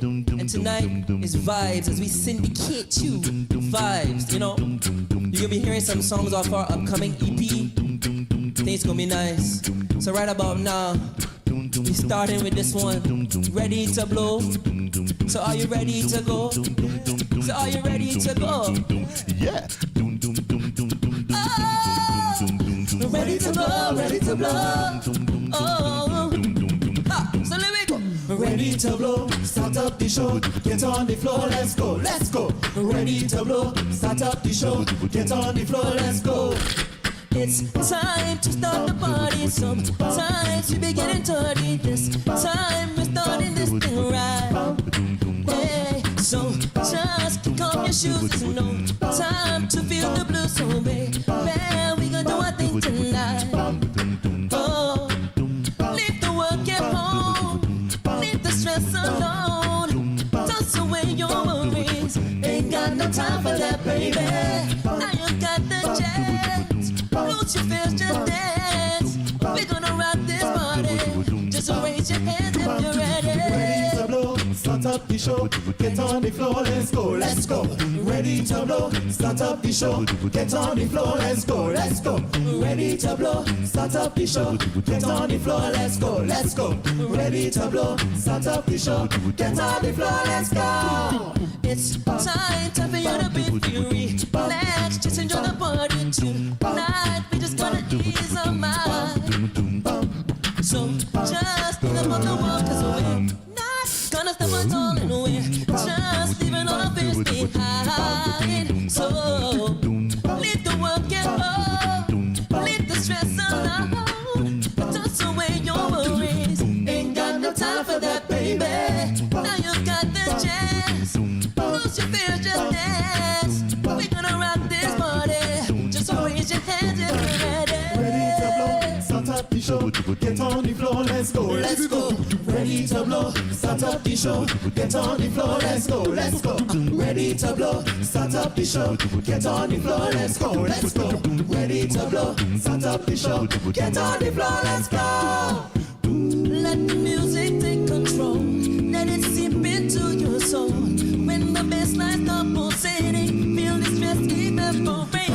And tonight is vibes as we syndicate you vibes, you know. You're gonna be hearing some songs off our upcoming EP. Things gonna be nice. So right about now, we starting with this one. Ready to blow? So are you ready to go? So are you ready to go? Yeah. Oh, ready to blow, ready to blow. Oh, so let me go. Ready to blow, start up the show, get on the floor, let's go, let's go. Ready to blow, start up the show, get on the floor, let's go. It's time to start the party. Sometimes we be getting dirty. This time we're starting this thing right. Hey, so just kick off your shoes. It's no time to feel the blues. So baby, we gonna do our thing tonight. Oh, leave the work at home, leave the stress alone. Toss away your worries. Ain't got no time for that, baby. Now you got the chance. Lose your fears, just dance. We're gonna rock this party. Just raise your hands if you're ready. Ready to blow, start up the show, get on the floor, let's go, let's go. Ready to blow, start up the show, get on the floor, let's go, let's go. Ready to blow, start up the show, get on the floor, let's go, let's go. Ready to blow, start up the show, get on the floor, let's go. It's time for you to be free. Let's just enjoy the party tonight. We just gonna ease our mind. So just think about the world, 'cause we're not gonna stop at all, and we're just leaving all our fears behind. So leave the work at home, leave the stress alone, toss away your worries. Ain't got no time for that, baby. Now you got the chance. Lose your fear, just dance. We're gonna rock this party. Just raise your hands if you're ready. Ready to blow, start up the show, get on the floor, let's go, let's go. Ready to blow, start up the show, get on the floor, let's go, let's go. Ready to blow, start up the show, get on the floor, let's go, let's go. Ready to blow, start up the show, get on the floor, let's go. Let the music take control. Let it seep into your soul. When the bass line starts pulsating, feel the stress evaporate.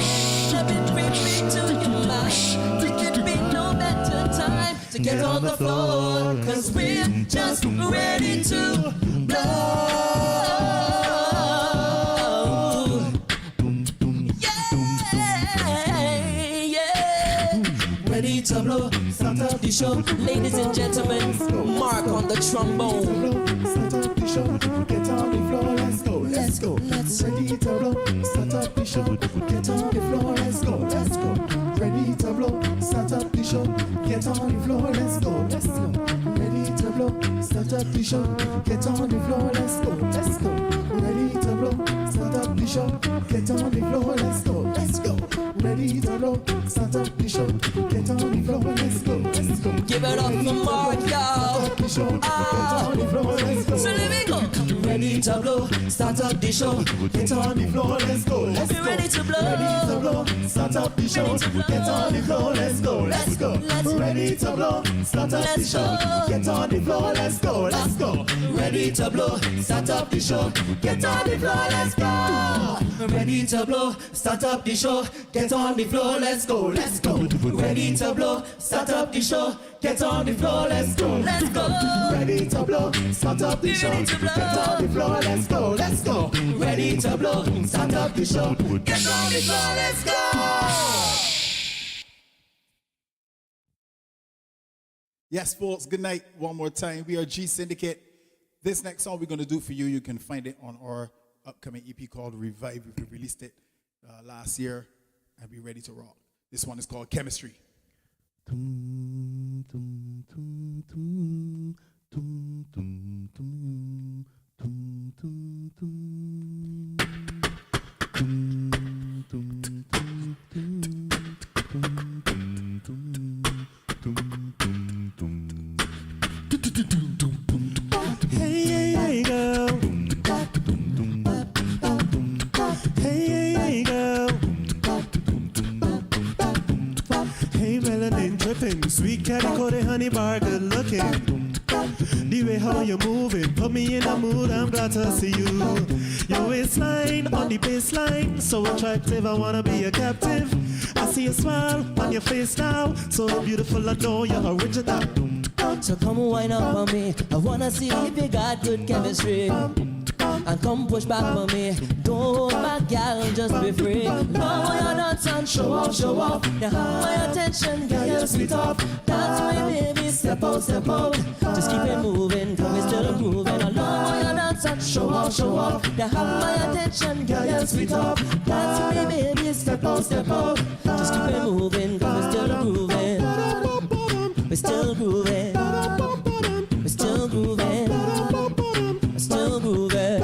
Let it creep into your mind. There could be no better time to get on the floor, 'cause we're just ready to blow. Ready to blow, start up the show. Ladies and gentlemen, Mark on the trombone. Start up the show, get on the floor, let's go, let's go. Ready to blow, start up the show, get on the floor, let's go, let's go. Ready to blow, start up the show, get on the floor, let's go, let's go. Ready to blow, start up the show, get on the floor, let's go, let's go. Ready to blow, start up the show, get on the floor, let's go, let's go. Ready to blow, start up the show, get on the floor, let's go, let's go. Give it up for Mark, y'all. So let me go. Ready to blow, start up the show, get on the floor, let's go, let's go. Ready to blow, ready to blow, start up the show, get on the floor, let's go, let's go. Ready to blow, start up the show, get on the floor, let's go, let's go. Ready to blow, start up the show, get on the floor, let's go. Ready to blow, start up the show, get on the floor, let's go, let's go. Ready to blow, start up the show, get on the floor, let's go, let's go. Ready to blow, start up the show, get on the floor, let's go, let's go. Ready to blow, start up the show, get on the floor, let's go. Yes, folks, good night one more time. We are G-Syndicate. This next song we're going to do for you, you can find it on our upcoming EP called Revive. We released it last year, and we're ready to rock. This one is called Chemistry. Hey girl. Hey girl. Hey melanin dripping, sweet calico, honey bar, good looking. The way how you moving. Put me in a mood, I'm glad to see you. Your waistline on the baseline, so attractive, I wanna be a captive. I see a smile on your face now, so beautiful, I know you're original. So come wind up on me. I wanna see if you got good chemistry. And come push back for me. Don't hold back, girl, just be free. Love when you're dance and show off, show off. You have my attention, girl, you're sweet off. Dance for me, baby, step out, step out. Just keep it moving, cause we're still grooving. I love when you're dance and show off, show off. You have my attention, girl, you're sweet off. Dance for me, baby, step out, step out. Just keep it moving, cause we're still grooving. We're still grooving. We're still grooving. We're still grooving.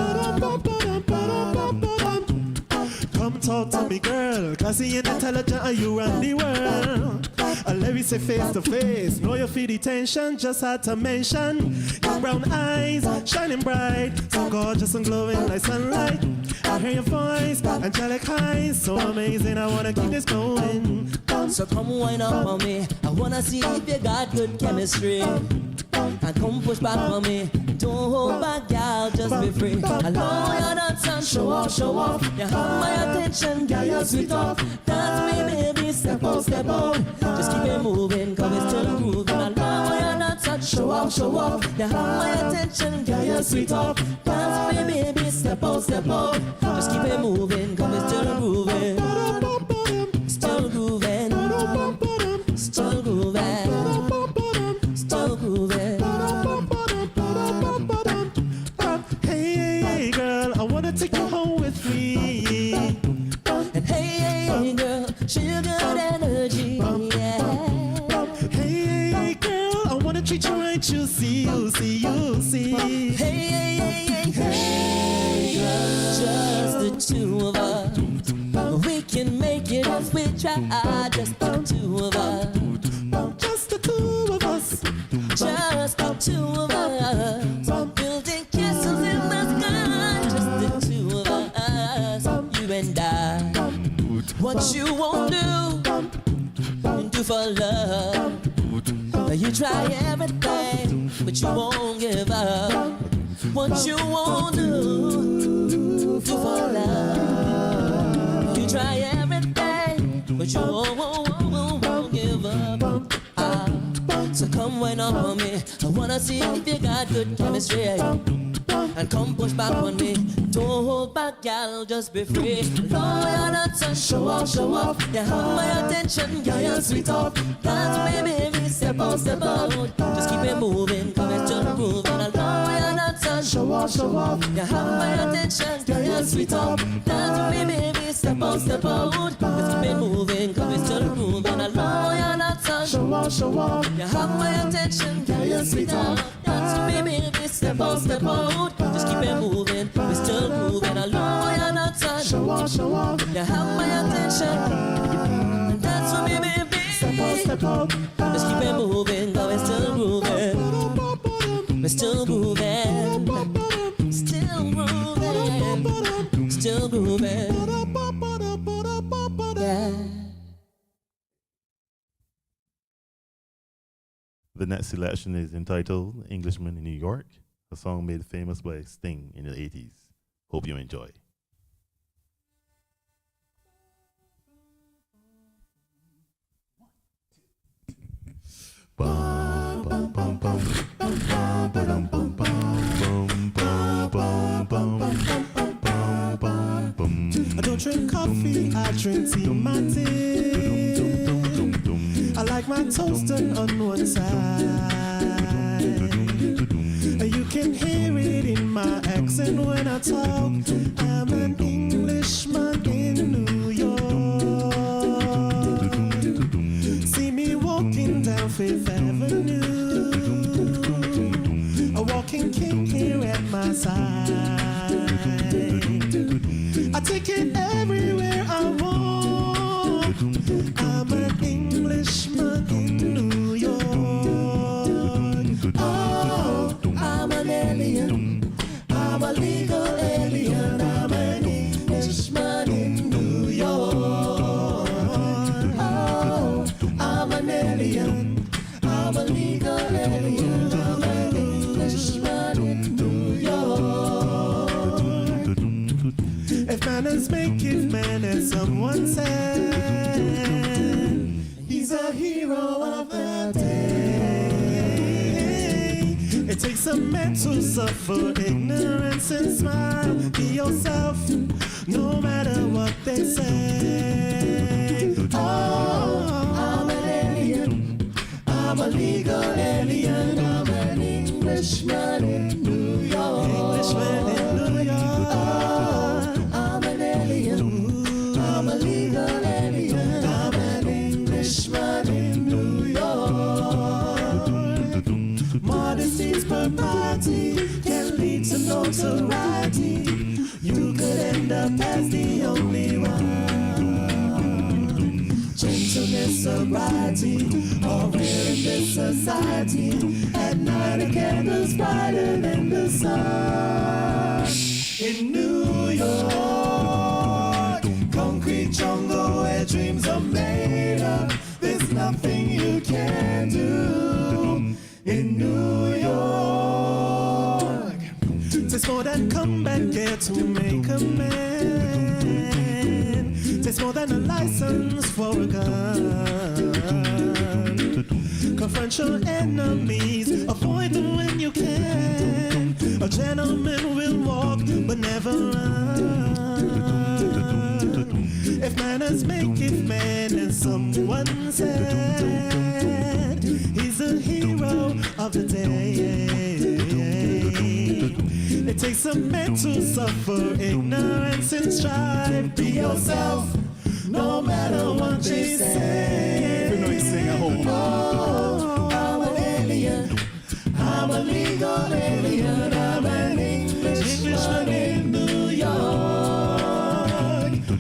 Come talk to me, girl. Classy and intelligent, are you run the world? Let me say face to face. Know you feel the tension, just had to mention. Your brown eyes, shining bright, so gorgeous and glowing like sunlight. I hear your voice, angelic highs, so amazing. I wanna keep this going. So come wind up on me. I wanna see if you got good chemistry. And come push back for me. Don't hold back, girl, just be free. I love when you dance and show off, show off. You have my attention, girl, you're sweet off. Dance me, baby, step out, step out. Just keep it moving, cause we're still grooving. I love when you dance and show off, show off. You have my attention, girl, you're sweet off. Dance me, baby, step out, step out. Just keep it moving, cause we're still grooving. Still grooving. Still grooving. Still grooving. Hey, girl, I wanna take you home with me. And hey, girl, show you good energy, yeah. Hey, girl, I wanna treat you right, you see, you see, you see. Hey, girl, just the two of us. We can make it if we try, just the two of us. Just the two of us. Just the two of us. Building castles in the sky, just the two of us. You and I. What you won't do for love. You try everything, but you won't give up. What you won't do for love. You try everything, but you won't give up. So come wind up on me. I wanna see if you got good chemistry. And come push back on me. Don't hold back, girl, just be free. Love your nuts and show off, show off. You have my attention, girl, you're sweet off. Dance with me, baby, step out, step out. Just keep it moving, cause it's still grooving. I love your nuts and show off, show off. You have my attention, girl, you're sweet off. Dance with me, baby, step out, step out. Just keep it moving, cause it's still grooving. I love your nuts and show off, show off. You have my attention, girl, you're sweet off. Dance with me, baby, step out, step out. Just keep it moving, we're still moving. I love you're not touch. Show off, show off. You have my attention. Dance with me, baby. Step out, step out. Just keep it moving, though we're still grooving. We're still grooving. Still grooving. Still grooving. Yeah. The next selection is entitled Englishman in New York, a song made famous by Sting in the 80s. Hope you enjoy. I don't drink coffee, I drink tea mate. I like my toasting on one side. You can hear it in my accent when I talk. I'm an Englishman in New York. See me walking down Fifth Avenue, a walking king here at my side. I take it everywhere I walk. I'm an Englishman in New York. Oh, I'm an alien. I'm a legal alien. I'm an Englishman in New York. Oh, I'm an alien. I'm a legal alien. I'm an Englishman. manners make it man, as someone said. He's a hero of the day. It takes a man to suffer ignorance and smile. Be yourself, no matter what they say. Oh, I'm an alien. I'm a legal alien. I'm an Englishman in New York. Englishman in New York. Oh, I'm an alien. I'm a legal alien. I'm an Englishman in New York. Modesty's propriety can lead to notoriety. You could end up as the only one. Gentleness, sobriety, all rare in this society. At night a candle's brighter than the sun. In New York, concrete jungle where dreams are made up. There's nothing you can do. In New York, takes more than combat gear to make a man. Takes more than a license for a gun. Confront your enemies, avoid them when you can. A gentleman will walk but never run. If manners make it man, and someone said he's a hero of the day. It takes a man to suffer ignorance and strive. Be yourself, no matter what they say. We know you sing at home. Oh, I'm an alien. I'm a legal alien. I'm an Englishman in New York.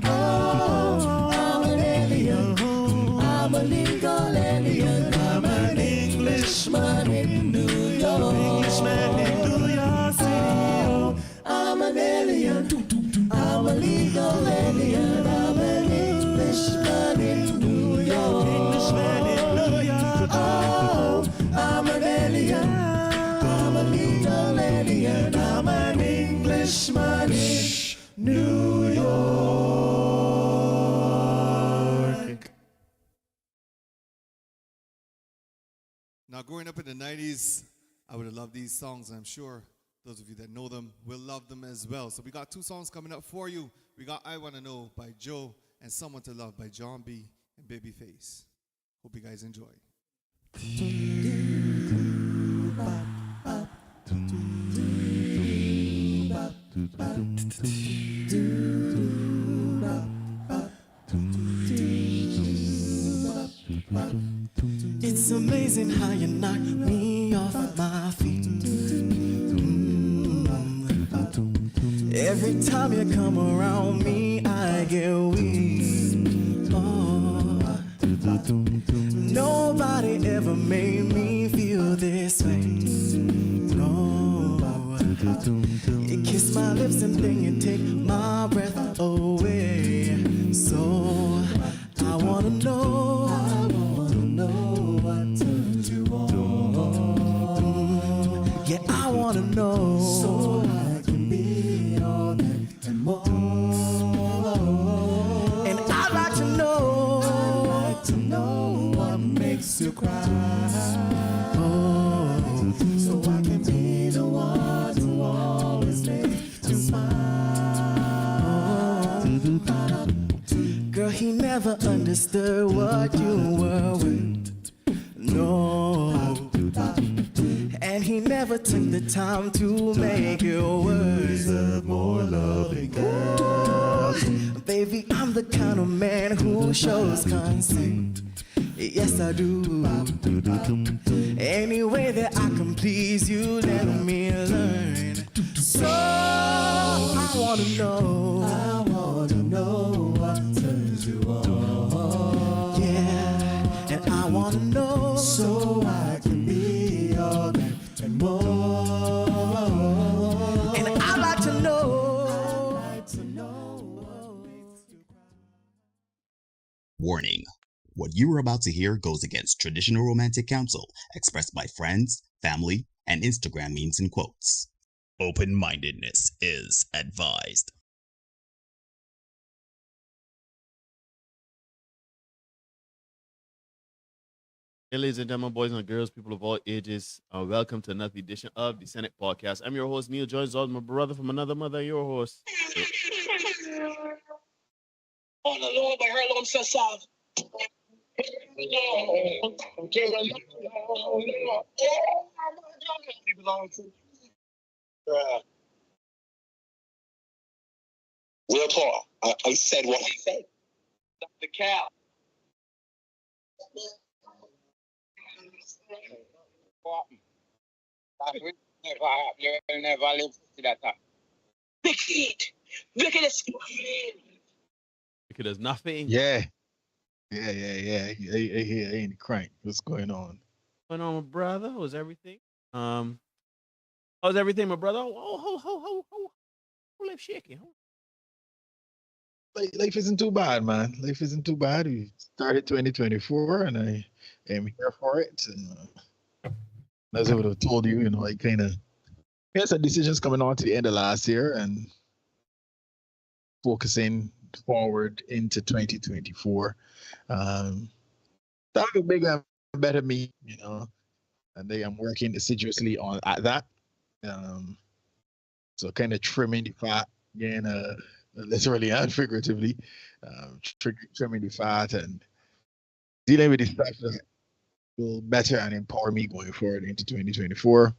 Oh, I'm an alien. I'm a legal alien. I'm an Englishman in New York. Englishman in New York City. I'm an alien. I'm a legal alien. I'm an Englishman in New York. Englishman in New York. Oh, I'm an alien. I'm a legal alien. I'm an Englishman in New York. Now, growing up in the 90s, I would have loved these songs. I'm sure those of you that know them will love them as well. So we got two songs coming up for you. We got I Wanna Know by Joe and Someone to Love by John B. and Babyface. Hope you guys enjoy. It's amazing how you knock me off my feet. Every time you come around me, I get weak. Oh. Nobody ever made me feel this way. No. You kiss my lips and then you take my breath away. So I wanna know what turns you on. Yeah, I wanna know. So I can be all that and more. And I'd like to know what makes you cry. Oh, so I can be the one who always makes you smile. Girl, he never understood what you were with. No. And he never took the time to make it worse. More loving girl. Baby, I'm the kind of man who shows consent. Yes, I do. Any way that I can please you, let me learn. So I wanna know what turns you on. Yeah, and I wanna know so I can be all that and more. And I'd like to know. Warning. What you are about to hear goes against traditional romantic counsel expressed by friends, family, and Instagram memes and quotes. Open-mindedness is advised. Hey, ladies and gentlemen, boys and girls, people of all ages, welcome to another edition of the Senate Podcast. I'm your host, Neil Jones, my brother from another mother, your host. On the Lord, but her Lord says south. Real talk. I said what I said. The cow. Never live to that time. Wicked. Wicked is Because there's nothing Yeah. I ain't crank. What's going on? going on, my brother. How's everything? How's everything, my brother? Life shaking. Life isn't too bad, man. Life isn't too bad. We started 2024 and I am here for it. And, as I would have told you, I kind of had some decisions coming on to the end of last year and focusing forward into 2024. That was a bigger and better me, and I am working assiduously at that. So kind of trimming the fat again, literally and figuratively, trimming the fat and dealing with the stuff that will better and empower me going forward into 2024.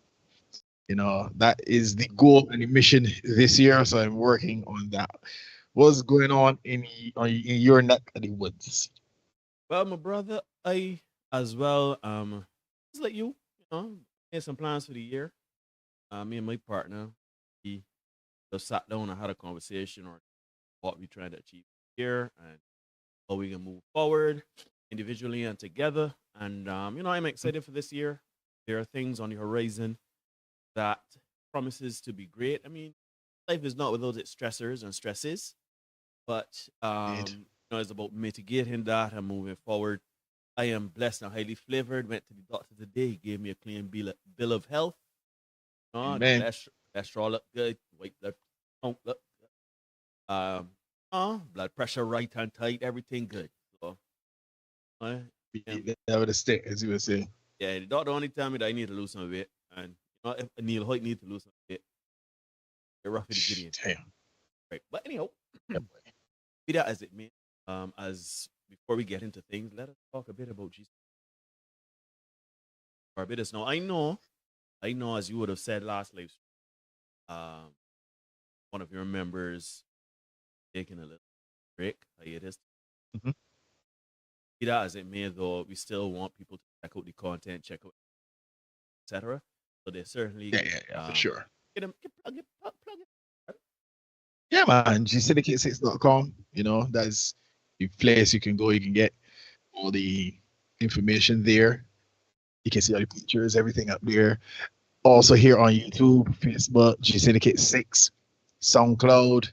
That is the goal and the mission this year. So I'm working on that. What's going on in your neck of the woods? Well, my brother, I as well, just like you, made some plans for the year. Me and my partner, we just sat down and had a conversation on what we're trying to achieve here and how we can move forward individually and together. And I'm excited for this year. There are things on the horizon that promises to be great. I mean, life is not without its stressors and stresses, but it's about mitigating that and moving forward. I am blessed and highly flavored. Went to the doctor today. He gave me a clean bill of health. Amen. Cholesterol look good. White blood count look good. Blood pressure right and tight. Everything good. So, That would stick, as you were saying. yeah, the doctor only tell me that I need to lose some weight, and if Neil Hoyt need to lose some weight, they're rough with the Gideon. Damn. Right, but anyhow, be that as it may, as before we get into things, let us talk a bit about Jesus. Barbados. Now, I know, as you would have said last live stream, one of your members taking a little break, hiatus. Mm-hmm. Be that as it may, though, we still want people to check out the content, check out, etc. So they certainly, for sure. Plug it. Yeah, man. G-Syndicate6.com. That's the place you can go. You can get all the information there. You can see all the pictures, everything up there. Also here on YouTube, Facebook, G-Syndicate 6, SoundCloud,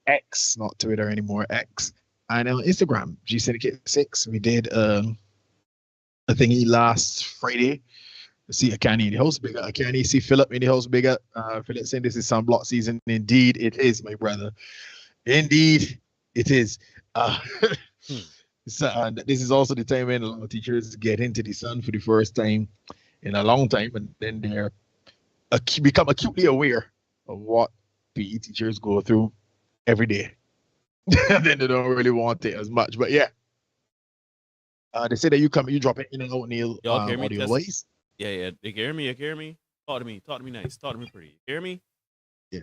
X, not Twitter anymore, X, and on Instagram, G-Syndicate 6. We did a thingy last Friday. See Akani in the house bigger. Akani, see Philip in the house bigger. Philip saying this is sunblock season. Indeed, it is, my brother. Indeed, it is. So, this is also the time when a lot of teachers get into the sun for the first time in a long time, and then they're become acutely aware of what PE teachers go through every day. And then they don't really want it as much. But yeah, they say that you drop it in and out, Neil, audio wise. Yeah. You hear me? Talk to me nice. Talk to me pretty. You hear me? Yeah.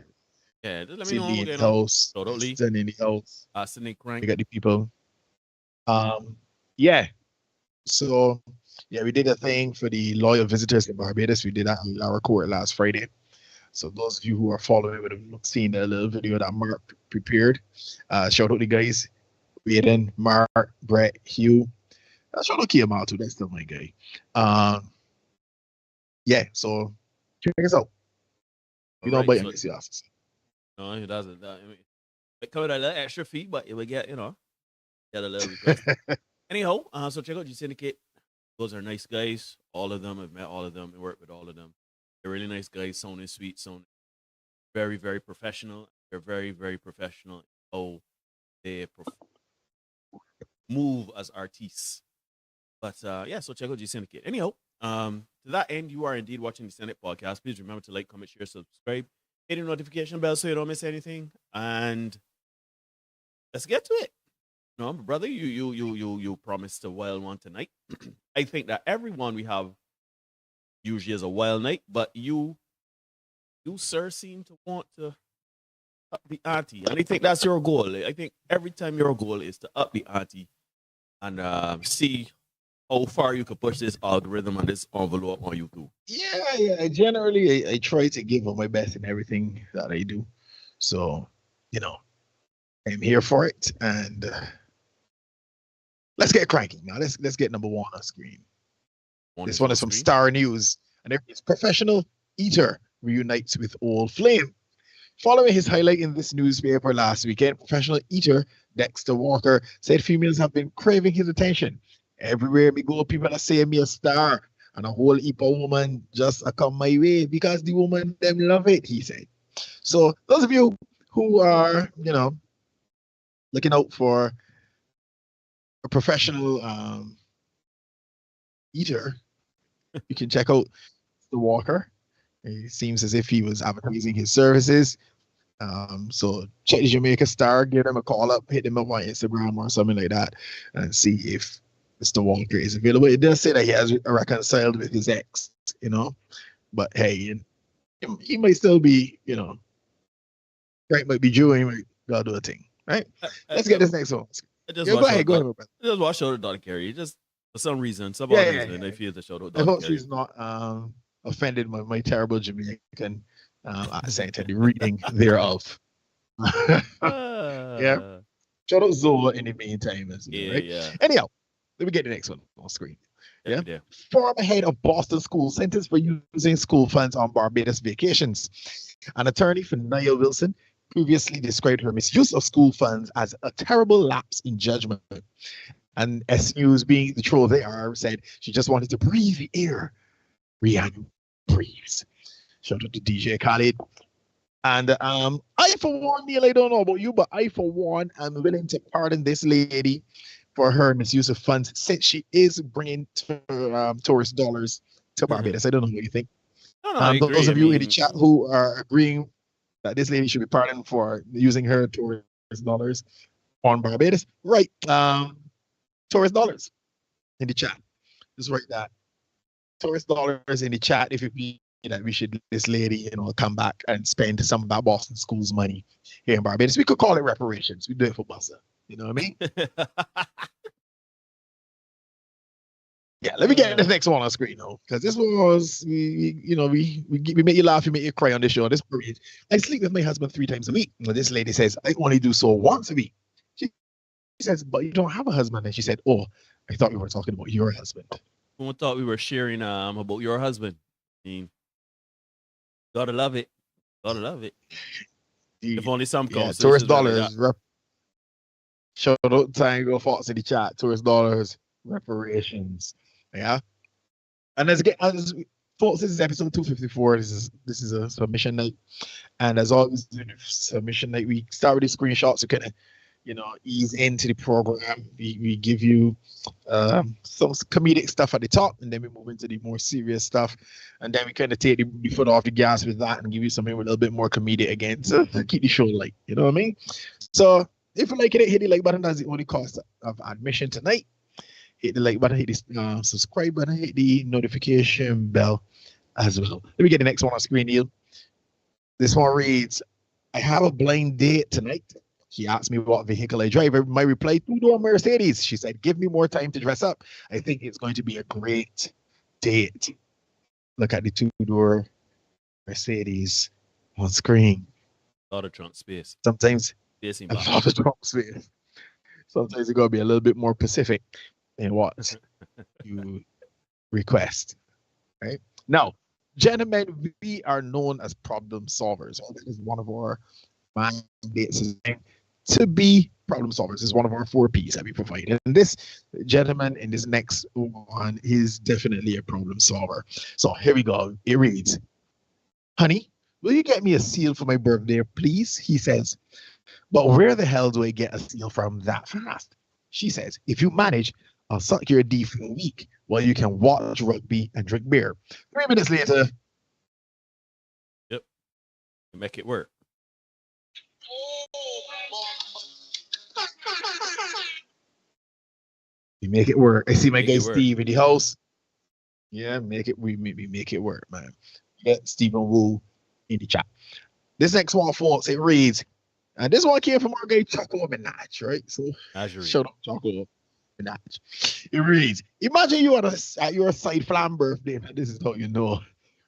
Yeah, just let me Cindy know. in the house. Totally. Cindy in the house. Cindy Crank. We got the people. Yeah. So, yeah, we did a thing for the loyal visitors in Barbados. We did that in Lara Court last Friday. So those of you who are following would have seen the little video that Mark prepared. Shout out the guys. Aiden, Mark, Brett, Hugh. Shout out Kiamal too. That's still my guy. Yeah, so check us out. You don't bite the office. No, he doesn't. It covered a little extra fee, but it would get, get a little request. Anyhow, so check out G-Syndicate. Those are nice guys. All of them. I've met all of them and worked with all of them. They're really nice guys. Sounding sweet. Sounding very, very professional. They're very, very professional. Oh, they move as artists. But yeah, so check out G-Syndicate. Anyhow, to that end, you are indeed watching the Senate podcast. Please remember to like, comment, share, subscribe, hit the notification bell so you don't miss anything. And let's get to it. No, brother, you promised a wild one tonight. I think that everyone we have usually is a wild night, but you sir seem to want to up the ante, and I think that's your goal. I think every time your goal is to up the ante and see how far you can push this algorithm and this envelope on YouTube. Yeah. Generally, I try to give up my best in everything that I do. So, I'm here for it, and let's get cranking now. Let's get number one on screen. This one is from Star News, and it's professional eater reunites with old flame. Following his highlight in this newspaper last weekend, professional eater Dexter Walker said females have been craving his attention. Everywhere we go, people are saying me a star, and a whole heap of women just come my way because the woman them love it, he said. So those of you who are, looking out for a professional eater, you can check out the Walker. It seems as if he was advertising his services. So check the Jamaica Star, give them a call up, hit them up on Instagram or something like that, and see if Mr. Walker is available. It does say that he has reconciled with his ex, but hey, he might still be, right, might be Jew, he might gotta do a thing, right? Let's get this next one. Go ahead, brother. Just watch shout out Don Carey. Just for some reason, reason, I feel the shout out Don I hope Carey. she's not offended by my terrible Jamaican accent and the reading thereof. Yeah. Shout out Zola in the meantime as well, right? Yeah. Anyhow, let me get the next one on screen. Yeah. Yeah. Former head of Boston School sentenced for using school funds on Barbados vacations. An attorney for Nia Wilson previously described her misuse of school funds as a terrible lapse in judgment. And S News, being the troll they are, said she just wanted to breathe the air Rihanna breathes. Shout out to DJ Khaled. And I, for one, Neil, I don't know about you, but I, for one, am willing to pardon this lady for her misuse of funds since she is bringing tourist dollars to Barbados. I don't know what you think. No, those of you in the chat who are agreeing that this lady should be pardoned for using her tourist dollars on Barbados, right? Tourist dollars in the chat. Just write that. Tourist dollars in the chat if you feel that we should, this lady, come back and spend some of our Boston School's money here in Barbados. We could call it reparations. We do it for Buster. You know what I mean? Yeah, let me get the next one on screen though, because this was we make you laugh, we make you cry on this show. This period, I sleep with my husband 3 times a week. And this lady says I only do so once a week. She says, but you don't have a husband, and she said, oh, I thought we were talking about your husband. Someone thought we were sharing about your husband. I mean, gotta love it. If only some tourist dollars. Shout out Tango Fox in the chat. Tourist dollars, reparations. Yeah. And folks, this is episode 254. This is a submission night. And as always, submission night, we start with the screenshots to kind of, ease into the program. We give you some comedic stuff at the top, and then we move into the more serious stuff. And then we kind of take the foot off the gas with that and give you something with a little bit more comedic again to keep the show light. You know what I mean? So if you like it, hit the like button. That's the only cost of admission tonight. Hit the like button, hit the subscribe button, hit the notification bell as well. Let me get the next one on screen, Neil. This one reads, I have a blind date tonight. She asked me what vehicle I drive. My reply, 2-door Mercedes. She said, give me more time to dress up. I think it's going to be a great date. Look at the 2-door Mercedes on screen. A lot of trunk space. Sometimes Sometimes a lot of trunk space. Sometimes you got to be a little bit more specific in what you request. Right? Now, gentlemen, we are known as problem solvers. That is one of our mandates, to be problem solvers. Is one of our 4 P's that we provide. And this gentleman in this next one is definitely a problem solver. So here we go. It reads, honey, will you get me a seal for my birthday, please? He says, but where the hell do I get a seal from that fast? She says, if you manage, I'll suck your D for a week while you can watch rugby and drink beer. 3 minutes later, Yep. Make it work. we make it work. I see my Make guy it work. Steve in the house. Yeah, make it. We make it work, man. Get Stephen Wu in the chat. This next one, folks, it reads, and this one came from our guy Choco Minaj, right? So Azure. shut up, Choco Minaj. It reads, imagine you at your side flam birthday. This is how you know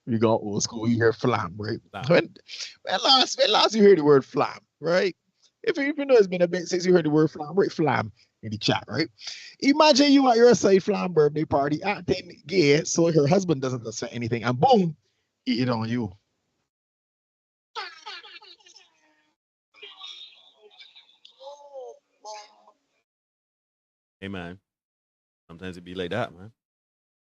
we got old school. You hear flam, right? Flam. When last you heard the word flam, right? If you know it's been a bit since you heard the word flam, right? Flam in the chat, right? Imagine you at your side flam birthday party acting gay so her husband doesn't say anything, and boom, eat it on you. Hey man. Sometimes it be like that, man.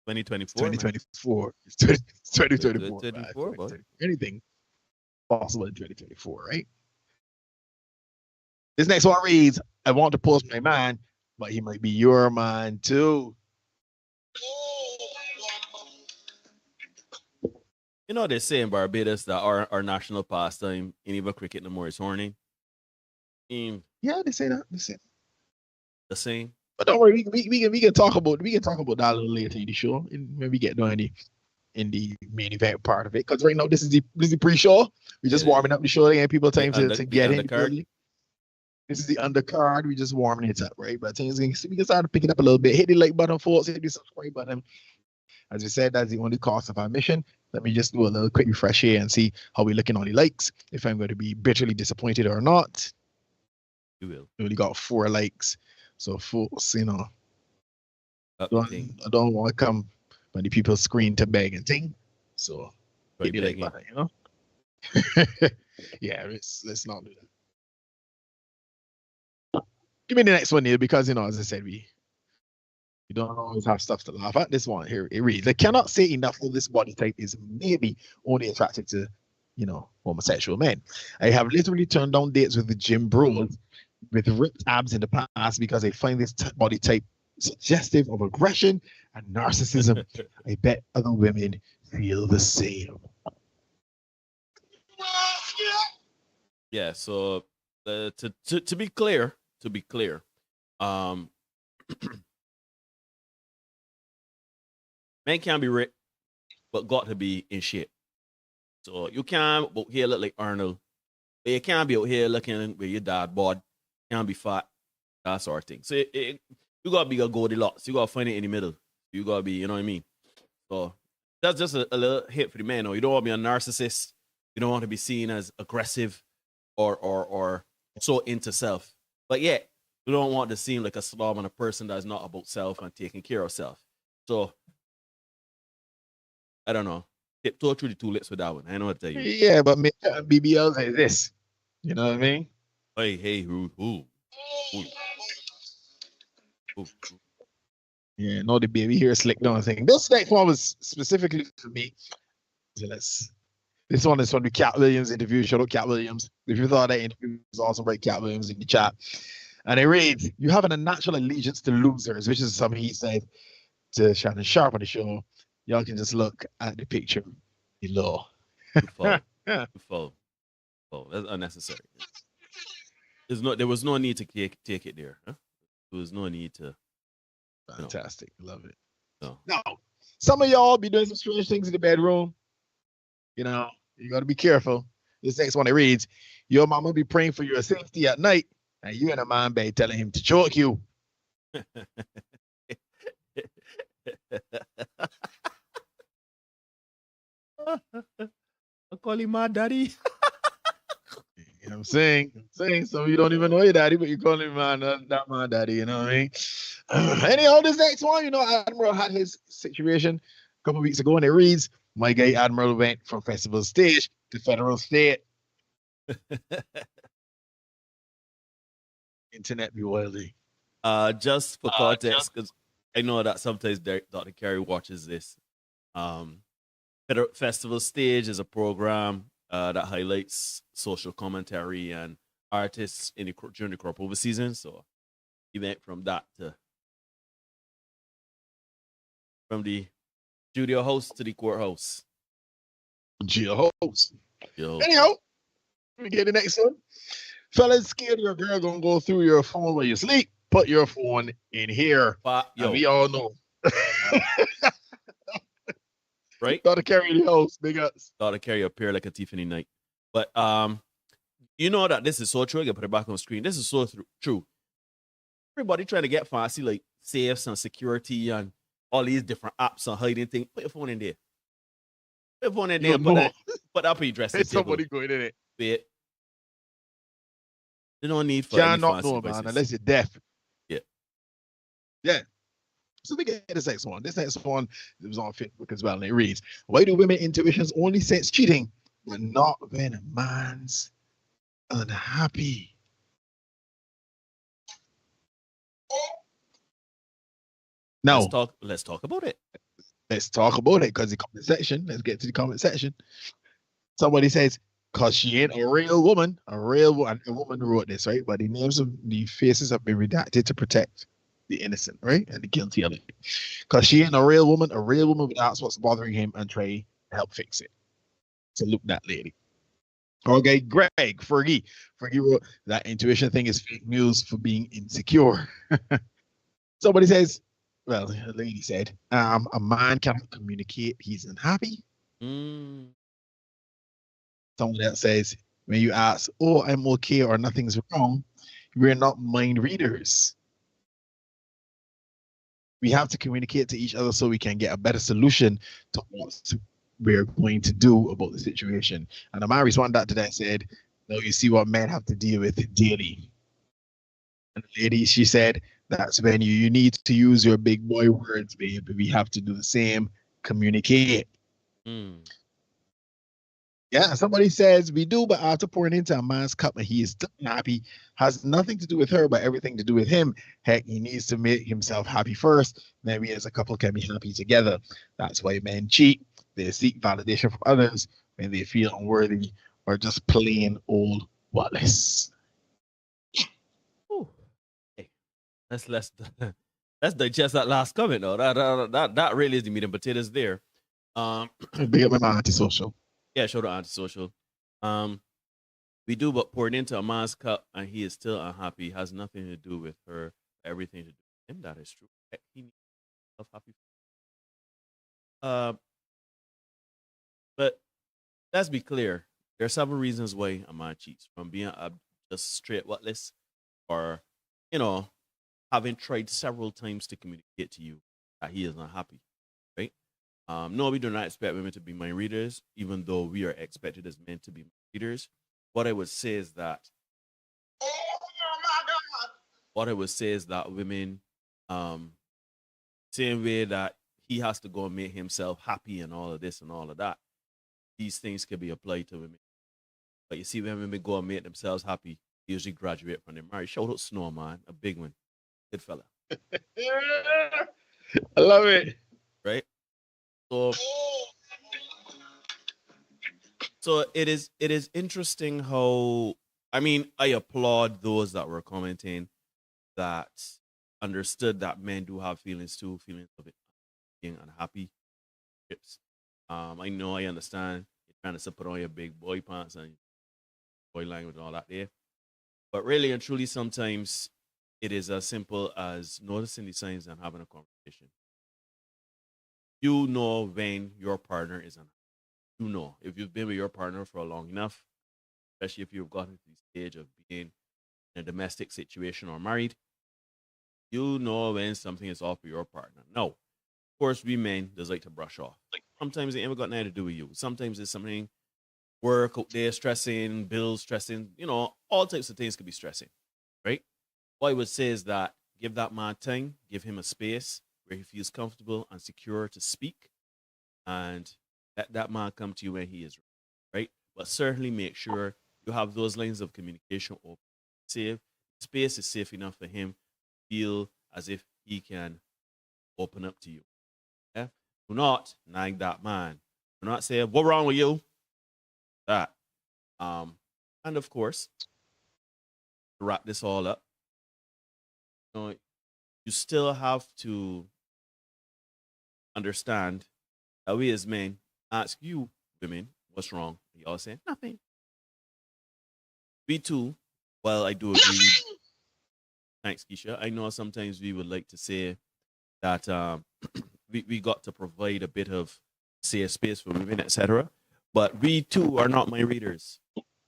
2024. 2024. It's 2024. 2024, man. boy. Anything possible in 2024, right? This next one reads, I want to post my man, but he might be your man too. You know they say in Barbados that our national pastime ain't even cricket no more, it's horny. Yeah, they say that. They say that. The same. But don't worry, we can talk about that a little later in the show. When we get down in the main event part of it. Because right now this is the pre-show. We're just warming up the show and people time to get in. This is the undercard. We're just warming it up, right? But things we can start to pick it up a little bit. Hit the like button, folks. Hit the subscribe button. As we said, that's the only cost of our mission. Let me just do a little quick refresh here and see how we're looking on the likes. If I'm going to be bitterly disappointed or not. You will. We only got 4 likes. So folks, you know, I don't want to come when the people screen to beg and thing. So hit the like button, you know. Yeah, let's not do that. Give me the next one here because you know, as I said, we don't always have stuff to laugh at. This one here, it reads, I cannot say enough that this body type is maybe only attracted to, you know, homosexual men. I have literally turned down dates with the gym bros with ripped abs in the past because I find this body type suggestive of aggression and narcissism. I bet other women feel the same. Yeah, so to be clear, men can be ripped, but got to be in shape. So you can out here look like Arnold, but you can't be out here looking with your dad bod. Can't be fat, that sort of thing. So you gotta be a Goldilocks. You gotta find it in the middle. You gotta be, you know what I mean? So that's just a little hit for the man. You don't want to be a narcissist. You don't want to be seen as aggressive or so into self. But yet, you don't want to seem like a slob on a person that's not about self and taking care of self. So I don't know. Tiptoe through the 2 lips with that one. I know what to tell you. Yeah, but BBL like this. You know what I mean? Hey, who? Yeah, no, the baby here slick down thing. This next one was specifically for me. So this one is from the Cat Williams interview. Shout out Cat Williams. If you thought that interview was awesome, write Cat Williams in the chat. And it reads, you have an unnatural allegiance to losers, which is something he said to Shannon Sharp on the show. Y'all can just look at the picture below. Full. That's unnecessary. There was no need to take it there. Huh? There was no need to. Fantastic. Love it. No. Now, some of y'all be doing some strange things in the bedroom. You know, you got to be careful. This next one, it reads, your mama be praying for your safety at night, and you in a man bed telling him to choke you. I call him my daddy. You know what I'm saying? So you don't even know your daddy, but you call him that my daddy, you know what I mean? Anyhow, this next one, you know, Admiral had his situation a couple of weeks ago, and it reads, my guy Admiral went from festival stage to federal state. Internet be wildy. Just for context, because I know that sometimes Dr. Carey watches this. Festival Stage is a program that highlights social commentary and artists during the crop over season. So he went from that to From the studio host to the courthouse. Jill host. Yo. Anyhow, we get the next one. Fellas, scared your girl gonna go through your phone while you sleep. Put your phone in here. And Yo. we all know. Right? Gotta carry the house, big ups. Gotta carry a pair like a Tiffany night. But you know that this is so true. I can put it back on screen. This is so true. Everybody trying to get fancy, like safes and security and all these different apps and hiding things. Put your phone in there. Put your phone in there. Put up your dressing There's table. somebody going in it. Bit. There's no need for Can't any not fancy know, devices. man, unless you're deaf. Yeah. Yeah. So we get this next one. This next one was on Facebook as well, and it reads, why do women intuitions only sense cheating, but not when a man's unhappy? Now, Let's talk about it. Let's talk about it, because the comment section, let's get to the comment section. Somebody says, because she ain't a real woman, a woman wrote this, right? But the names of the faces have been redacted to protect the innocent, right? And the guilty of it. Because she ain't a real woman would ask what's bothering him and try to help fix it. Salute that lady. Okay, Greg, Fergie wrote that intuition thing is fake news for being insecure. Somebody says, well, a lady said, a man cannot communicate he's unhappy. Someone else says, when you ask, oh, I'm okay or nothing's wrong, we're not mind readers. We have to communicate to each other so we can get a better solution to what we're going to do about the situation. And the man responded to that and said, no, you see what men have to deal with daily. And the lady, she said, that's when you need to use your big boy words, babe. We have to do the same, communicate. Yeah, somebody says we do, but after pouring into a man's cup and he is still happy, has nothing to do with her, but everything to do with him. Heck, he needs to make himself happy first. Then we as a couple can be happy together. That's why men cheat. They seek validation from others when they feel unworthy or just plain old Wallace. Hey, let's digest that last comment though. That really is the meat and potatoes there. Big up my antisocial. Yeah, show the antisocial. We do, but poured into a man's cup and he is still unhappy. Has nothing to do with her, everything to do with him. That is true. He needs himself happy. But let's be clear. There are several reasons why a man cheats, from being just straight whatless, or having tried several times to communicate to you that he is unhappy. Right? No, we do not expect women to be mind readers, even though we are expected as men to be mind readers. What I would say is that women, same way that he has to go and make himself happy and all of this and all of that, these things can be applied to women. But you see, when women go and make themselves happy, they usually graduate from their marriage. Shout out Snow, man, a big one. Good fella. I love it. Right? So it is interesting how, I applaud those that were commenting that understood that men do have feelings too, feelings of it being unhappy. I know, I understand you're trying to put on your big boy pants and boy language and all that there. But really and truly, sometimes it is as simple as noticing the signs and having a conversation. You know when your partner is unhappy. You know, if you've been with your partner for long enough, especially if you've gotten to the stage of being in a domestic situation or married, you know when something is off with your partner. Now, of course, we men just like to brush off. Like, sometimes it ain't got nothing to do with you. Sometimes it's something, work out there, stressing, bills, stressing, all types of things could be stressing, right? What I would say is that give that man time, give him a space where he feels comfortable and secure to speak, and let that man come to you when he is ready, right? But certainly make sure you have those lines of communication open. Space is safe enough for him to feel as if he can open up to you. Yeah? Do not nag that man. Do not say, "What's wrong with you?" That. And of course, to wrap this all up, you still have to understand that we as men ask you women what's wrong. Y'all say nothing. We too, well, I do agree. Thanks, Keisha. I know sometimes we would like to say that we got to provide a bit of safe space for women, etc. But we too are not mind readers.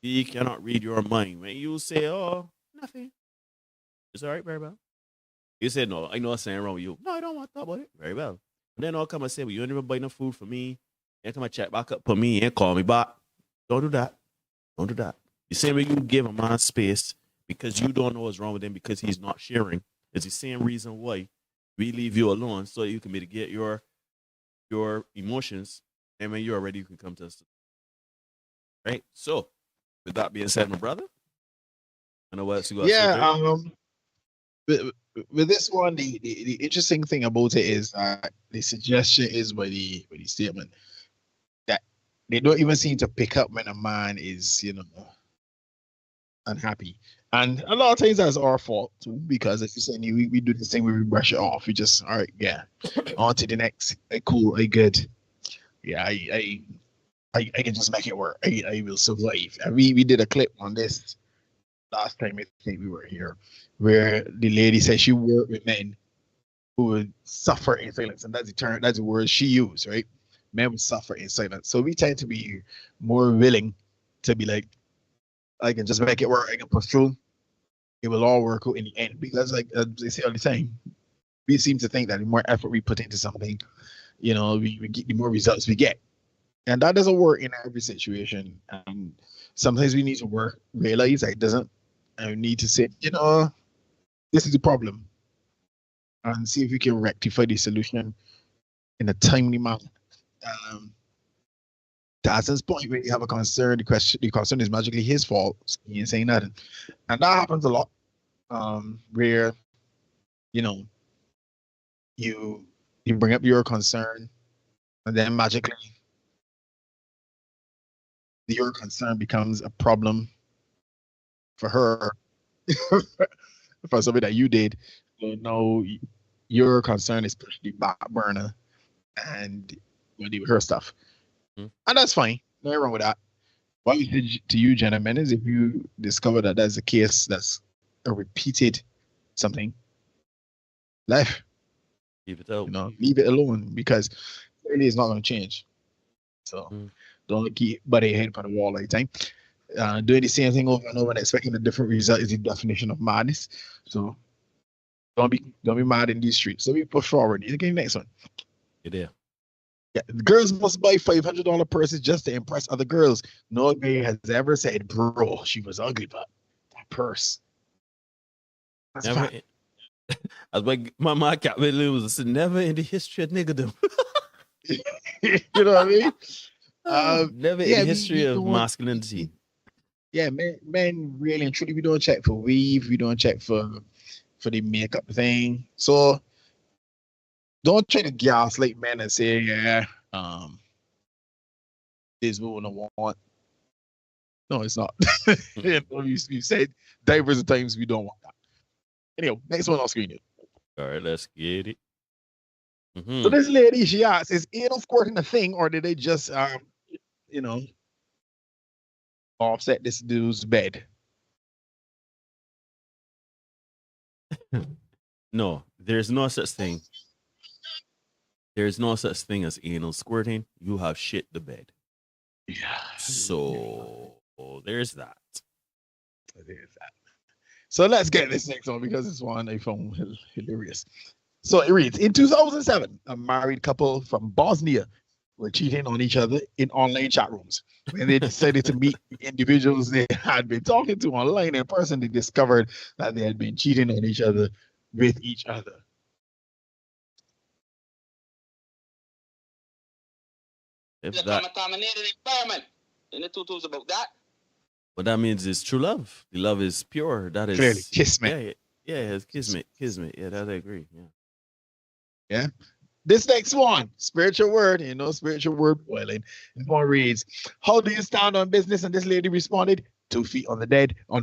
We cannot read your mind. When you say, oh, nothing, it's all right, very well. You say, no, I know what's saying wrong with you. No, I don't want to talk about it. Very well. And then I'll come and say, well, you don't even buy no food for me. You come and check back up for me and call me back. Don't do that. Don't do that. The same way you give a man space because you don't know what's wrong with him because he's not sharing. It's the same reason why we leave you alone so you can mitigate your emotions. And when you're ready, you can come to us. Right? So, with that being said, my brother, I know what else you got to say. With this one, the interesting thing about it is the suggestion is by the statement that they don't even seem to pick up when a man is, unhappy. And a lot of times that's our fault too, because as you said, we do this thing where we brush it off. We just, all right, yeah, on to the next. Cool, good. Yeah, I can just make it work. I will survive. And we did a clip on this last time I think we were here, where the lady said she worked with men who would suffer in silence, and that's the word she used, right? Men would suffer in silence. So we tend to be more willing to be like, I can just make it work. I can push through. It will all work out in the end. Because, like they say all the time, we seem to think that the more effort we put into something, we get the more results we get. And that doesn't work in every situation. And sometimes we need to realize that it doesn't. And we need to say, this is the problem. And see if we can rectify the solution in a timely manner. To Hassan's point, when you have a concern, the concern is magically his fault. So he ain't saying nothing. And that happens a lot. Where, you bring up your concern, and then magically your concern becomes a problem for her, for something that you did. So now your concern is pushed the back burner and you do her stuff. And that's fine. Nothing wrong with that. What we did to you, gentlemen, is if you discover that that's a case that's a repeated something, leave it out. Leave it alone, because really it's not going to change. So don't keep butting your head on the wall all the time. Doing the same thing over and over and expecting a different result is the definition of madness. So don't be mad in these streets. So we push forward. You get the next one. You're there. Yeah, girls must buy $500 purses just to impress other girls. No guy has ever said, bro, she was ugly, but that purse. That's never. As my Machiavelli was never in the history of niggerdom. You know what I mean? Never in the history of masculinity. Yeah, men really and truly, we don't check for weave, we don't check for the makeup thing. So don't try to gaslight men and say, yeah, this is what I want. No, it's not. You said diverse times we don't want that. Anyway, next one on screen. All right, let's get it. So this lady, she asks, is anal squirting a thing, or did they just, offset this dude's bed? No, there's no such thing. There's no such thing as anal squirting. You have shit the bed. Yeah. So there's that. So let's get this next one, because this one I found hilarious. So it reads, in 2007, a married couple from Bosnia were cheating on each other in online chat rooms. When they decided to meet the individuals they had been talking to online in person, they discovered that they had been cheating on each other with each other. If that, what that means is true love. The love is pure. That is clearly kismet. Yeah, it's kismet. Yeah, that I agree. Yeah. This next one, spiritual word, spiritual word boiling. This one reads, how do you stand on business? And this lady responded, 2 feet on the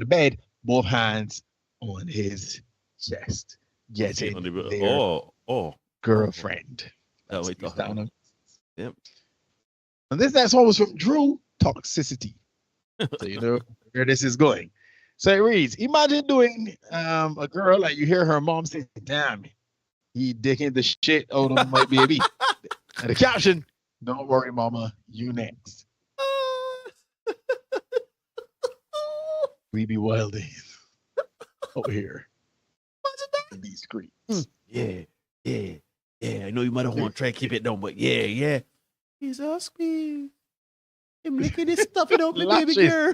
bed, both hands on his chest. Getting their girlfriend. That's what we talking about. Yep. And this next one was from Drew Toxicity. So you know where this is going. So it reads, imagine doing a girl like you hear her mom say, damn, he dicking the shit out of my baby. And the caption, don't worry, mama, you next. We be wilding over here. In these streets. Yeah. I know you might have want to try to keep it down, but yeah. He's asking me. I'm licking this stuff it up, my baby girl.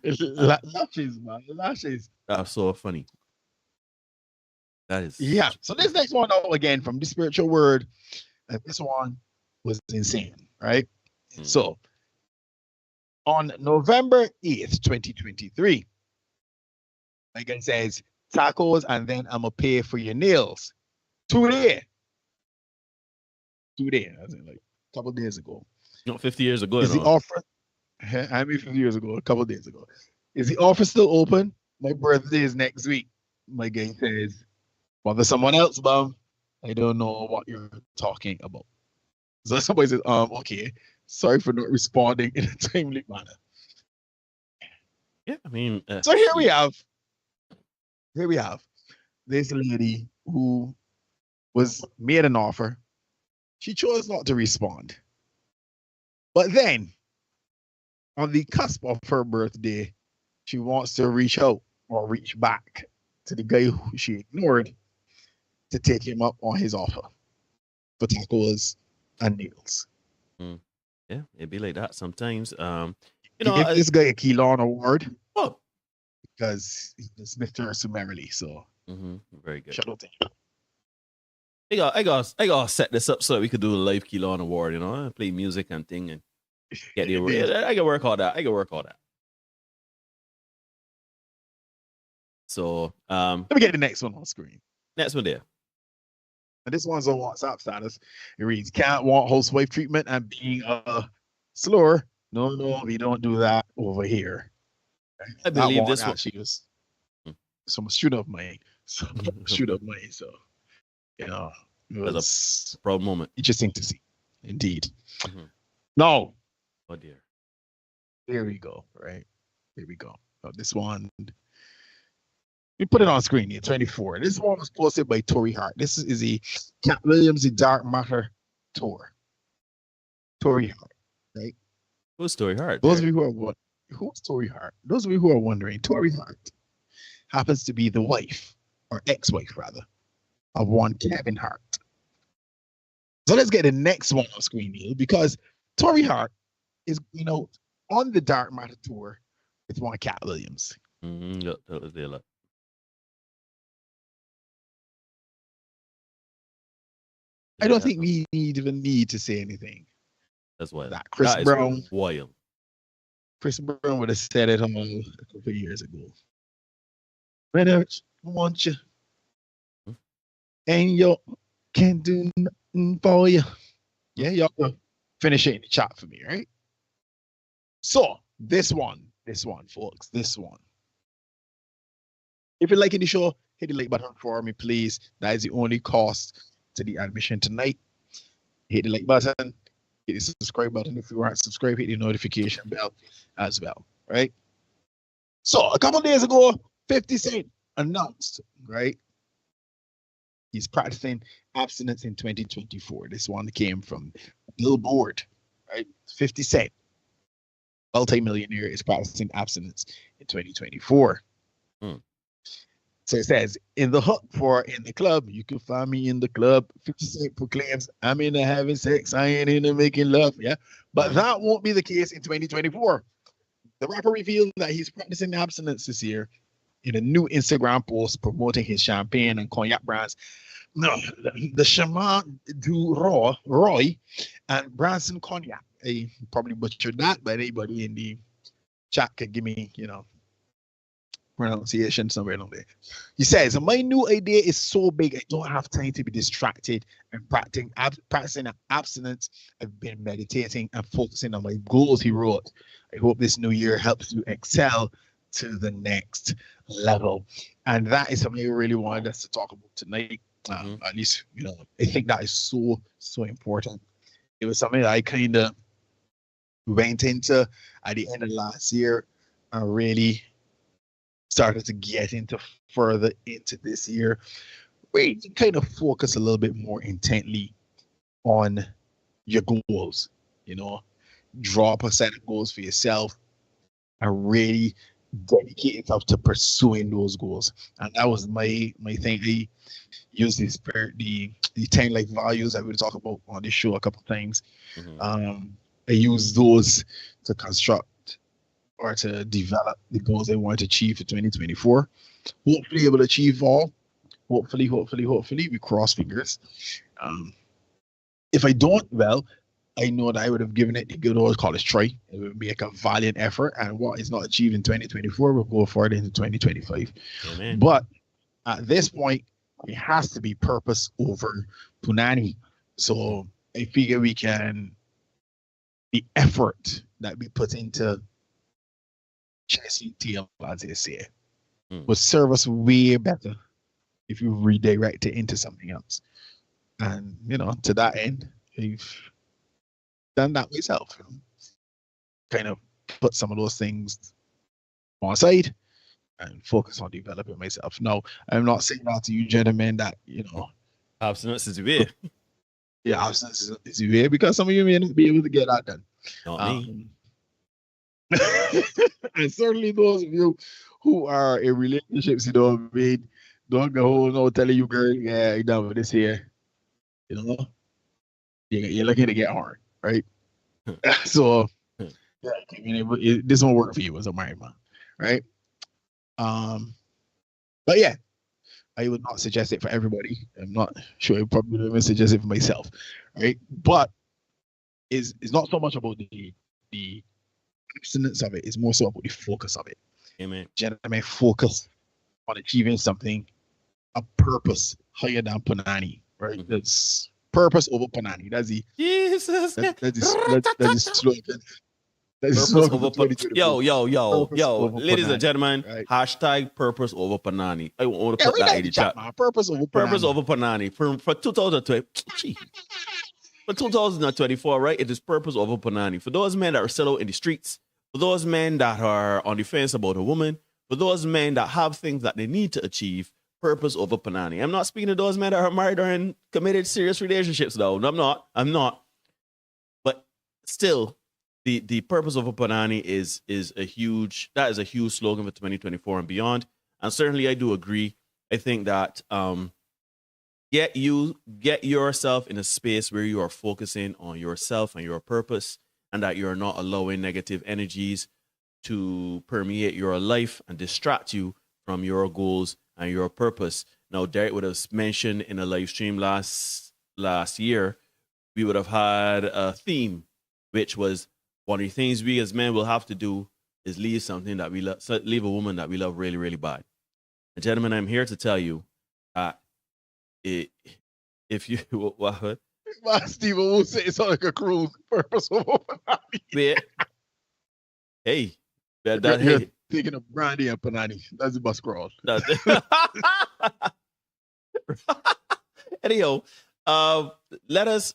Lashes, man. Lashes. That's so funny. That is. Yeah. So this next one out again from the spiritual word. This one was insane, right? So on November 8th, 2023, Megan says, tacos and then I'm going to pay for your nails. Today. As in like a couple days ago. Not 50 years ago. Is the offer? I mean 50 years ago, a couple days ago. Is the offer still open? My birthday is next week. My guy says, well, there's someone else, mom. I don't know what you're talking about. So somebody says, okay. Sorry for not responding in a timely manner. Yeah, I mean. So here we have this lady who was made an offer. She chose not to respond. But then, on the cusp of her birthday, she wants to reach out or reach back to the guy who she ignored to take him up on his offer for tacos and nails. Yeah, it'd be like that sometimes. Give this guy a Keelan award. Oh, because he dismissed her summarily. So very good. Shout out to him. I got set this up so we could do a live Keelan award. You know, play music and thing and get the award. I can work all that. So let me get the next one on screen. Next one there. And this one's on WhatsApp status. It reads, can't want housewife treatment and being slower. No, we don't do that over here. I believe this one actually was some student of mine. So you know, it was a proud moment. Interesting to see. Indeed. No. Oh dear. There we go. Right. Here we go. Oh, this one. We put it on screen here, 24. This one was posted by Tory Hart. This is the Cat Williams The Dark Matter tour. Tory Hart, right? Who's Tory Hart? Those of you who are wondering, who's Tory Hart? Those of you who are wondering, Tory Hart happens to be the wife, or ex-wife rather, of one Kevin Hart. So let's get the next one on screen here, because Tory Hart is, on the Dark Matter tour with one Cat Williams. That was there. I don't think we even need to say anything. That's why that Chris Brown. Wild. Chris Brown would have said it a couple of years ago. When I want you, and you can't do nothing for you. Yeah, y'all finish it in the chat for me, right? So this one, folks, this one. If you're liking the show, hit the like button for me, please. That is the only cost to the admission tonight. Hit the like button, hit the subscribe button if you aren't subscribed, hit the notification bell as well, right? So a couple days ago, 50 Cent announced, right? He's practicing abstinence in 2024. This one came from Billboard, right? 50 Cent, multi-millionaire, is practicing abstinence in 2024. So it says, in the hook for in the club, you can find me in the club. 50 Cent proclaims, I'm into having sex, I ain't into making love. Yeah. But that won't be the case in 2024. The rapper revealed that he's practicing abstinence this year in a new Instagram post promoting his champagne and cognac brands. No, the Chemin du Roy and Branson Cognac. I probably butchered that, but anybody in the chat could give me, pronunciation somewhere along there. He says, my new idea is so big, I don't have time to be distracted and practicing abstinence. I've been meditating and focusing on my goals, he wrote. I hope this new year helps you excel to the next level. And that is something we really wanted us to talk about tonight. At least, I think that is so important. It was something that I kind of went into at the end of last year and really started to get into further into this year, where you kind of focus a little bit more intently on your goals, draw up a set of goals for yourself and really dedicate yourself to pursuing those goals. And that was my thing. I used the 10 life values that we talk about on this show a couple of times. I use those to construct or to develop the goals I want to achieve for 2024. Hopefully able to achieve all. Hopefully, we cross fingers. If I don't, well, I know that I would have given it a good old college try. It would be like a valiant effort. And what is not achieved in 2024 will go forward into 2025. Amen. But at this point, it has to be purpose over punani. So I figure the effort that we put into chasing tail, as they say, would serve us way better if you redirect it into something else. And, to that end, I've done that myself. Kind of put some of those things on side and focus on developing myself. Now, I'm not saying that to you gentlemen that, abstinence is the way. Yeah, abstinence is the way, because some of you may not be able to get that done. Not me. And certainly those of you who are in relationships, don't go home no telling you, girl, yeah, you're done with this here. You're looking to get hard, right? So, yeah, this won't work for you as a married man, right? But yeah, I would not suggest it for everybody. I'm not sure I probably would even suggest it for myself, right? But it's not so much about the abstinence of it. It's more so about the focus of it. Amen. Gentlemen, focus on achieving something, a purpose higher than Panani, right? That's purpose over Panani. That's the Jesus. That's the slogan. Purpose over yo, ladies and gentlemen, right? hashtag purpose over Panani. I want to put that in the chat. Purpose over Panani. Purpose over Panani. For 2020, for 2024, right? It is purpose over Panani. For those men that are still out in the streets, for those men that are on the fence about a woman, for those men that have things that they need to achieve, purpose over Panani. I'm not speaking to those men that are married or in committed serious relationships, though. No, I'm not. But still, the purpose over Panani is a huge slogan for 2024 and beyond. And certainly I do agree. I think that get yourself in a space where you are focusing on yourself and your purpose, and that you're not allowing negative energies to permeate your life and distract you from your goals and your purpose. Now, Derek would have mentioned in a live stream last year, we would have had a theme, which was one of the things we as men will have to do is leave something that we love, leave a woman that we love really, really bad. And gentlemen, I'm here to tell you that if you what? Steven will say it's like a cruise purpose over Panani. Hey, You're thinking of brandy and Panani. That's the bus crawl. Anyhow, let us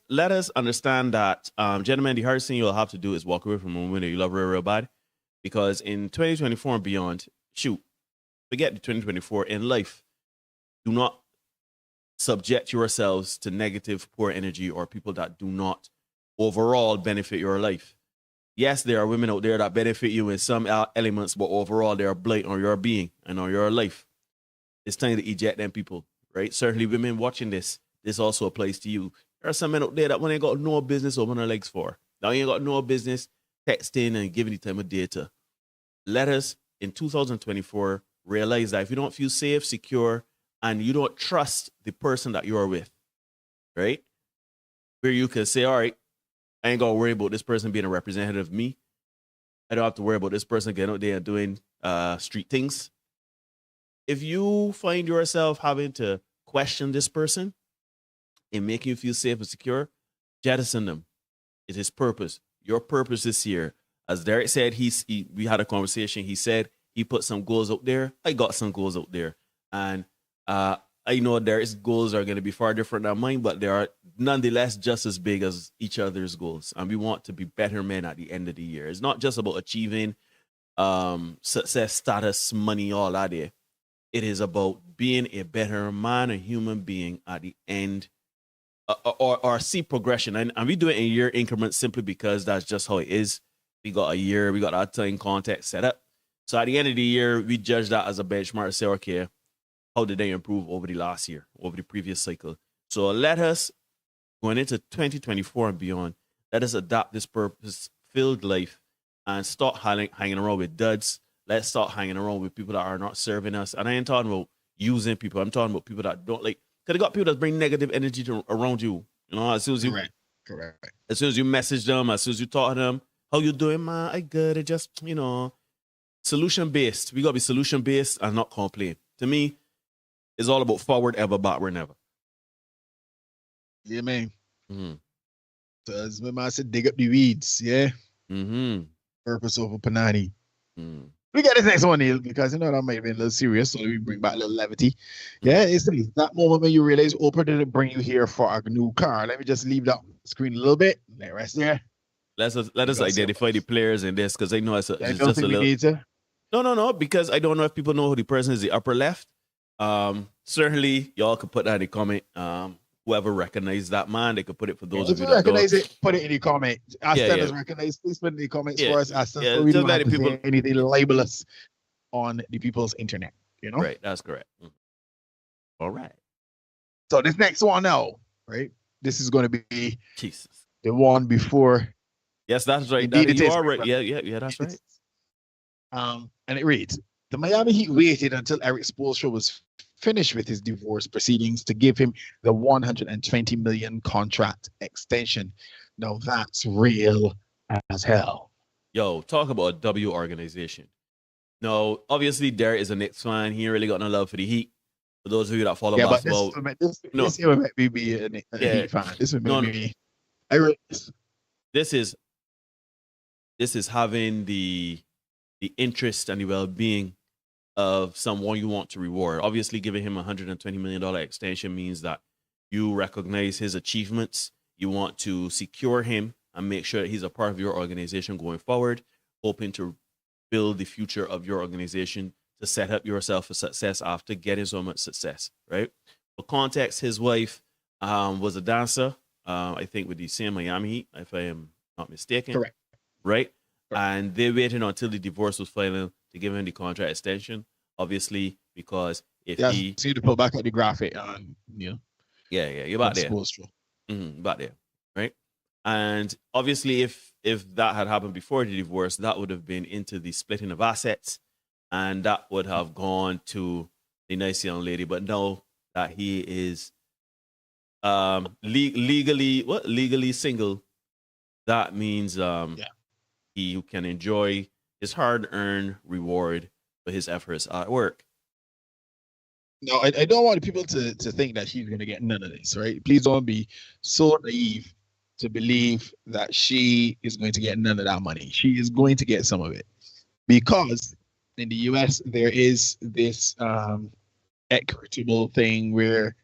understand that, gentlemen, the hardest thing you'll have to do is walk away from a woman that you love real, real bad, because in 2024 and beyond, forget the 2024 in life. Do not subject yourselves to negative, poor energy or people that do not overall benefit your life. Yes, there are women out there that benefit you in some elements, but overall they are blight on your being and on your life. It's time to eject them people, right? Certainly women watching this also applies to you. There are some men out there that when they got no business opening their legs for. Now you ain't got no business texting and giving the time of day to. Let us, in 2024, realize that if you don't feel safe, secure, and you don't trust the person that you're with, right? Where you can say, all right, I ain't gonna worry about this person being a representative of me. I don't have to worry about this person getting out there and doing street things. If you find yourself having to question this person and make you feel safe and secure, jettison them. It's his purpose. Your purpose this year. As Derek said, we had a conversation. He said he put some goals out there. I got some goals out there. And I know their goals are going to be far different than mine, but they are nonetheless just as big as each other's goals. And we want to be better men at the end of the year. It's not just about achieving success, status, money, all that there. It is about being a better man, a human being at the end, or see progression. And we do it in year increments simply because that's just how it is. We got a year, we got our time context set up. So at the end of the year, we judge that as a benchmark to say, okay, how did they improve over the last year, over the previous cycle? So let us, going into 2024 and beyond, let us adopt this purpose-filled life and start hanging around with duds. Let's start hanging around with people that are not serving us. And I ain't talking about using people. I'm talking about people that don't like, because they got people that bring negative energy around you. You know, as soon as you, Correct. as soon as you message them, as soon as you talk to them, how you doing, man? I good. It just, solution-based. We got to be solution-based and not complain. To me, it's all about forward ever, backward never. Yeah, man. Mm-hmm. So as my man said, dig up the weeds, yeah? Mm-hmm. Purpose over Panani. Mm. We got this next one, Neil, because that might be a little serious, so we bring back a little levity. Yeah, it's that moment when you realize Oprah didn't bring you here for a new car. Let me just leave that screen a little bit. Let it rest there. Let us identify the players in this, because I know it's just a little. Need to. No, because I don't know if people know who the person is, the upper left. Certainly, y'all could put that in the comment. Whoever recognizes that man, they could put it for those of you that recognize don't. it, put it in the comment. Ask them to recognize. Please put it in the comments for us. Ask us so we don't have to say anything libelous on the people's internet. Right, that's correct. All right. So this next one now, right? This is going to be Jesus. The one before. Yes, that's right. Indeed, you are right. Yeah, that's right. And it reads, the Miami Heat waited until Eric Spoelstra was finished with his divorce proceedings to give him the $120 million contract extension. Now that's real as hell. Yo, talk about a W organization. No, obviously there is a Knicks fan. He ain't really got no love for the Heat. For those of you that follow basketball, this would make me be a Heat fan. This would make me. This is having the interest and the well-being of someone you want to reward. Obviously, giving him a $120 million extension means that you recognize his achievements. You want to secure him and make sure that he's a part of your organization going forward, hoping to build the future of your organization to set up yourself for success after getting so much success, right? For context, his wife was a dancer, I think with the same Miami Heat, if I am not mistaken. Correct. Right? And they waited until the divorce was final to give him the contract extension, obviously, because if he... So you to pull back at the graphic Yeah, you're about there. About there, right? And obviously, if that had happened before the divorce, that would have been into the splitting of assets, and that would have gone to the nice young lady. But now that he is legally single, that means he can enjoy his hard-earned reward for his efforts at work. No, I don't want people to think that she's going to get none of this, right? Please don't be so naive to believe that she is going to get none of that money. She is going to get some of it, because in the US there is this equitable thing where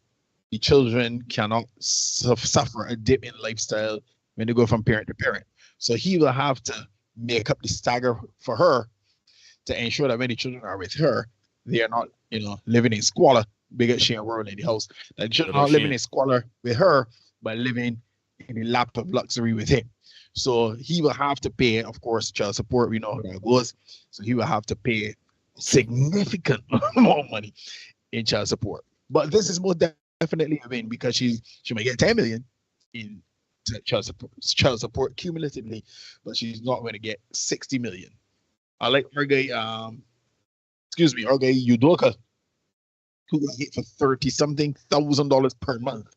the children cannot suffer a dip in lifestyle when they go from parent to parent. So he will have to make up the stagger for her to ensure that when the children are with her, they are not, living in squalor because she and world in the house. That the children are not living in squalor with her, but living in the lap of luxury with him. So he will have to pay, of course, child support. We know how that goes. So he will have to pay significant amount of money in child support. But this is most definitely a win, because she may get 10 million in child support cumulatively, but she's not going to get 60 million. I like our guy, our guy Udoka, who got hit for $30,000 per month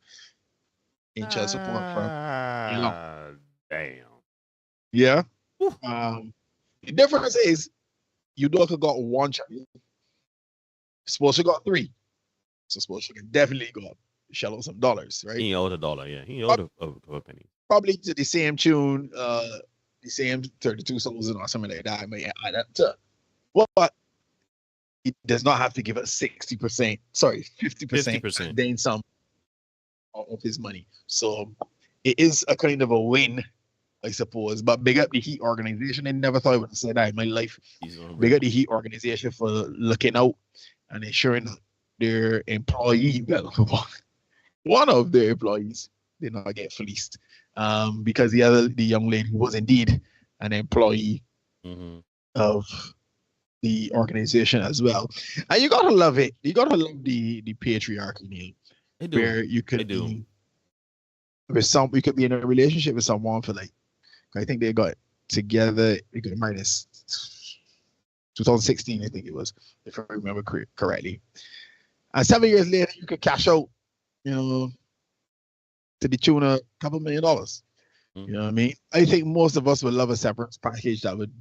in child support from damn. Yeah. The difference is Udoka got one child. Spoelstra got 3. So Spoelstra can definitely go up, shell out some dollars, right? He owed $1, yeah. He owed a penny. Probably to the same tune, the same 32 souls or something like that. I may add that to. But he does not have to give us 60%, sorry, 50%, 50%. and then some of his money. So it is a kind of a win, I suppose. But big up the Heat organization. I never thought I would say that in my life. Big up the Heat organization for looking out and ensuring that their employee, well, one of their employees did not get fleeced. Because the young lady was indeed an employee of the organization as well. And you gotta love it. You gotta love the patriarchy, Neil. Where you could be with you could be in a relationship with someone for like, I think they got together, they got married in 2016, I think it was, if I remember correctly. And 7 years later, you could cash out, to the tune of a couple $1 million. You know what I mean? I think most of us would love a severance package that would,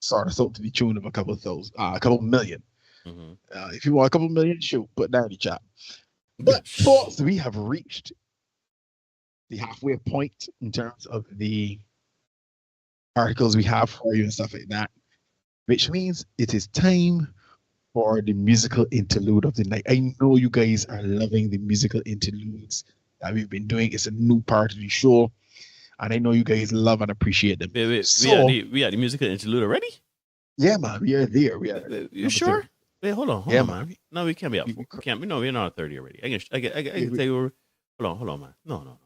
sort us out to the tune of a couple million. If you want a couple million, shoot, put that in the chat. But folks, we have reached the halfway point in terms of the articles we have for you and stuff like that, which means it is time for the musical interlude of the night. I know you guys are loving the musical interludes that we've been doing. It's a new part of the show, and I know you guys love and appreciate them. Wait, so, we are the musical interlude already? Yeah, man, we are there. You sure? 30. Wait, hold on, man. No, we can't be up. No, we're not at 30 already. I can tell you. Hold on, man. No.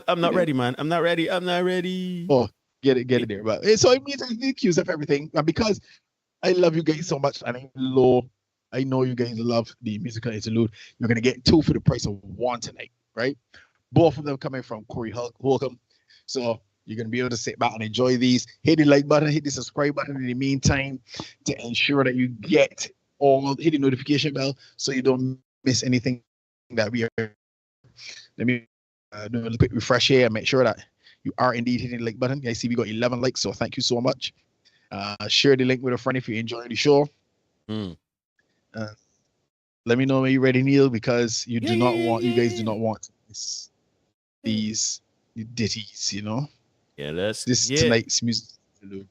I'm not ready, man. I'm not ready. Oh, get it there. But so it means I need cues of everything. And because I love you guys so much, and I know you guys love the musical interlude, you're gonna get 2 for the price of 1 tonight, right? Both of them coming from Corey Holcomb. So you're gonna be able to sit back and enjoy these. Hit the like button, hit the subscribe button in the meantime to ensure that you hit the notification bell so you don't miss anything that we are. Let me do a quick refresh here and make sure that you are indeed hitting the like button. I see we got 11 likes, so thank you so much. Share the link with a friend if you enjoy the show. Let me know when you're ready, Neil, because you guys do not want these ditties, Yeah, tonight's music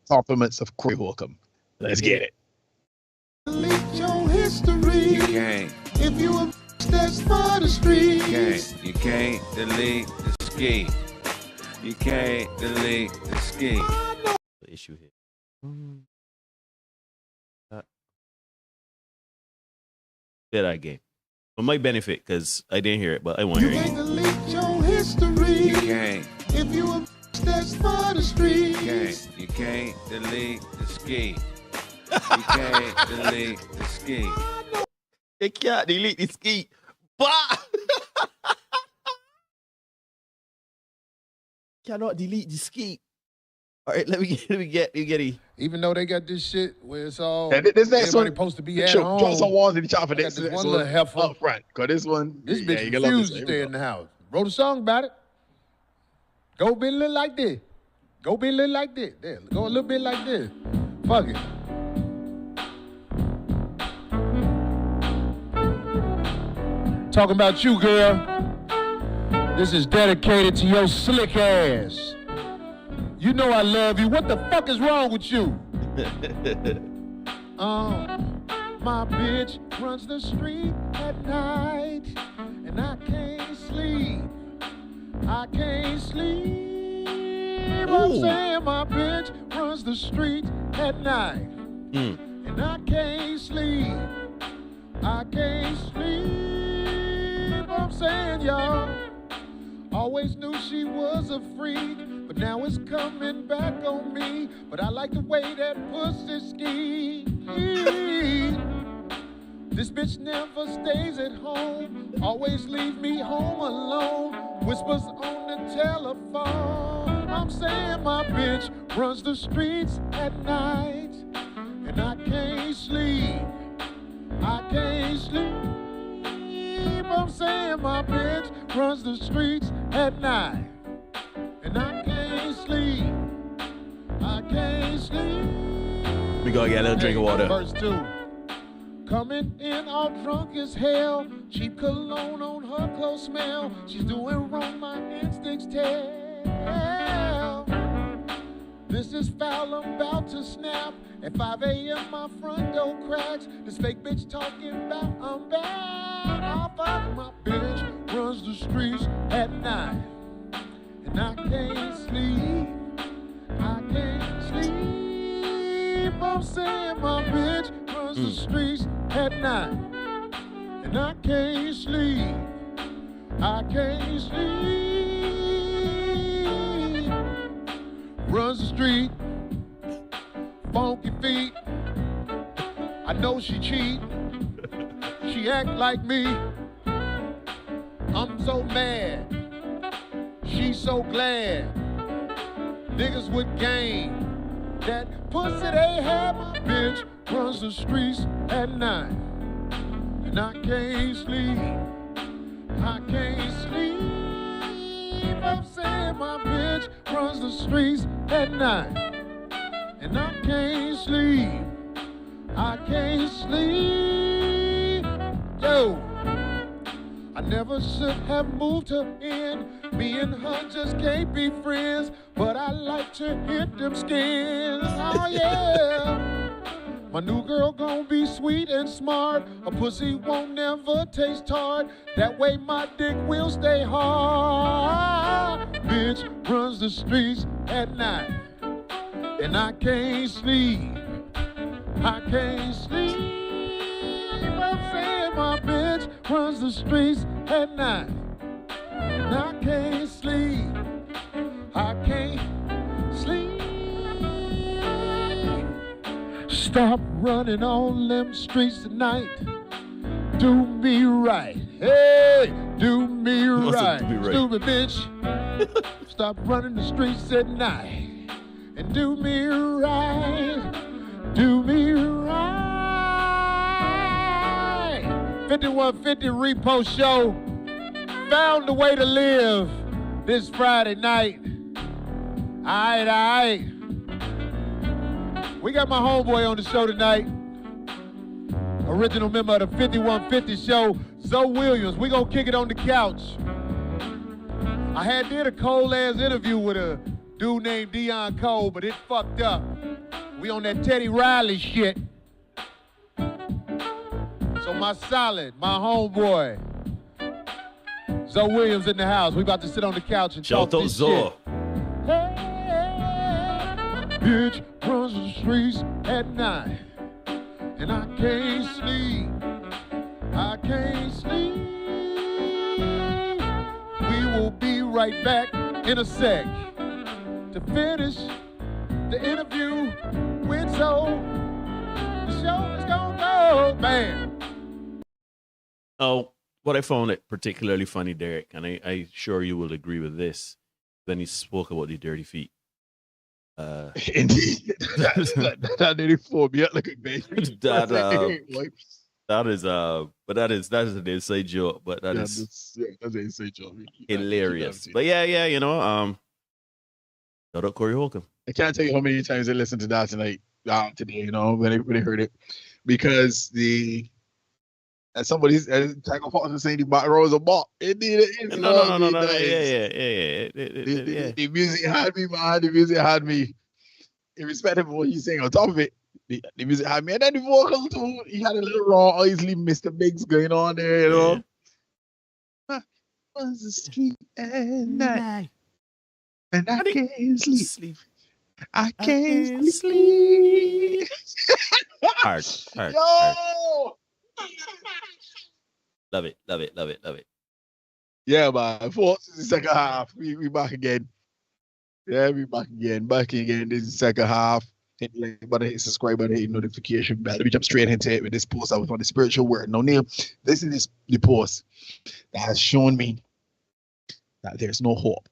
compliments of Corey Holcomb. Let's get it. Delete your history. You can't. If you a that's for the streets. You can't delete the ski. You can't delete the ski. The issue here. That game. For my benefit, because I didn't hear it, but I want to hear it. You can't delete your history. You can't. If you a that's for the streets. You can't delete the ski. You can't delete the ski. You can't delete the ski. Bah! Cannot delete the ski. All right, let me get it. Even though they got this shit where it's all this next one supposed to be at home. home. Drop some walls in the chop for this one little heifer up front. Cause this one, this bitch refused to stay in the house. Wrote a song about it. Go be a little like this. Go be a little like this. There, go a little bit like this. Fuck it. Talking about you, girl. This is dedicated to your slick ass. You know I love you. What the fuck is wrong with you? My bitch runs the street at night, and I can't sleep. I'm saying my bitch runs the street at night, and I can't sleep. I'm saying, y'all, always knew she was a freak, but now it's coming back on me. But I like the way that pussy ski. This bitch never stays at home, always leave me home alone, whispers on the telephone. I'm saying my bitch runs the streets at night, and I can't sleep. I'm saying my bitch runs the streets at night, and I can't sleep. We gotta get a little drink of water. Verse 2. Coming in all drunk as hell, cheap cologne on her clothes smell. She's doing wrong, my instincts tell. This is foul, I'm about to snap. At 5 a.m. my front door cracks. This fake bitch talking about I'm bad. I'll fuck my bitch. Runs the streets at night. And I can't sleep. I can't sleep. I'm saying my bitch runs the streets at night. And I can't sleep. I can't sleep. Runs the street, funky feet. I know she cheat. She act like me. I'm so mad. She's so glad. Niggas with game. That pussy they had, my bitch runs the streets at night. And I can't sleep. I can't sleep. I'm saying my bitch runs the streets at night. And I can't sleep. I can't sleep. Yo, I never should have moved her in. Me and her just can't be friends. But I like to hit them skins. Oh yeah. My new girl gon' be sweet and smart. A pussy won't never taste hard. That way my dick will stay hard. Bitch runs the streets at night. And I can't sleep. I can't sleep. I'm saying my bitch runs the streets at night. And I can't sleep. I can't sleep. Stop running on them streets tonight. Do me right. Hey, do me right. Stupid bitch. Stop running the streets at night. And do me right. Do me right. 5150 Repost Show. Found a way to live this Friday night. All right. We got my homeboy on the show tonight. Original member of the 5150 show, Zoe Williams. We gonna kick it on the couch. I had did a cold ass interview with a dude named Dion Cole, but it fucked up. We on that Teddy Riley shit. So my solid, my homeboy, Zoe Williams in the house. We about to sit on the couch and talk this shit. Hey, bitch runs the streets at night. And I can't sleep. I can't sleep. We will be right back in a sec to finish the interview with Zoe. The show is gonna go, bam. Oh, what I found it particularly funny, Derek, and I sure you will agree with this. Then he spoke about the dirty feet. Indeed, that nearly formed me up like a baby. That is an inside joke, but that's an inside joke. Hilarious. But yeah, you know, shout out Corey Holcomb. I can't tell you how many times I listened to that tonight, today, you know, when I heard it, because somebody's Tackle Fox was saying the back row is a bop. Indeed, it is. No. Yeah. The music had me, man. The music had me. Irrespective of what he's saying on top of it, the music had me. And then the vocal too, he had a little raw, easily Mr. Biggs going on there, you know. On the street at night. And I can't sleep. I can't sleep. Hard. Yo! Love it. Yeah, man. Fourth is the second half. We back again. Yeah, we back again. This is the second half. Hit like button, hit subscribe button, hit notification bell. We jump straight into it with this post. I was on the spiritual word. Now, Neil, this is the post that has shown me that there's no hope.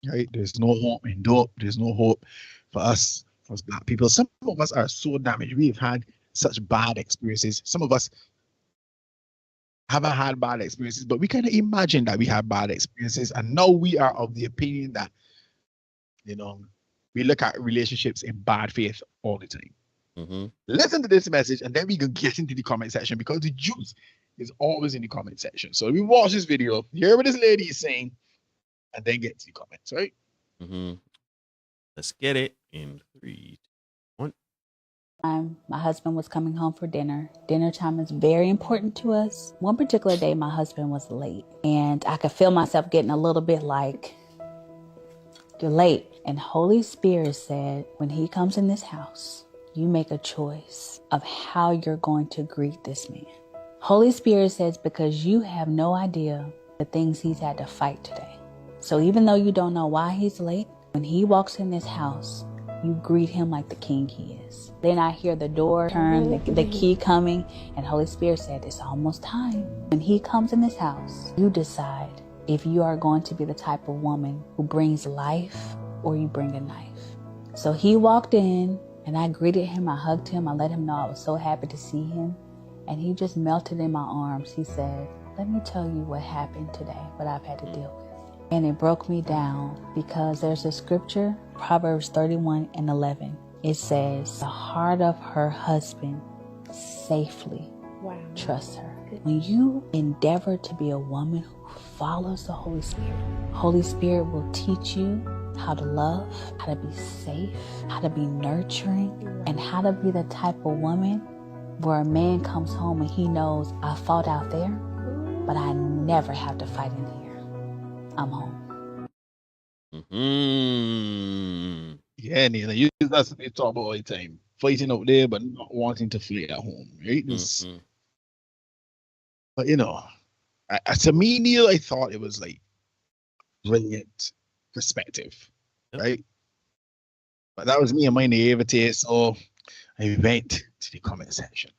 Right? There's no hope in dope. There's no hope for us as Black people. Some of us are so damaged. We've had such bad experiences. Some of us haven't had bad experiences, but we kind of imagine that we have bad experiences. And now we are of the opinion that, you know, we look at relationships in bad faith all the time. Mm-hmm. Listen to this message, and then we can get into the comment section, because the juice is always in the comment section. So we watch this video, hear what this lady is saying, and then get to the comments, right? Mm-hmm. Let's get it in 3, 2, 1. My husband was coming home for dinner. Dinner time is very important to us. One particular day, my husband was late, and I could feel myself getting a little bit like, you're late. And Holy Spirit said, when he comes in this house, you make a choice of how you're going to greet this man. Holy Spirit says, because you have no idea the things he's had to fight today. So even though you don't know why he's late, when he walks in this house, you greet him like the king he is. Then I hear the door turn, the key coming, and Holy Spirit said, it's almost time. When he comes in this house, you decide if you are going to be the type of woman who brings life or you bring a knife. So he walked in and I greeted him, I hugged him, I let him know I was so happy to see him. And he just melted in my arms. He said, let me tell you what happened today, what I've had to deal with. And it broke me down because there's a scripture, Proverbs 31:11. It says, the heart of her husband safely trusts her. When you endeavor to be a woman who follows the Holy Spirit will teach you how to love, how to be safe, how to be nurturing, and how to be the type of woman where a man comes home and he knows I fought out there, but I never have to fight in here. I'm home. Mm-hmm. Yeah, Neil, that's what they talk about all the time. Fighting out there, but not wanting to fight at home, right? But to me, Neil, I thought it was like brilliant perspective, right? But that was me and my naivety, so I went to the comment section.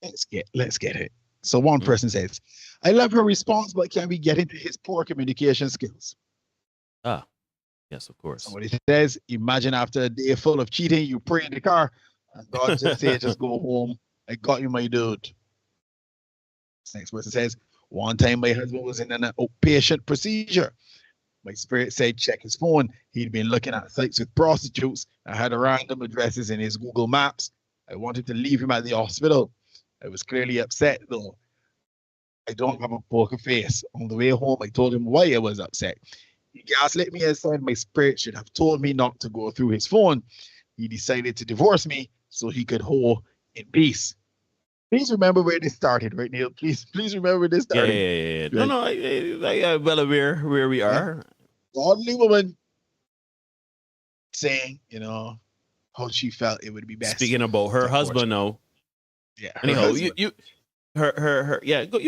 Let's get it. So one person says, I love her response, but can we get into his poor communication skills? Yes, of course. Somebody says, imagine after a day full of cheating, you pray in the car, and God just says, just go home. I got you, my dude. Next person says, one time my husband was in an outpatient procedure. My spirit said, check his phone. He'd been looking at sites with prostitutes. I had random addresses in his Google Maps. I wanted to leave him at the hospital. I was clearly upset, though. I don't have a poker face. On the way home, I told him why I was upset. He gaslit me and said my spirit should have told me not to go through his phone. He decided to divorce me so he could hold in peace. Please remember where this started, right, Neil? Please remember where this started. Yeah. Right? No, I'm well aware where we are. Godly woman saying, how she felt it would be best. Speaking about her husband now. Yeah. Anyhow, you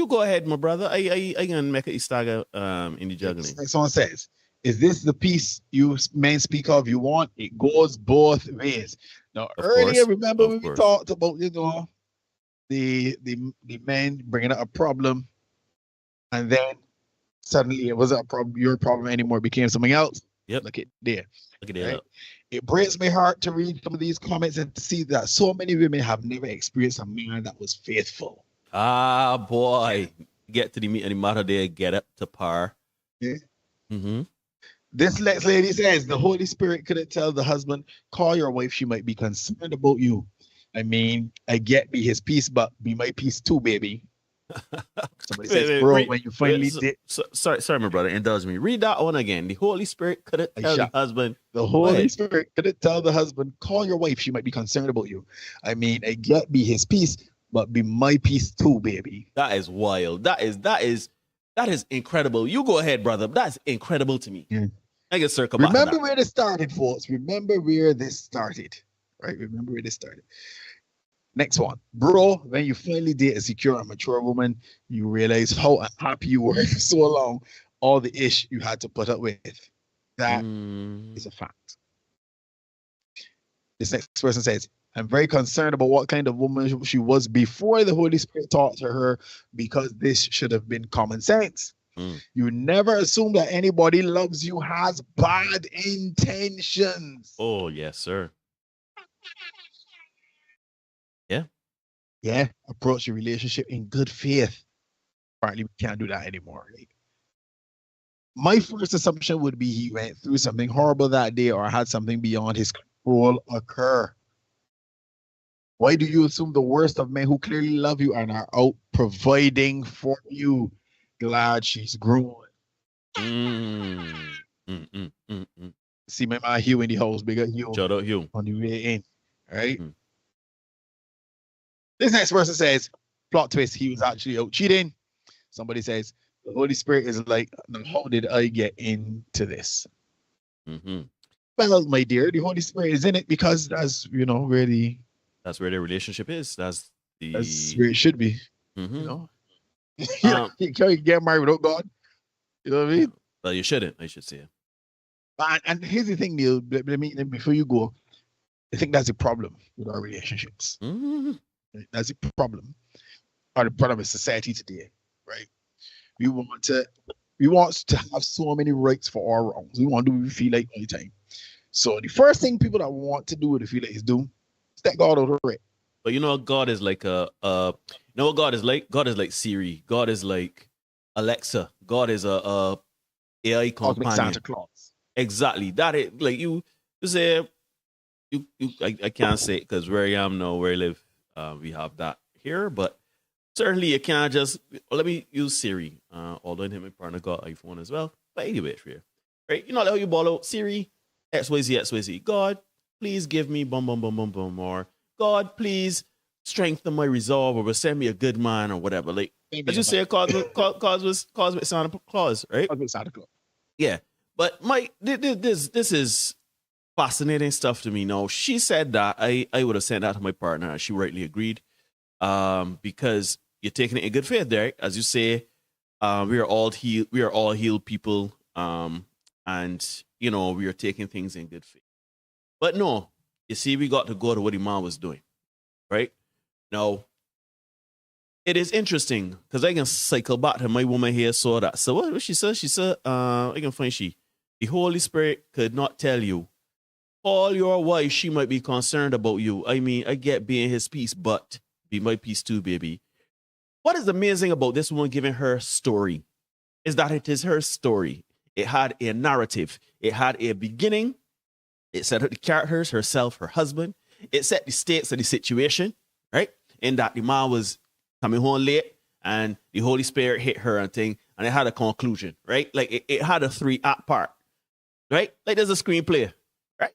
go ahead, my brother. I can make a stagger in the juggling. Like someone says, is this the peace you men speak of you want? It goes both ways. Now, earlier, remember when we talked about, the men bringing up a problem, and then suddenly it wasn't your problem anymore, it became something else. Yep. Look at there. Right? It breaks my heart to read some of these comments and to see that so many women have never experienced a man that was faithful. Ah, boy. Get to the meat and the matter there, get up to par. Yeah. This next lady says, the Holy Spirit couldn't tell the husband, call your wife, she might be concerned about you. I mean, I get be his peace, but be my peace too, baby. Somebody says, bro, when you finally did. Sorry, my brother, indulge me. Read that one again. The Holy Spirit couldn't tell the husband. The Holy Spirit couldn't tell the husband, call your wife, she might be concerned about you. I mean, I get be his peace, but be my peace too, baby. That is wild. That is incredible. You go ahead, brother. That's incredible to me. Yeah. I can circle back. Remember where this started, folks. Remember where this started. Right? Remember where this started. Next one. Bro, when you finally date a secure and mature woman, you realize how unhappy you were for so long, all the ish you had to put up with. That is a fact. This next person says, I'm very concerned about what kind of woman she was before the Holy Spirit taught to her, because this should have been common sense. You never assume that anybody loves you has bad intentions. Oh, yes, sir. Yeah. Approach your relationship in good faith. Apparently, we can't do that anymore. Right? My first assumption would be he went through something horrible that day or had something beyond his control occur. Why do you assume the worst of men who clearly love you and are out providing for you? Glad she's growing. See my man Hugh in the house, bigger Hugh Shout out Hugh. on the way in. All right. Mhm. This next person says, plot twist, he was actually out cheating. Somebody says, the Holy Spirit is like, now how did I get into this? Mm-hmm. Well, my dear, the Holy Spirit is in it because that's, you know, really, That's where the relationship is. That's where it should be. Mhm. You know, Um, you can't get married without God. You know what I mean? Well, you shouldn't. I should say. And here's the thing, Neil. Before you go, I think that's the problem with our relationships. Mhm. That's the problem. Or the problem of society today, right? We want to have so many rights for our wrongs. We want to do what we feel like all the time. So the first thing people that want to do what they feel like is do, step God out of it. But you know, God is like you know what God is like? God is like Siri. God is like Alexa. God is a AI Cosmic companion. Santa Claus. Exactly. That is like you say I can't say it because where I am now, where I live, we have that here, but certainly you can't just let me use Siri. Although him and partner got iPhone as well. But anyway, it's here. Right? You know how you ball out Siri, XYZ. God, please give me bum bum bum bum bum, or God, please strengthen my resolve, or send me a good man, or whatever. Like I just say cosmic Santa Claus, right? Cosmic Santa Claus. Yeah. But this is fascinating stuff to me. Now, she said that I would have sent that to my partner, and she rightly agreed. Because you're taking it in good faith, Derek. As you say, we are all healed people. And you know, we are taking things in good faith. But no, you see, we got to go to what Imam was doing. Right? Now, it is interesting because I can cycle back to my woman here saw that. So what she said? She said, I can find the Holy Spirit could not tell you. Call your wife, she might be concerned about you. I mean, I get being his peace, but be my peace too, baby. What is amazing about this woman giving her story is that it is her story. It had a narrative. It had a beginning. It set up the characters, herself, her husband. It set the stakes of the situation, right? In that the man was coming home late and the Holy Spirit hit her and thing, and it had a conclusion, right? Like it had a 3-act part, right? Like there's a screenplay, right?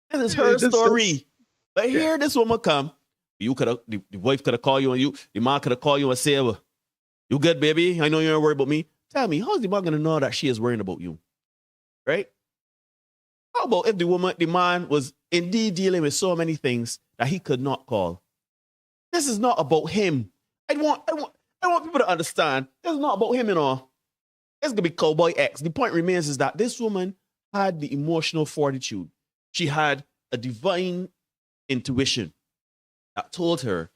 This is her story. But here this woman come. You could have, the wife could have called you, and the man could have called you and said, well, you good, baby? I know you ain't worried about me. Tell me, how's the man gonna know that she is worrying about you? Right? How about if the man was indeed dealing with so many things that he could not call? This is not about him. I want people to understand. This is not about him and all. It's gonna be Cowboy X. The point remains is that this woman had the emotional fortitude. She had a divine intuition that told her,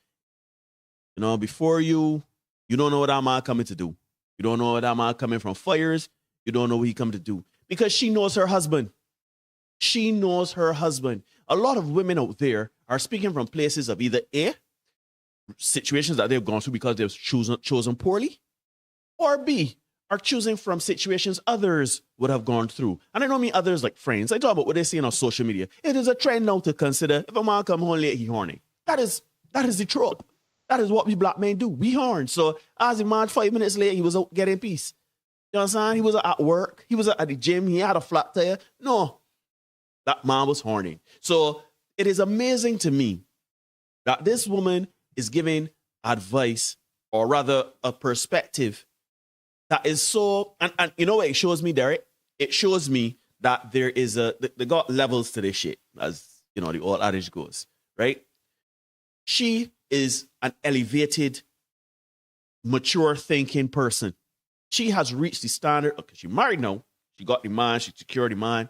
you know, before you don't know what that man coming to do. You don't know what that man coming from fires. You don't know what he coming to do. Because she knows her husband. She knows her husband. A lot of women out there are speaking from places of either A, situations that they've gone through because they've chosen poorly, or B, are choosing from situations others would have gone through. And I don't mean others like friends. I talk about what they're seeing on social media. It is a trend now to consider if a man come home late, he horny. That is the trope. That is what we black men do. We horn. So as a man 5 minutes late, he was out getting peace. You know what I'm saying? He was at work. He was at the gym. He had a flat tire. No, that man was horny. So it is amazing to me that this woman is giving advice, or rather a perspective that is so, and you know what it shows me, Derek? It shows me that there is they got levels to this shit, as you know, the old adage goes, right? She is an elevated, mature thinking person. She has reached the standard, okay, she's married now. She got the man, she secured the man.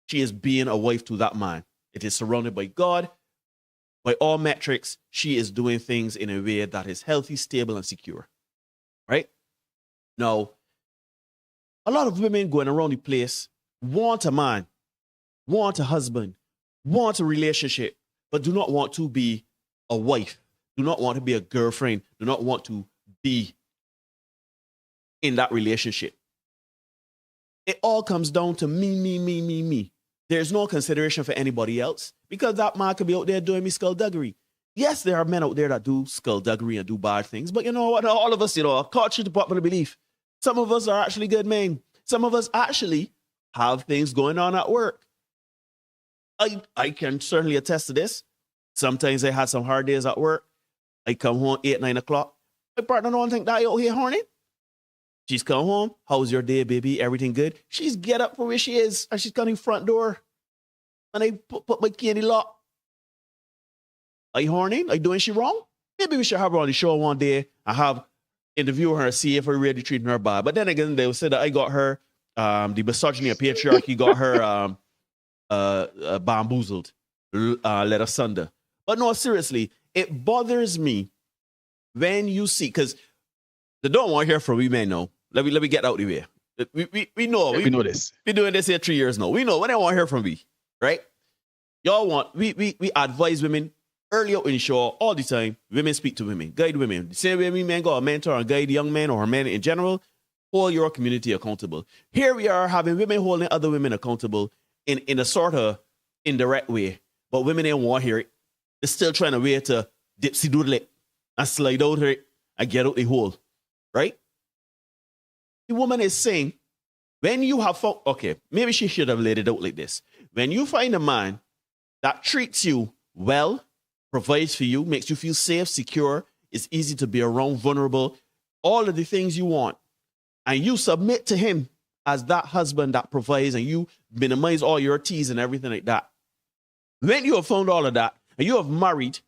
She is being a wife to that man. It is surrounded by God. By all metrics, she is doing things in a way that is healthy, stable, and secure, right? Now, a lot of women going around the place want a man, want a husband, want a relationship, but do not want to be a wife, do not want to be a girlfriend, do not want to be in that relationship. It all comes down to me. There's no consideration for anybody else because that man could be out there doing me skullduggery. Yes, there are men out there that do skullduggery and do bad things, but you know what? All of us, you know, culture to popular belief. Some of us are actually good men. Some of us actually have things going on at work. I can certainly attest to this. Sometimes I had some hard days at work. I come home 8, 9 o'clock. My partner don't think that I out here horny. She's come home. How's your day, baby? Everything good? She's get up from where she is and she's coming front door. And I put my key in the lock. Are you horny? Are you doing she wrong? Maybe we should have her on the show one day and have interview her, see if we're really treating her bad. But then again, they will say that I got her, the misogyny and patriarchy got her bamboozled, led asunder. But no, seriously, it bothers me when you see, because they don't want to hear from we may know. Let me get out the way. We know. We know this. We're doing this here 3 years now. We know when they want to hear from we, right? Y'all want, we advise women early out in the show all the time. Women speak to women, guide women. The same way we men got a mentor and guide young men or men in general, hold your community accountable. Here we are having women holding other women accountable in a sort of indirect way. But women ain't want to hear it. They're still trying to wait to dipsy doodle it and slide out it and get out the hole, right? The woman is saying, when you have found, okay, maybe she should have laid it out like this. When you find a man that treats you well, provides for you, makes you feel safe, secure, it's easy to be around, vulnerable, all of the things you want, and you submit to him as that husband that provides, and you minimize all your T's and everything like that. When you have found all of that, and you have married,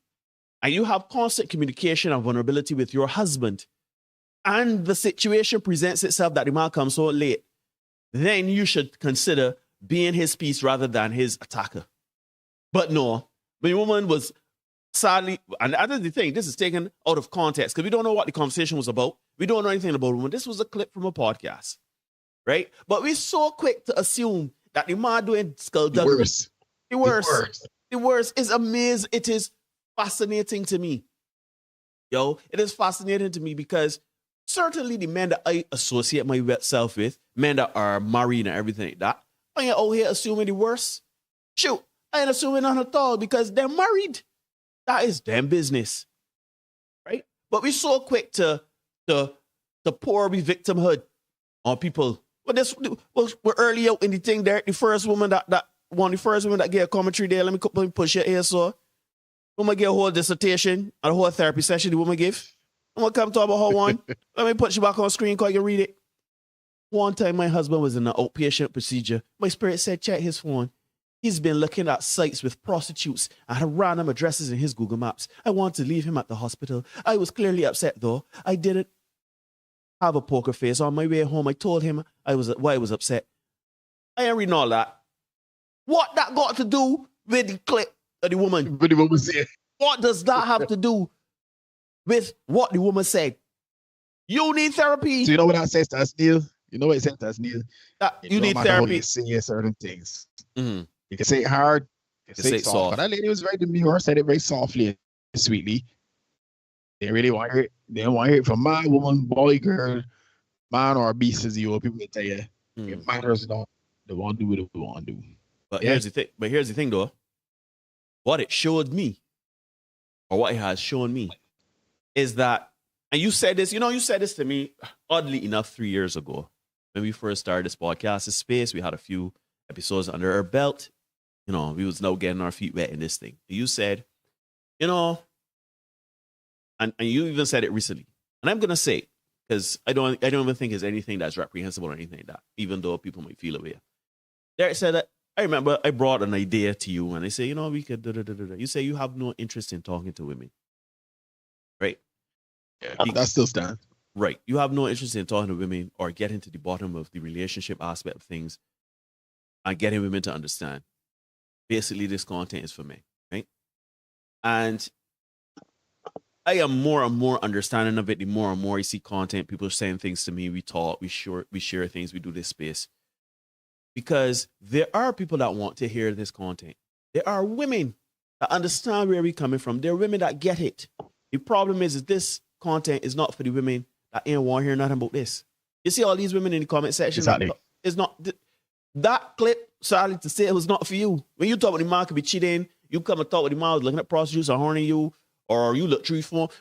and you have constant communication and vulnerability with your husband, and the situation presents itself that the man comes so late, then you should consider being his piece rather than his attacker. But no, the woman was sadly, and that's the thing, this is taken out of context because we don't know what the conversation was about. We don't know anything about the woman. This was a clip from a podcast, right? But we're so quick to assume that the man doing skullduggery. The worst is amazing. It is fascinating to me. It is fascinating to me because certainly the men that I associate myself with, men that are married and everything like that, I ain't out here assuming the worst. Shoot, I ain't assuming none at all because they're married. That is them business, right? But we're so quick to pour the victimhood on people. But we're early out in the thing there. The first woman that gave a commentary there, let me push your ear so. Woman get a whole dissertation and a whole therapy session the woman give. I'm going to come talk about her one. Let me put you back on screen so you can read it. One time my husband was in an outpatient procedure. My spirit said, check his phone. He's been looking at sites with prostitutes and had random addresses in his Google Maps. I wanted to leave him at the hospital. I was clearly upset, though. I didn't have a poker face. On my way home, I told him why I was upset. I ain't reading all that. What that got to do with the clip of the woman? What the woman said. What does that have to do with what the woman said? You need therapy. So you know what that says to us, Neil? You know what it says to us, Neil? You need therapy. You say certain things. Mm-hmm. You can say it hard. You can say it soft. But that lady was very demure, said it very softly and sweetly. They really want to hear it. They don't want to hear it from my woman, boy, girl, man, or beast, as you people will tell you. It matters not. They want to do what they want to do. But here's the thing, though. What it showed me, or what it has shown me, is that, and you said this to me, oddly enough, 3 years ago, when we first started this podcast, this space, we had a few episodes under our belt. We was now getting our feet wet in this thing. You said, and you even said it recently, and I'm gonna say it because I don't even think it's anything that's reprehensible or anything like that, even though people might feel away. Derek said that. I remember I brought an idea to you, and I say, we could. You say you have no interest in talking to women, right? Yeah, that still stands. Right. You have no interest in talking to women or getting to the bottom of the relationship aspect of things and getting women to understand. Basically, this content is for men, right? And I am more and more understanding of it. The more and more I see content, people are saying things to me. We talk, we share things, we do this space. Because there are people that want to hear this content. There are women that understand where we're coming from. There are women that get it. The problem is this content is not for the women that ain't want to hear nothing about this. You see all these women in the comment section. Exactly. It's not that clip. Sorry to say, it was not for you. When you talk with the man could be cheating, you come and talk with the man looking at prostitutes or horning you, or you look truthful.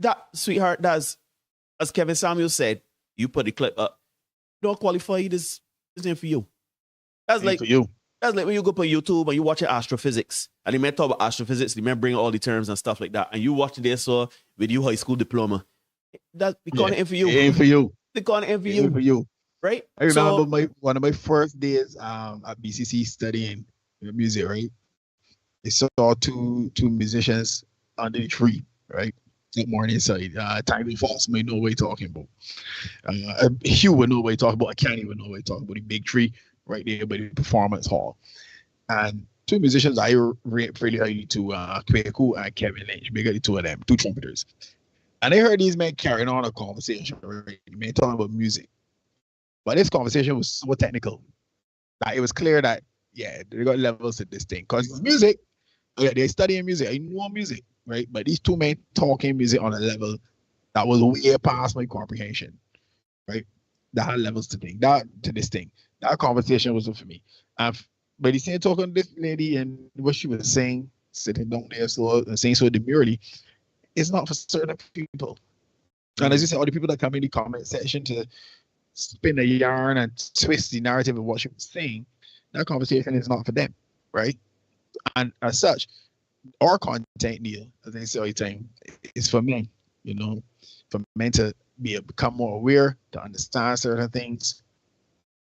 That, sweetheart, as Kevin Samuel said, you put the clip up. Don't qualify this This ain't for you. That's like for you. That's like when you go on YouTube and you watch astrophysics, and they may talk about astrophysics, they may bring all the terms and stuff like that, and you watch this so with your high school diploma. That because it ain't for you. It ain't for you. Because it ain't for It you. ain't for you. Right? I remember one of my first days at BCC studying music, right? I saw two musicians under the tree, right? That morning side. Tiny Fox may know what you're talking about. Hugh would know what you're talking about. Kenny would know what you're talking about. The big tree right there by the performance hall. And two musicians I rate pretty highly to Kweku and Kevin Lynch. Big the two of them, two trumpeters. And I heard these men carrying on a conversation, right? Men talking about music. But this conversation was so technical that it was clear that, yeah, they got levels to this thing. Because music, they're studying music. I know music, right? But these two men talking music on a level that was way past my comprehension, right? That had levels to this thing. That conversation wasn't for me. But the same talking to this lady and what she was saying, sitting down there saying so demurely, it's not for certain people. And as you say, all the people that come in the comment section to spin a yarn and twist the narrative of what she was saying, that conversation is not for them, right? And as such, our content, Neil, as I say all the time, is for men, you know, for men to become more aware, to understand certain things.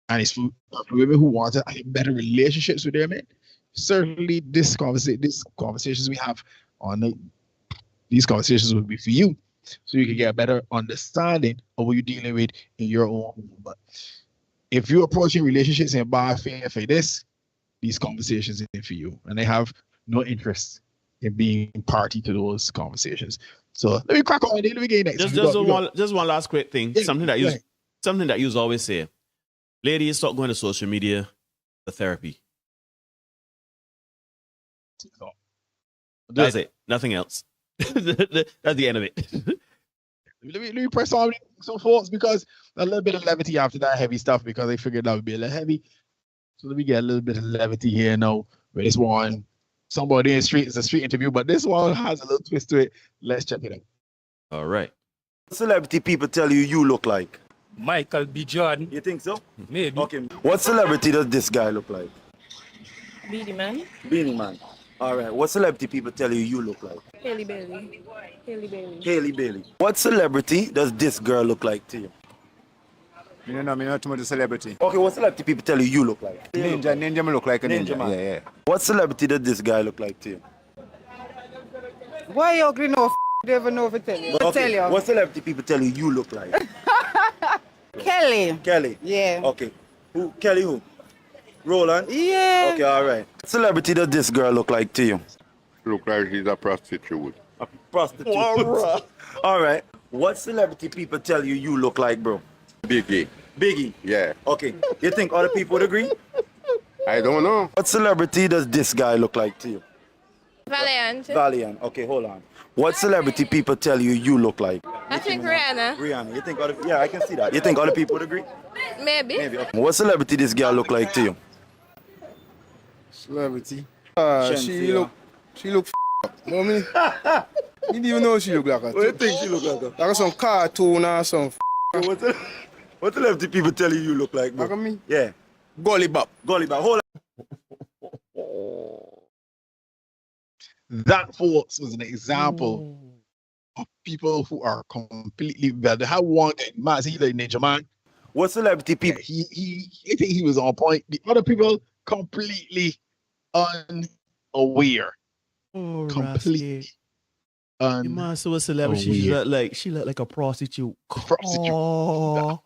And it's for women who want to have better relationships with their men. Certainly, these conversations we have these conversations will be for you, so you can get a better understanding of what you're dealing with in your own home. But if you're approaching relationships in bad faith for this, these conversations ain't for you, and they have no interest in being party to those conversations. So let me crack on. Let me get next. Just one last quick thing. Yeah, something that you always say. Ladies, stop going to social media for therapy. That's it. Nothing else. That's the end of it. Let me press on some thoughts, because a little bit of levity after that heavy stuff, because I figured that would be a little heavy. So let me get a little bit of levity here now with this one. Somebody in the street, it's a street interview, but this one has a little twist to it. Let's check it out. All right. What celebrity people tell you look like? Michael B. Jordan. You think so? Maybe. Okay. What celebrity does this guy look like? Beanie Man. Beanie Man. All right. What celebrity people tell you look like? Haley Bailey. Haley Bailey. Haley Bailey. What celebrity does this girl look like to you? You know, I'm not too much a celebrity. Okay, what celebrity people tell you look like? Ninja me look like a ninja. Man. Yeah. What celebrity does this guy look like to you? Why you ugly no you never know if I tell you. Okay. Tell you. What celebrity people tell you look like? Kelly. Kelly? Yeah. Okay. Who? Kelly who? Roland? Yeah. Okay, all right. What celebrity does this girl look like to you? Look like she's a prostitute. A prostitute? All right. What celebrity people tell you look like, bro? Biggie. Biggie? Yeah. Okay. You think other people would agree? I don't know. What celebrity does this guy look like to you? Valiant. Valiant. Okay, hold on. What celebrity people tell you look like? I think Rihanna. Rihanna. You think other? Yeah, I can see that. You think other people would agree? Maybe. Maybe. Okay. What celebrity this girl look like to you? Celebrity. She look up. Mommy. You didn't even know she look like her. What do you think she look like? Like some cartoon or some. What celebrity people tell you look like, bro? Like me? Yeah. Gully Bop. Gully Bop. Hold on. That, folks, was an example of people who are completely bad. How one man, he like Ninja Man. What celebrity people? Yeah, I think he was on point. The other people completely unaware. Oh, completely. Your man so a celebrity. She looked like a prostitute. Oh,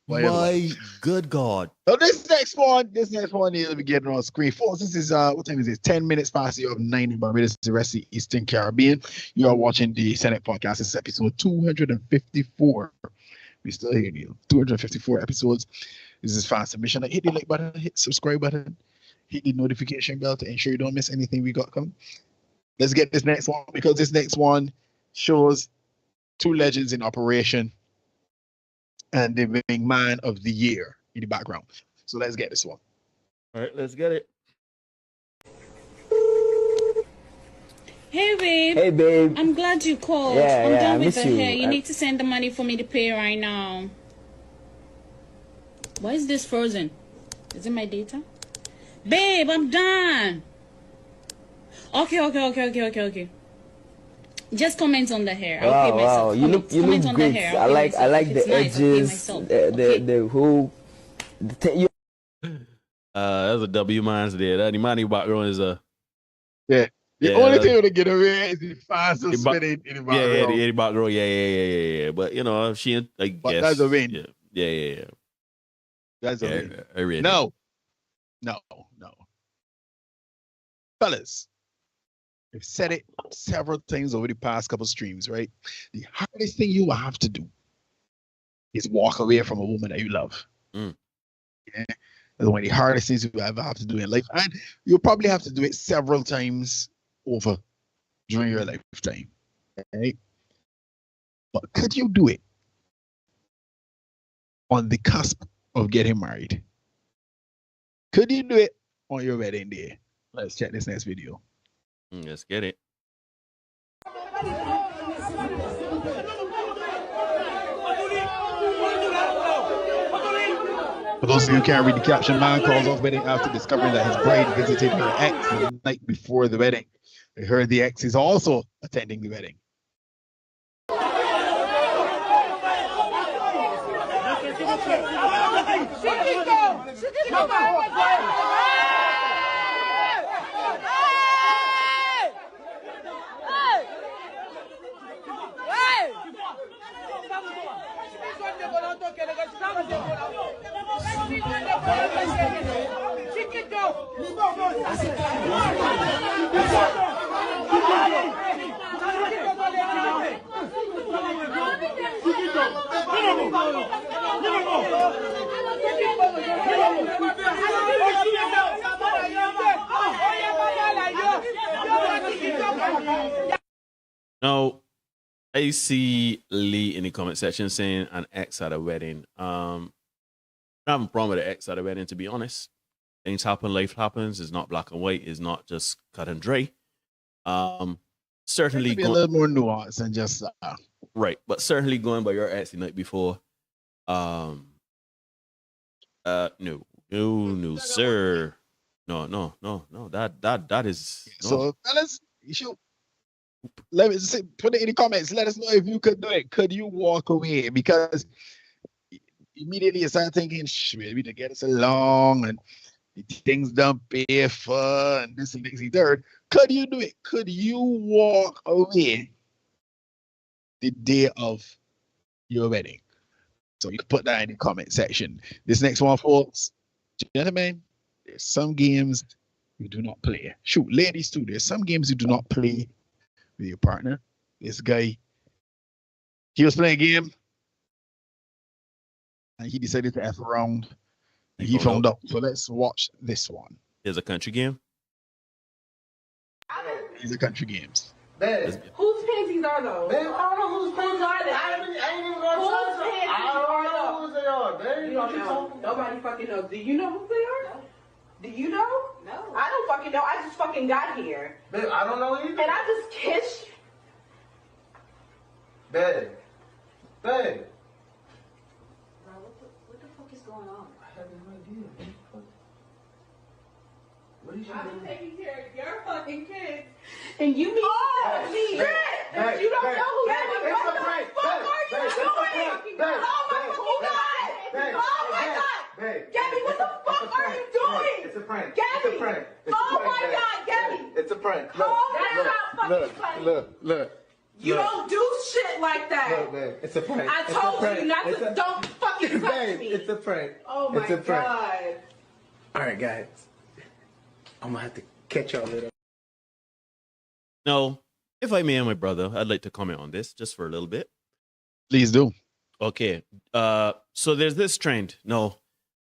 my good God. So this next one is to be getting on screen. Folks, this is what time is it? 10 minutes past the hour of 9 in Barbados, the rest of the Eastern Caribbean. You are watching the Senate Podcast. This is episode 254. We're still here, Neil. 254 episodes. This is fan submission. Hit the like button, hit subscribe button, hit the notification bell to ensure you don't miss anything we got coming. Let's get this next one, because this next one shows two legends in operation and the being man of the year in the background. So let's get this one. All right, let's get it. Hey babe. Hey babe. I'm glad you called. Yeah, I'm yeah, done I with miss the you. hair. You need to send the money for me to pay right now. Why is this frozen? Is it my data? Babe, I'm done. Okay. Just comment on the hair. I'll pay myself. Wow, you look comment on great. the hair. I like If it's the nice, I'll pay edges, myself. the whole. That's a W mines there. That Imani background is a Yeah. The Yeah, only that- thing to get away is the faster the back- spinning in the yeah, background. the background. Yeah. But you know, she I But guess that's a win. Yeah. That's a Yeah, win. I read it. No. Fellas, we've said it several times over the past couple streams, right? The hardest thing you will have to do is walk away from a woman that you love. Mm. Yeah. That's one of the hardest things you ever have to do in life. And you'll probably have to do it several times over during your lifetime. Right? But could you do it on the cusp of getting married? Could you do it on your wedding day? Let's check this next video. Let's get it. For those of you who can't read the caption, man calls off wedding after discovering that his bride visited her ex the night before the wedding. We heard the ex is also attending the wedding. Now, I see Lee in the comment section saying an ex at a wedding. I have a problem with an ex at a wedding, to be honest. Things happen, life happens. It's not black and white. It's not just cut and dry. Certainly Be a little more nuanced than just right, but certainly going by your ex the night before. No, sir. No. That is no. So fellas, you should let me say, put it in the comments. Let us know if you could do it. Could you walk away? Because immediately you start thinking, maybe to get us along and things done pay for and this and this and third. Could you do it? Could you walk away the day of your wedding? So you can put that in the comment section. This next one, folks, gentlemen, there's some games you do not play. Shoot, ladies too. There's some games you do not play with your partner. This guy, he was playing a game and he decided to F around and he found out. So let's watch this one. Here's a country game. These are country games. Whose panties are those? I don't know whose panties are they. I ain't even gonna touch them. I don't know who they are, babe. You don't know. Nobody fucking knows. Do you know who they are? No. Do you know? No. I don't fucking know. I just fucking got here. Babe, I don't know either. And I just kissed. Babe. Babe. What the fuck is going on? I have no idea. What is I'm doing? taking care of your fucking kids. And you mean me? Shit! If you don't know who that is, what the fuck are you doing? Oh my god! Gabby, what the fuck are you doing? It's a prank. Gabby! It's a prank. It's a Oh prank, my babe. god, Gabby! It's a prank. That's not fucking funny. Look. You don't do shit like that. Look, babe. It's a prank. I It's a told prank. you not to. Don't fucking touch Babe, me. it's a prank. Oh my It's a prank. god. All right, guys. I'm gonna have to catch y'all later. Now, if I may, my brother, I'd like to comment on this just for a little bit. Please do. Okay. So there's this trend. No,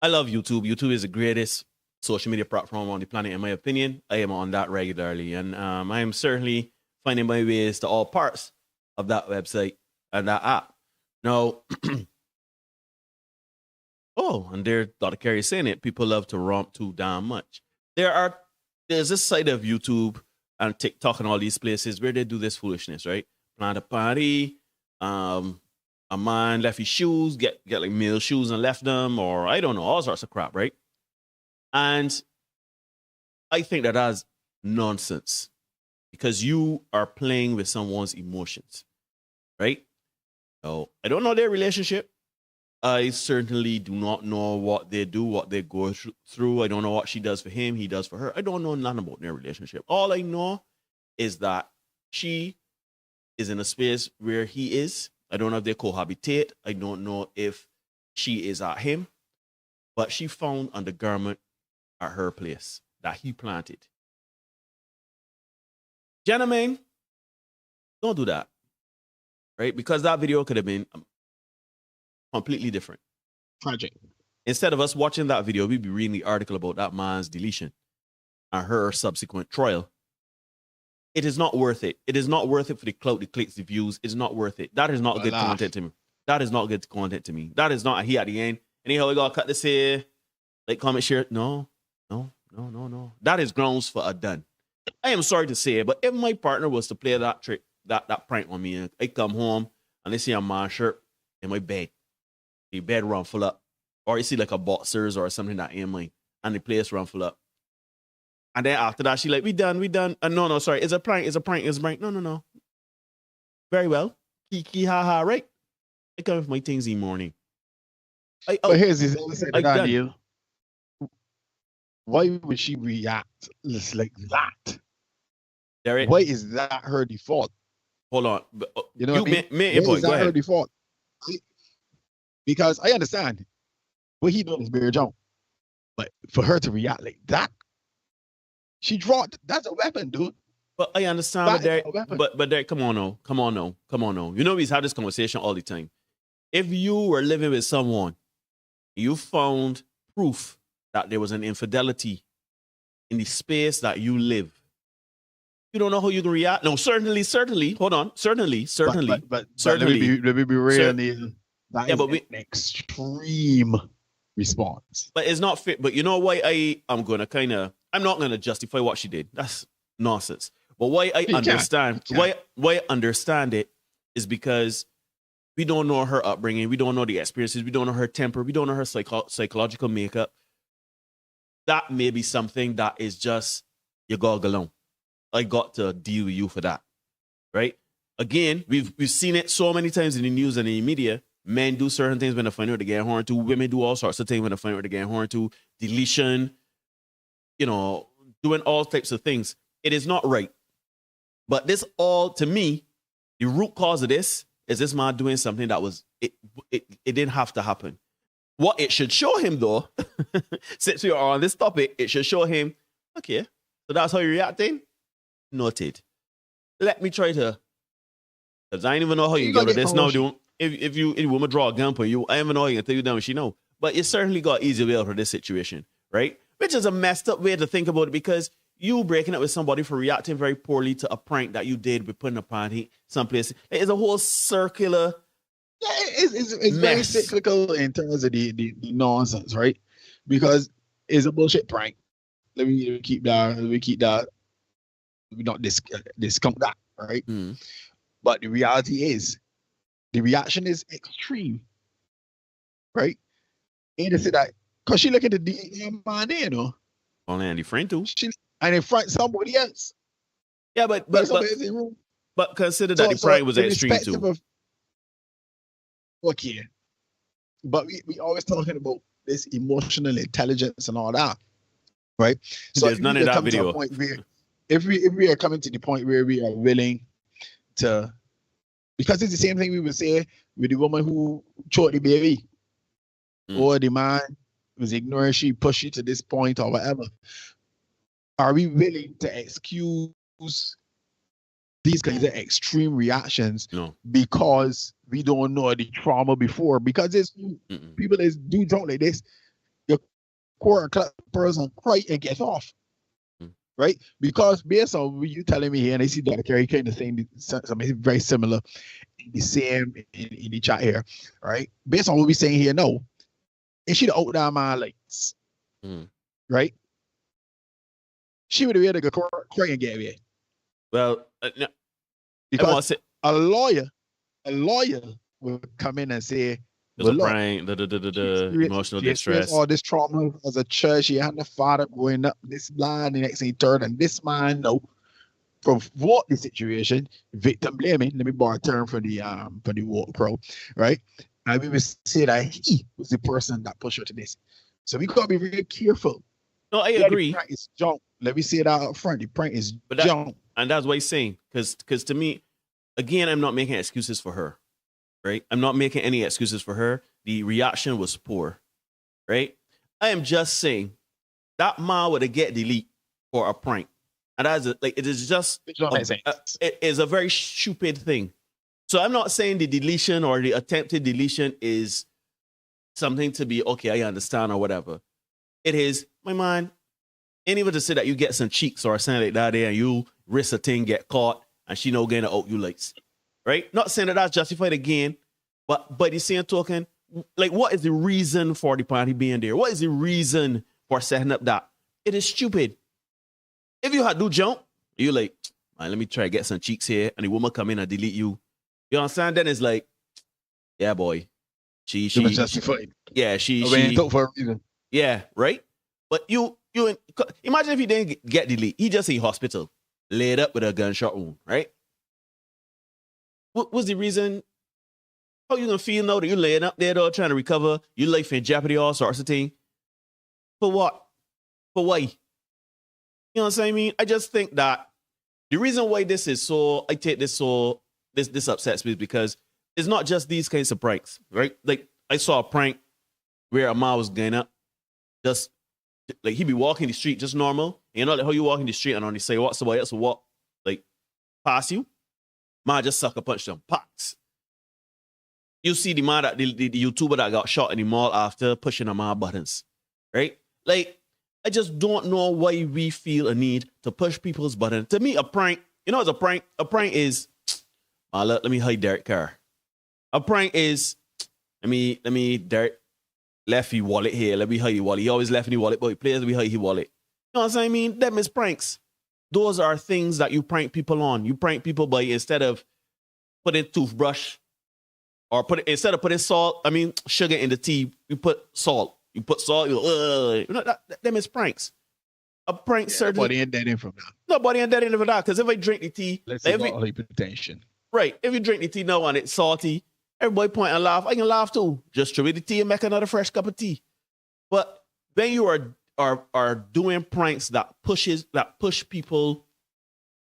I love YouTube. YouTube is the greatest social media platform on the planet, in my opinion. I am on that regularly, and I am certainly finding my ways to all parts of that website and that app. Now, and there, Dr. Kerry is saying it. People love to romp too damn much. There's this side of YouTube and TikTok and all these places where they do this foolishness, right? Plan a party, a man left his shoes, get like male shoes and left them, or I don't know, all sorts of crap, right? And I think that that's nonsense because you are playing with someone's emotions, right? So I don't know their relationship. I certainly do not know what they do, what they go through. I don't know what she does for him, he does for her. I don't know nothing about their relationship. All I know is that she is in a space where he is. I don't know if they cohabitate. I don't know if she is at him, but she found undergarment at her place that he planted. Gentlemen, don't do that, right? Because that video could have been completely different. Tragic. Instead of us watching that video, we'd be reading the article about that man's deletion and her subsequent trial. It is not worth it. It is not worth it for the clout, the clicks, the views. It's not worth it. That is not good content to me. That is not good content to me. That is not he at the end. Anyhow, we gotta cut this here. Like, comment, share. No. That is grounds for a done. I am sorry to say it, but if my partner was to play that trick, that prank on me, and I come home and I see a man shirt in my bed, the bed run full up, or you see like a boxers or something that in mine, and the place run full up. And then after that, she like, we done. No, sorry, it's a prank. No. Very well. Kiki, ha, right? I come with my things in the morning. But here's this other side of that deal. Why would she react like that? Why is that her default? Hold on. You know what I mean? Why is that her default? Because I understand what he doing is very John. But for her to react like that, she dropped. That's a weapon, dude. But I understand, but Derek, come on now. You know, we've had this conversation all the time. If you were living with someone, you found proof that there was an infidelity in the space that you live, you don't know how you can react. No, certainly. Hold on, certainly. But let me be real, Neil. That is an extreme response. But it's not fit. But you know why I'm not gonna justify what she did. That's nonsense. But why I understand why I understand it is because we don't know her upbringing, we don't know the experiences, we don't know her temper, we don't know her psychological makeup. That may be something that is just you gotta go along. I got to deal with you for that, right? Again, we've seen it so many times in the news and in the media. Men do certain things when they find out they get horn to. Women do all sorts of things when they find out they get horn to. Deletion, doing all types of things. It is not right. But this all, to me, the root cause of this is this man doing something that was, it didn't have to happen. What it should show him, though, since we are on this topic, it should show him, okay, so that's how you're reacting? Noted. Let me try to, because I don't even know how you get rid of this now, dude. If you woman draw a gun for you, I don't even know how you can tell you down, she know. But you certainly got an easy way out of this situation, right? Which is a messed up way to think about it, because you breaking up with somebody for reacting very poorly to a prank that you did with putting a party someplace. It's a whole circular. Yeah, it's very cyclical in terms of the nonsense, right? Because it's a bullshit prank. Let me keep that. We not discount that, right? But the reality is, the reaction is extreme, right? And they say that because she looking at the man there, only Andy friend too. And in front somebody else. Yeah, but consider that the prank was extreme too. Okay, but we always talking about this emotional intelligence and all that, right? So there's none in that video. If we are coming to the point where we are willing to, because it's the same thing we would say with the woman who choked the baby, or the man was ignoring, she pushed you to this point or whatever. Are we willing to excuse these kinds of extreme reactions because we don't know the trauma before? Because there's people that do drunk like this, your core person cry and get off. Right? Because based on what you telling me here, and I see Dr. Kerry kind of saying something very similar in the same in the chat here, right? Based on what we're saying here, no. And she'd out down my lights. Right? She would have had to go cry and get away. Well, because a lawyer will come in and say, There's well, a look, prank, the emotional she experienced distress. all this trauma as a child. She had the father growing up this blind, the next thing third, and this man, no. From what the situation, victim blaming. Let me borrow a term from the Walk Pro, right? And we will say that he was the person that pushed her to this. So we gotta be really careful. No, I Yeah, agree. the prank is junk. Let me say that up front. The prank is But junk. and that's what he's saying. Because to me, again, I'm not making excuses for her, right? I'm not making any excuses for her. The reaction was poor, right? I am just saying that man would have get delete for a prank. And that's it is just it is a very stupid thing. So I'm not saying the deletion or the attempted deletion is something to be okay, I understand or whatever. It is, my man, anybody to say that you get some cheeks or something like that there and you risk a thing, get caught, and she no gonna out you lights. Right? Not saying that that's justified again, but the same token, like what is the reason for the party being there? What is the reason for setting up that? It is stupid. If you had do jump, you like, man, let me try to get some cheeks here, and the woman come in and delete you. You understand? Then it's like, yeah, boy. She justified. Yeah, she for a reason. Yeah, right? But you imagine if he didn't get delete. He just in hospital, laid up with a gunshot wound, right? What was the reason? How you gonna feel now that you're laying up there though, trying to recover, your life in jeopardy, all sorts of things? For what? For why? You know what I'm saying? I just think that the reason why this is so, I take this so, this upsets me is because it's not just these kinds of pranks, right? Like, I saw a prank where a man was going up, just, like, he be walking the street just normal, and you know, like how you walk in the street and on the say, what, somebody else will walk, like, past you, man just sucker punch them, pox. You see the man, that the YouTuber that got shot in the mall after pushing a man buttons, right? Like, I just don't know why we feel a need to push people's buttons. To me, a prank, you know, it's a prank. A prank is, let me hide Derek Carr. A prank is, let me Derek left his wallet here. Let me hide his wallet. He always left in his wallet, but he plays, let me hide his wallet. You know what I'm saying? I mean, them is pranks. Those are things that you prank people on. You prank people by, instead of putting toothbrush or instead of putting sugar in the tea, you put salt. You put salt, you know, them is pranks. A prank certainly. Nobody ain't dead in from that. Nobody ain't dead in from that. Because if I drink the tea, let's say about hypertension. Right. If you drink the tea now and it's salty, everybody point and laugh. I can laugh too. Just throw the tea and make another fresh cup of tea. But when you are doing pranks that push people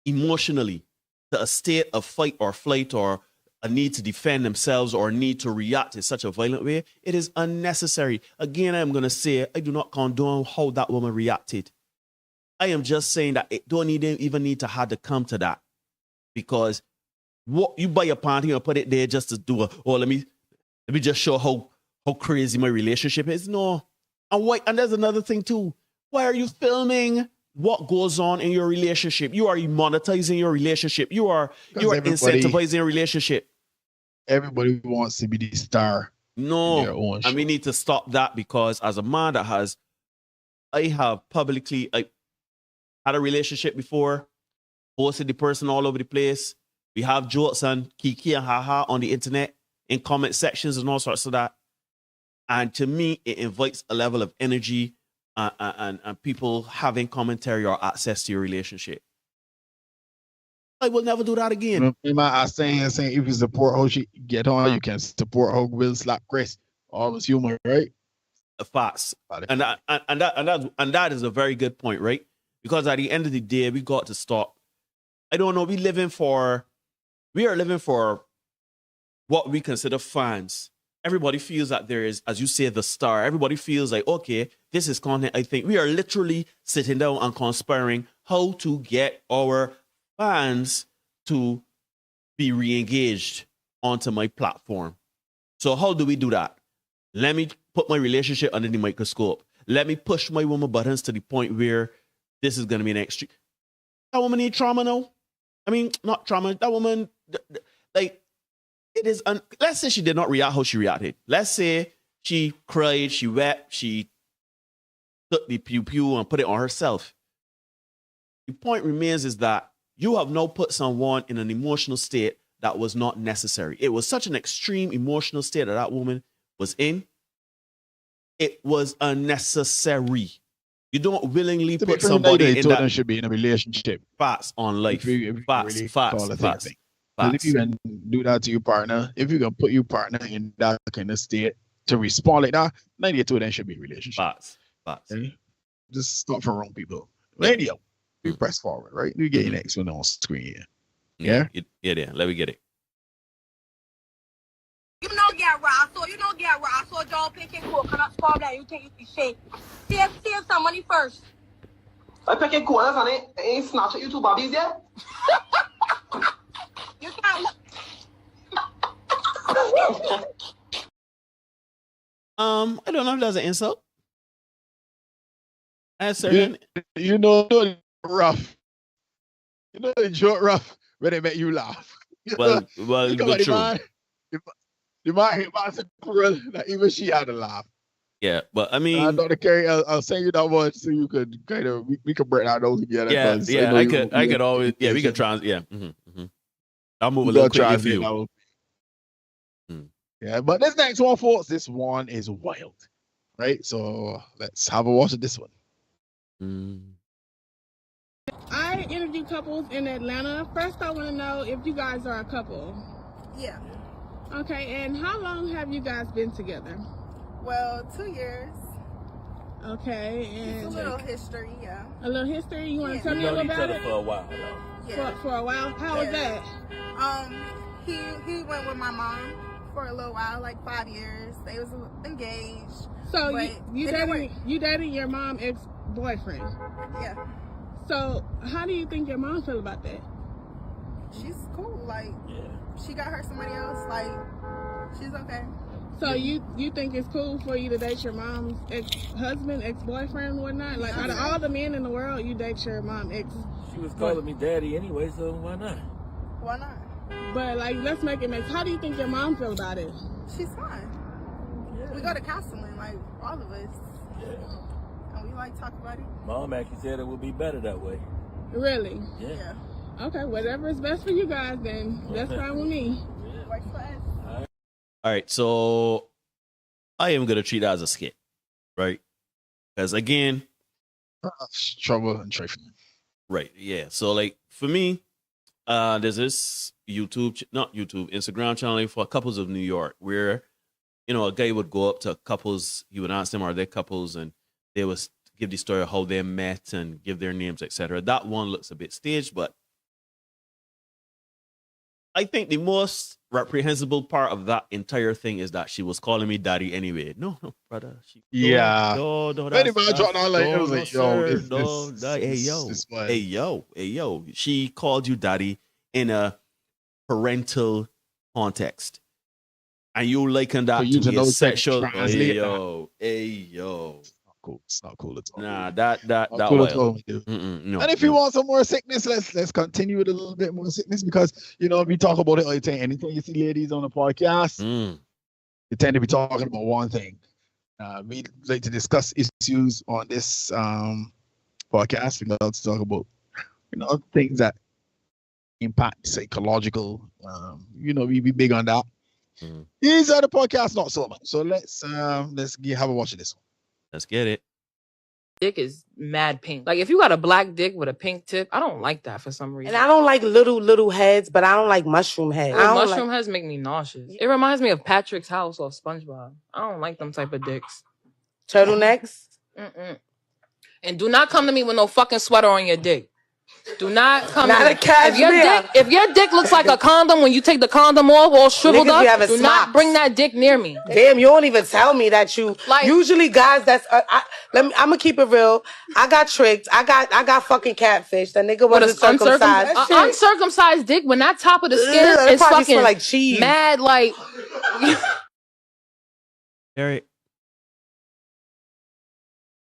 emotionally to a state of fight or flight or a need to defend themselves or a need to react in such a violent way, it is unnecessary. Again, I'm going to say, I do not condone how that woman reacted. I am just saying that it don't even need to have to come to that. Because what you buy a panty and put it there just to do let me just show how crazy my relationship is. No. And there's another thing too. Why are you filming what goes on in your relationship? You are monetizing your relationship. You are incentivizing your relationship. Everybody wants to be the star. No, and we need to stop that, because as a man I have publicly had a relationship before, posted the person all over the place. We have jokes and kiki and haha on the internet, in comment sections and all sorts of that. And to me, it invites a level of energy and people having commentary or access to your relationship. I will never do that again. I saying if you support how she get on, you can support how Will slap Chris. All is humor, right? Facts. And that is a very good point, right? Because at the end of the day, we got to stop. I don't know. We are living for what we consider fans. Everybody feels that there is, as you say, the star. Everybody feels like, okay, this is content. I think we are literally sitting down and conspiring how to get our fans to be re-engaged onto my platform. So how do we do that? Let me put my relationship under the microscope. Let me push my woman buttons to the point where this is going to be an extreme. That woman need trauma now. I mean, not trauma. That woman, like, it is, let's say she did not react how she reacted. Let's say she cried, she wept, she took the pew-pew and put it on herself. The point remains is that you have now put someone in an emotional state that was not necessary. It was such an extreme emotional state that woman was in. It was unnecessary. You don't willingly put somebody in that. Should be in a relationship. Facts on life. Facts. Because if you can do that to your partner, if you can put your partner in that kind of state to respond like that, then you two of them should be in a relationship. Facts. Okay? Just stop for wrong people. Radio. We press forward, right? We get your next one on screen here. Yeah. Let me get it. You don't get raw, so you don't get raw, so don't pick and cook. Cannot score that. You think you can shake. Save some money first. I pick and cook, that's on it. Ain't snatch at YouTube Bobbies yet? You can't. I don't know if that's an insult. You know rough. You know the joke rough when they make you laugh. Well, but true. You might hit my girl that even she had to laugh. Yeah, but I mean, Dr. Kerry, I'll send you that one so you could kind of we could break that those together. Yeah, I could always we could try. Yeah, I'll move a little quicker for you. Yeah, but this next one, folks, this one is wild, right? So let's have a watch of this one. I interview couples in Atlanta. First, I want to know if you guys are a couple. Yeah. Okay, and how long have you guys been together? Well, 2 years. Okay, and it's a little history, yeah. A little history? You want to tell me a little about it? For a while, Yeah. For a while? How was that? He went with my mom for a little while, like 5 years. They was engaged. So you dated your mom ex-boyfriend? Yeah. So how do you think your mom feel about that? She's cool. Like, she got her somebody else. Like, she's okay. So you think it's cool for you to date your mom's ex-husband, ex-boyfriend, whatnot? Like, out of all the men in the world, you date your mom ex. She was calling me daddy anyway, so why not? Why not? But like, let's make it make. How do you think your mom feel about it? She's fine. Yeah. We go to counseling, like all of us. Yeah. And we like talk about it. Mom actually said it would be better that way. Really? Yeah. Okay, whatever is best for you guys, then that's fine with me. Works for us. All right, so I am gonna treat that as a skit, right? Because again, trouble and trifling. Right. Yeah. So like for me, there's this Instagram channel for couples of New York where, a guy would go up to couples, he would ask them, are they couples? And they would give the story of how they met and give their names, etc. That one looks a bit staged, but I think the most reprehensible part of that entire thing is that she was calling me daddy anyway. No, brother. No, hey, yo. She called you daddy in a parental context. And you liken that to be a sexual. Hey, yo. It's not cool at all. Nah, that cool way. at all, no, and if you want some more sickness, let's continue with a little bit more sickness because we talk about it all the time. Anytime you see ladies on the podcast, you tend to be talking about one thing. We like to discuss issues on this podcast. We love to talk about things that impact psychological. We be big on that. These are the podcasts, not so much. So let's have a watch of this one. Let's get it. Dick is mad pink. Like if you got a black dick with a pink tip, I don't like that for some reason. And I don't like little heads, but I don't like mushroom heads. Mushroom heads make me nauseous. It reminds me of Patrick's house or SpongeBob. I don't like them type of dicks. Turtlenecks? And do not come to me with no fucking sweater on your dick. Do not come Not to a me. cashmere. If your dick looks like a condom when you take the condom off all shriveled Niggas be up, having do not smocks. bring that dick near me. Damn, you don't even tell me that you. Usually, guys, that's. I'm gonna keep it real. I got tricked. I got fucking catfish. That nigga wasn't circumcised. Uncircumcised dick when that top of the skin Ugh, it is probably fucking smell like cheese. mad. Like Eric.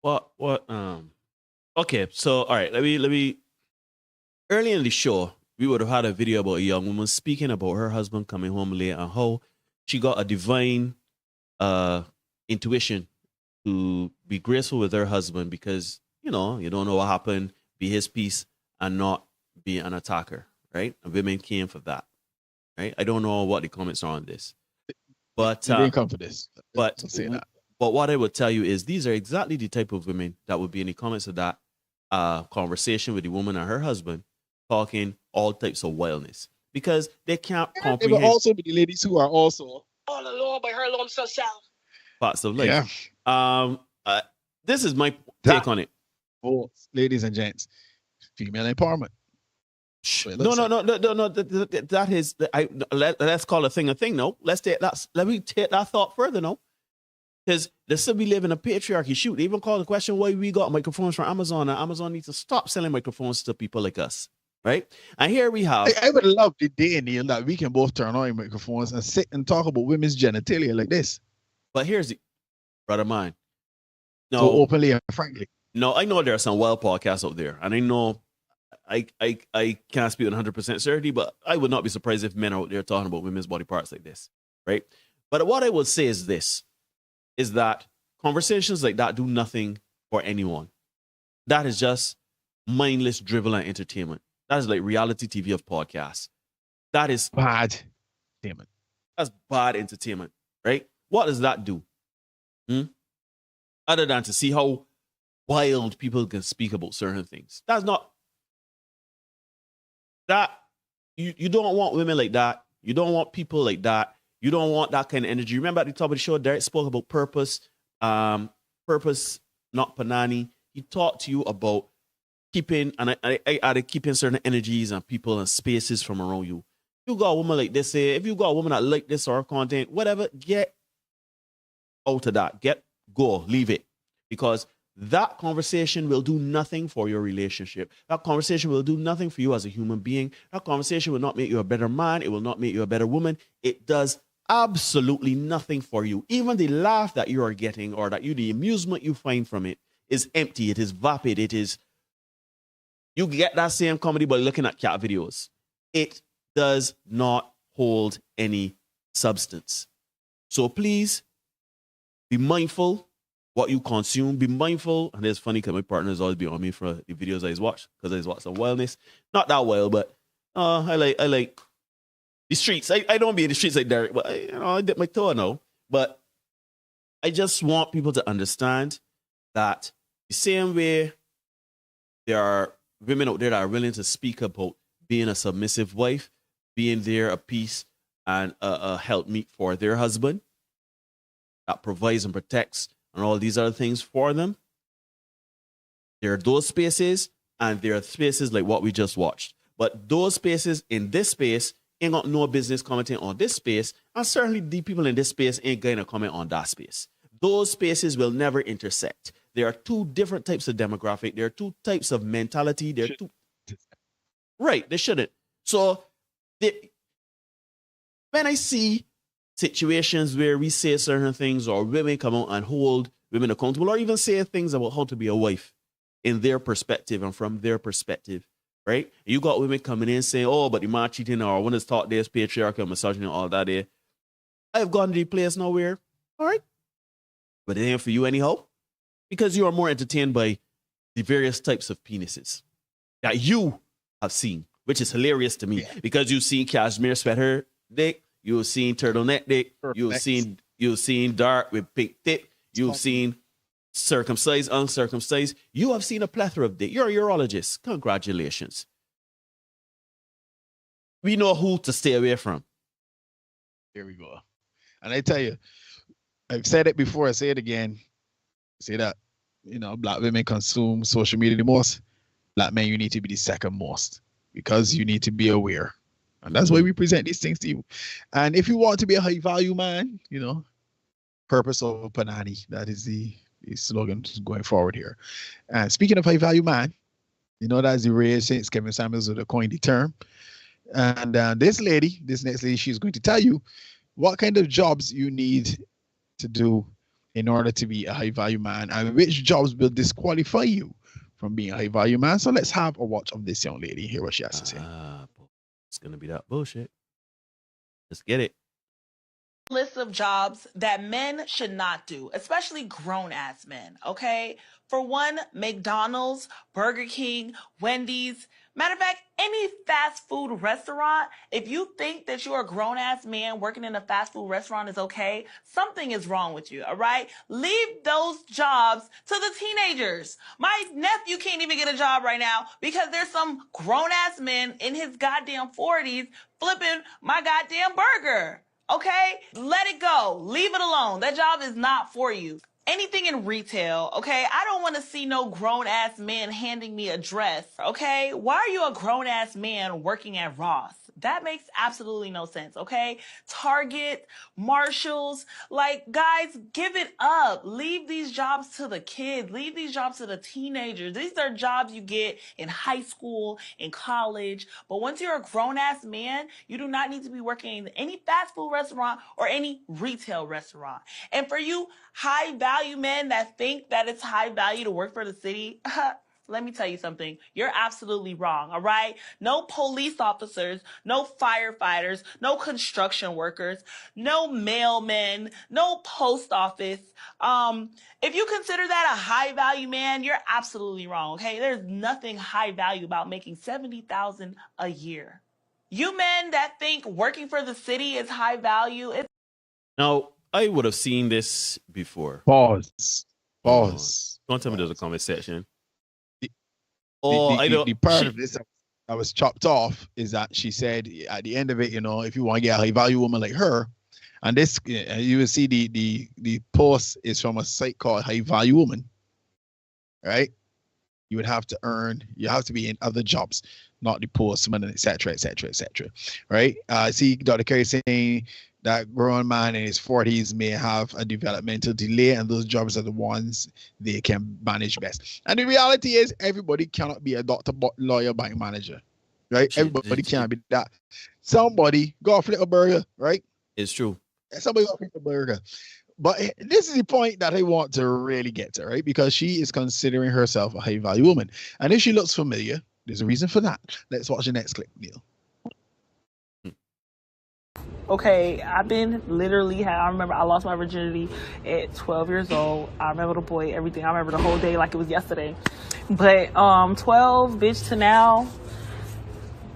What? Okay, so all right. Let me. Early in the show, we would have had a video about a young woman speaking about her husband coming home late and how she got a divine intuition to be graceful with her husband because, you don't know what happened, be his peace and not be an attacker, right? And women came for that. right? I don't know what the comments are on this, but You didn't come for this. but Don't say that. but what I would tell you is these are exactly the type of women that would be in the comments of that conversation with the woman and her husband, talking all types of wildness because they can't There comprehend will also be the ladies who are also All alone by her lonesome self. parts of life. Yeah. This is my take on it. Oh, ladies and gents, female empowerment. No. That is, let's call a thing. No, let me take that thought further. No, because they still be living a patriarchy. Shoot, they even call the question why we got microphones from Amazon, and Amazon needs to stop selling microphones to people like us, right? And here we have. I would love the day, Neil, that we can both turn on microphones and sit and talk about women's genitalia like this. But here's the brother mine. No, so openly and frankly. No, I know there are some wild podcasts out there, and I know I can't speak with 100% certainty, but I would not be surprised if men are out there talking about women's body parts like this, right? But what I would say is this, is that conversations like that do nothing for anyone. That is just mindless drivel and entertainment. That is like reality TV of podcasts. That is bad entertainment. That's bad entertainment, right? What does that do? Other than to see how wild people can speak about certain things. That's not that you don't want women like that. You don't want people like that. You don't want that kind of energy. Remember at the top of the show, Derek spoke about purpose, purpose, not panani. He talked to you about keeping, and I added keeping certain energies and people and spaces from around you. You got a woman like this, if you got a woman that like this or content, whatever, get out of that. Go, leave it. Because that conversation will do nothing for your relationship. That conversation will do nothing for you as a human being. That conversation will not make you a better man. It will not make you a better woman. It does absolutely nothing for you. Even the laugh that you are getting or the amusement you find from it is empty. It is vapid. It is, you get that same comedy by looking at cat videos. It does not hold any substance. So please be mindful what you consume. Be mindful. And it's funny because my partners always be on me for the videos I watch because I watch some wildness. Not that wild, but I like the streets. I don't be in the streets like Derek, but I dip my toe now. But I just want people to understand that the same way there are women out there that are willing to speak about being a submissive wife, being there a piece and a helpmeet for their husband that provides and protects and all these other things for them. There are those spaces, and there are spaces like what we just watched. But those spaces in this space ain't got no business commenting on this space, and certainly the people in this space ain't going to comment on that space. Those spaces will never intersect. There are two different types of demographic. There are two types of mentality. There are two. Right, they shouldn't. So when I see situations where we say certain things or women come out and hold women accountable or even say things about how to be a wife in their perspective and from their perspective, right? You got women coming in saying, oh, but the man cheating or when it's taught there's patriarchal, misogyny, all that there. I've gone to the place now where, all right, but it ain't for you anyhow because you are more entertained by the various types of penises that you have seen, which is hilarious to me because you've seen cashmere sweater dick, you've seen turtleneck dick, you've seen dark with pink tip, you've seen circumcised, uncircumcised. You have seen a plethora of dick. You're a urologist. Congratulations. We know who to stay away from. Here we go. And I tell you, I've said it before, I say it again. Say that, black women consume social media the most. Black men, you need to be the second most because you need to be aware. And that's why we present these things to you. And if you want to be a high value man, purpose over panani. That is the slogan going forward here. And speaking of high value man, that's the rare since Kevin Samuels would have coined the term. And this next lady, she's going to tell you what kind of jobs you need to do in order to be a high value man and which jobs will disqualify you from being a high value man. So let's have a watch of this young lady. Hear what she has to say. It's going to be that bullshit. Let's get it. list of jobs that men should not do, especially grown-ass men, okay? For one, McDonald's, Burger King, Wendy's. Matter of fact, any fast food restaurant, if you think that you're a grown-ass man working in a fast food restaurant is okay, something is wrong with you, all right? Leave those jobs to the teenagers. My nephew can't even get a job right now because there's some grown-ass men in his goddamn 40s flipping my goddamn burger. Okay? Let it go. Leave it alone. That job is not for you. Anything in retail, okay? I don't want to see no grown-ass man handing me a dress, okay? Why are you a grown-ass man working at Ross? That makes absolutely no sense, okay? Target, Marshalls, like, guys, give it up. Leave these jobs to the kids. Leave these jobs to the teenagers. These are jobs you get in high school, in college. But once you're a grown-ass man, you do not need to be working in any fast food restaurant or any retail restaurant. And for you high-value men that think that it's high value to work for the city, let me tell you something. You're absolutely wrong, all right? No police officers, no firefighters, no construction workers, no mailmen, no post office. If you consider that a high value man, you're absolutely wrong, okay? There's nothing high value about making $70,000 a year. You men that think working for the city is high value, it's Now, I would have seen this before. Pause. Don't tell me there's a comment section. The part of this that was chopped off is that she said at the end of it, if you want to get a high value woman like her, and this you will see the post is from a site called High Value Woman, right? You would have to you have to be in other jobs, not the postman, etc., right? See Dr. Kerry saying that grown man in his 40s may have a developmental delay, and those jobs are the ones they can manage best. And the reality is, everybody cannot be a doctor, lawyer, bank manager, right? Everybody can't be that. Somebody go flip a burger, right? It's true. Somebody go flip a burger. But this is the point that I want to really get to, right? Because she is considering herself a high-value woman. And if she looks familiar, there's a reason for that. Let's watch the next clip, Neil. okay, I've been literally, I remember I lost my virginity at 12 years old. I remember the boy, everything. I remember the whole day like it was yesterday. But 12, bitch, to now,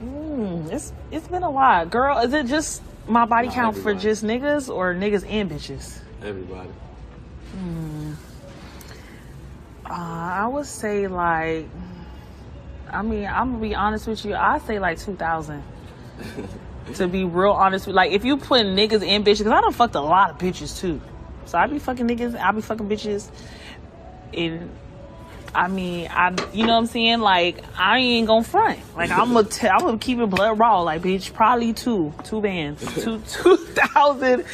it's been a lot. Girl, is it just my body count for just niggas or niggas and bitches? Everybody. I would say like, I'm gonna be honest with you, I say like 2,000. To be real honest with you, like if you put niggas and bitches, because I done fucked a lot of bitches too. So I be fucking niggas, I be fucking bitches. And you know what I'm saying? Like I ain't gonna front. Like I'm gonna keep it blood raw. Like bitch, probably two bands, 2,000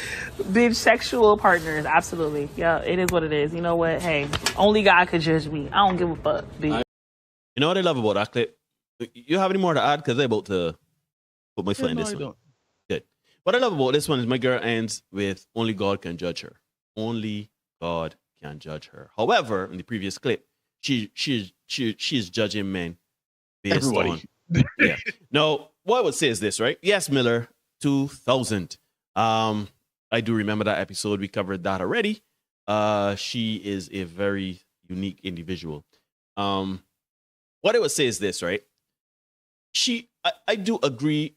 bitch sexual partners. Absolutely, yeah, it is what it is. You know what? Hey, only God could judge me. I don't give a fuck, bitch. You know what I love about that clip? You have any more to add? Because they're about to put my foot in this one. Good. What I love about this one is my girl ends with only God can judge her. Only God can judge her. However, in the previous clip, she's judging men based on. Yeah. Now, what I would say is this, right? Yes, Miller, 2000. I do remember that episode. We covered that already. She is a very unique individual. What I would say is this, right? I do agree.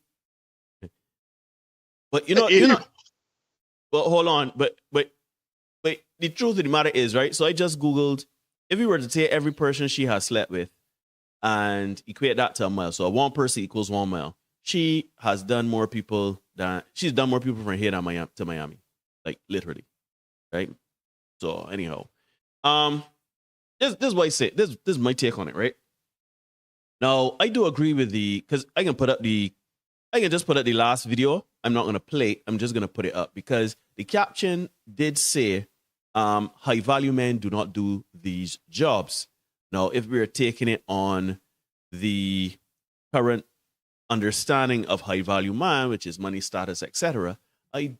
But you know, but hold on, but the truth of the matter is, right? So I just Googled, if we were to take every person she has slept with and equate that to a mile, so 1 person equals 1 mile. She's done more people from here to Miami, like literally, right? So anyhow, this is what I say. This is my take on it, right? Now I do agree with because I can just put up the last video. I'm not gonna play it. I'm just gonna put it up because the caption did say, high value men do not do these jobs. Now, if we're taking it on the current understanding of high value man, which is money, status, etc., we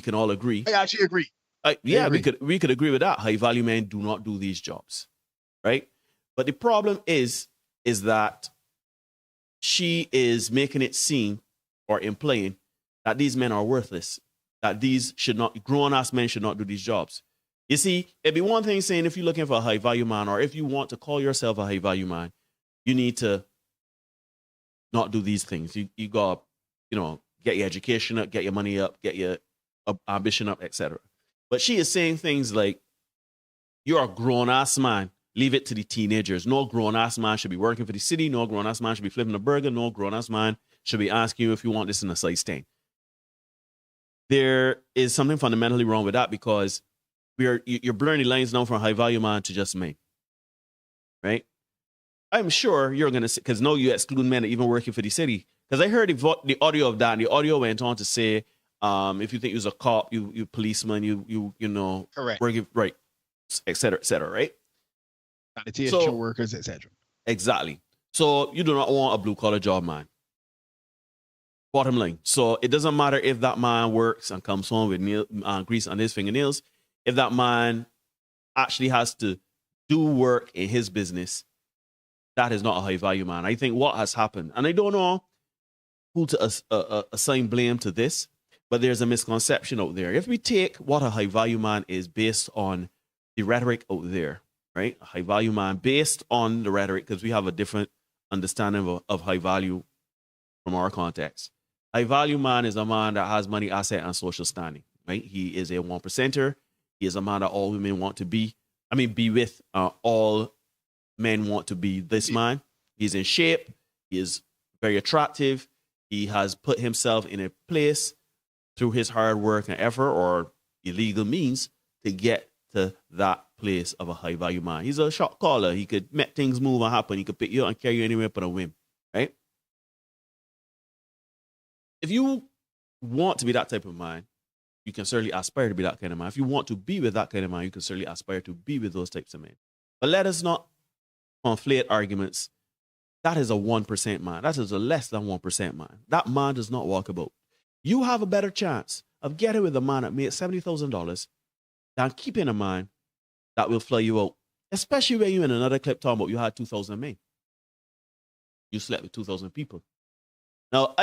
can all agree. I actually agree. We could agree with that. High value men do not do these jobs, right? But the problem is that she is making it seem or implying that these men are worthless that these should not, grown-ass men should not do these jobs. You see, it'd be one thing saying if you're looking for a high-value man, or if you want to call yourself a high-value man, you need to not do these things. You got, get your education up, get your money up, get your ambition up, etc. But she is saying things like, you're a grown-ass man. Leave it to the teenagers. No grown-ass man should be working for the city. No grown-ass man should be flipping a burger. No grown-ass man should be asking you if you want this in a size 10. There is something fundamentally wrong with that, because you're blurring the lines now from high-value man to just men, right? I'm sure you're going to say, because no, you exclude men that even working for the city. Because I heard the audio of that, and the audio went on to say, if you think you're a cop, you policeman, you know, correct, working, right, et cetera, right? Sanitation workers, etc. Exactly. So you do not want a blue-collar job, man. Bottom line. So it doesn't matter if that man works and comes home with grease on his fingernails. If that man actually has to do work in his business, that is not a high-value man. I think what has happened, and I don't know who to assign blame to this, but there's a misconception out there. If we take what a high-value man is based on the rhetoric out there, right? A high-value man based on the rhetoric, because we have a different understanding of high value from our context. High-value man is a man that has money, asset, and social standing, right? He is a 1%er. He is a man that all women want to be with. All men want to be this man. He's in shape. He is very attractive. He has put himself in a place through his hard work and effort or illegal means to get to that place of a high-value man. He's a shot caller. He could make things move and happen. He could pick you up and carry you anywhere but a whim, right? If you want to be that type of man, you can certainly aspire to be that kind of man. If you want to be with that kind of man, you can certainly aspire to be with those types of men. But let us not conflate arguments. That is a 1% man. That is a less than 1% man. That man does not walk about. You have a better chance of getting with a man that made $70,000 than keeping a man that will fly you out. Especially when you in another clip talking about you had 2,000 men. You slept with 2,000 people. Now,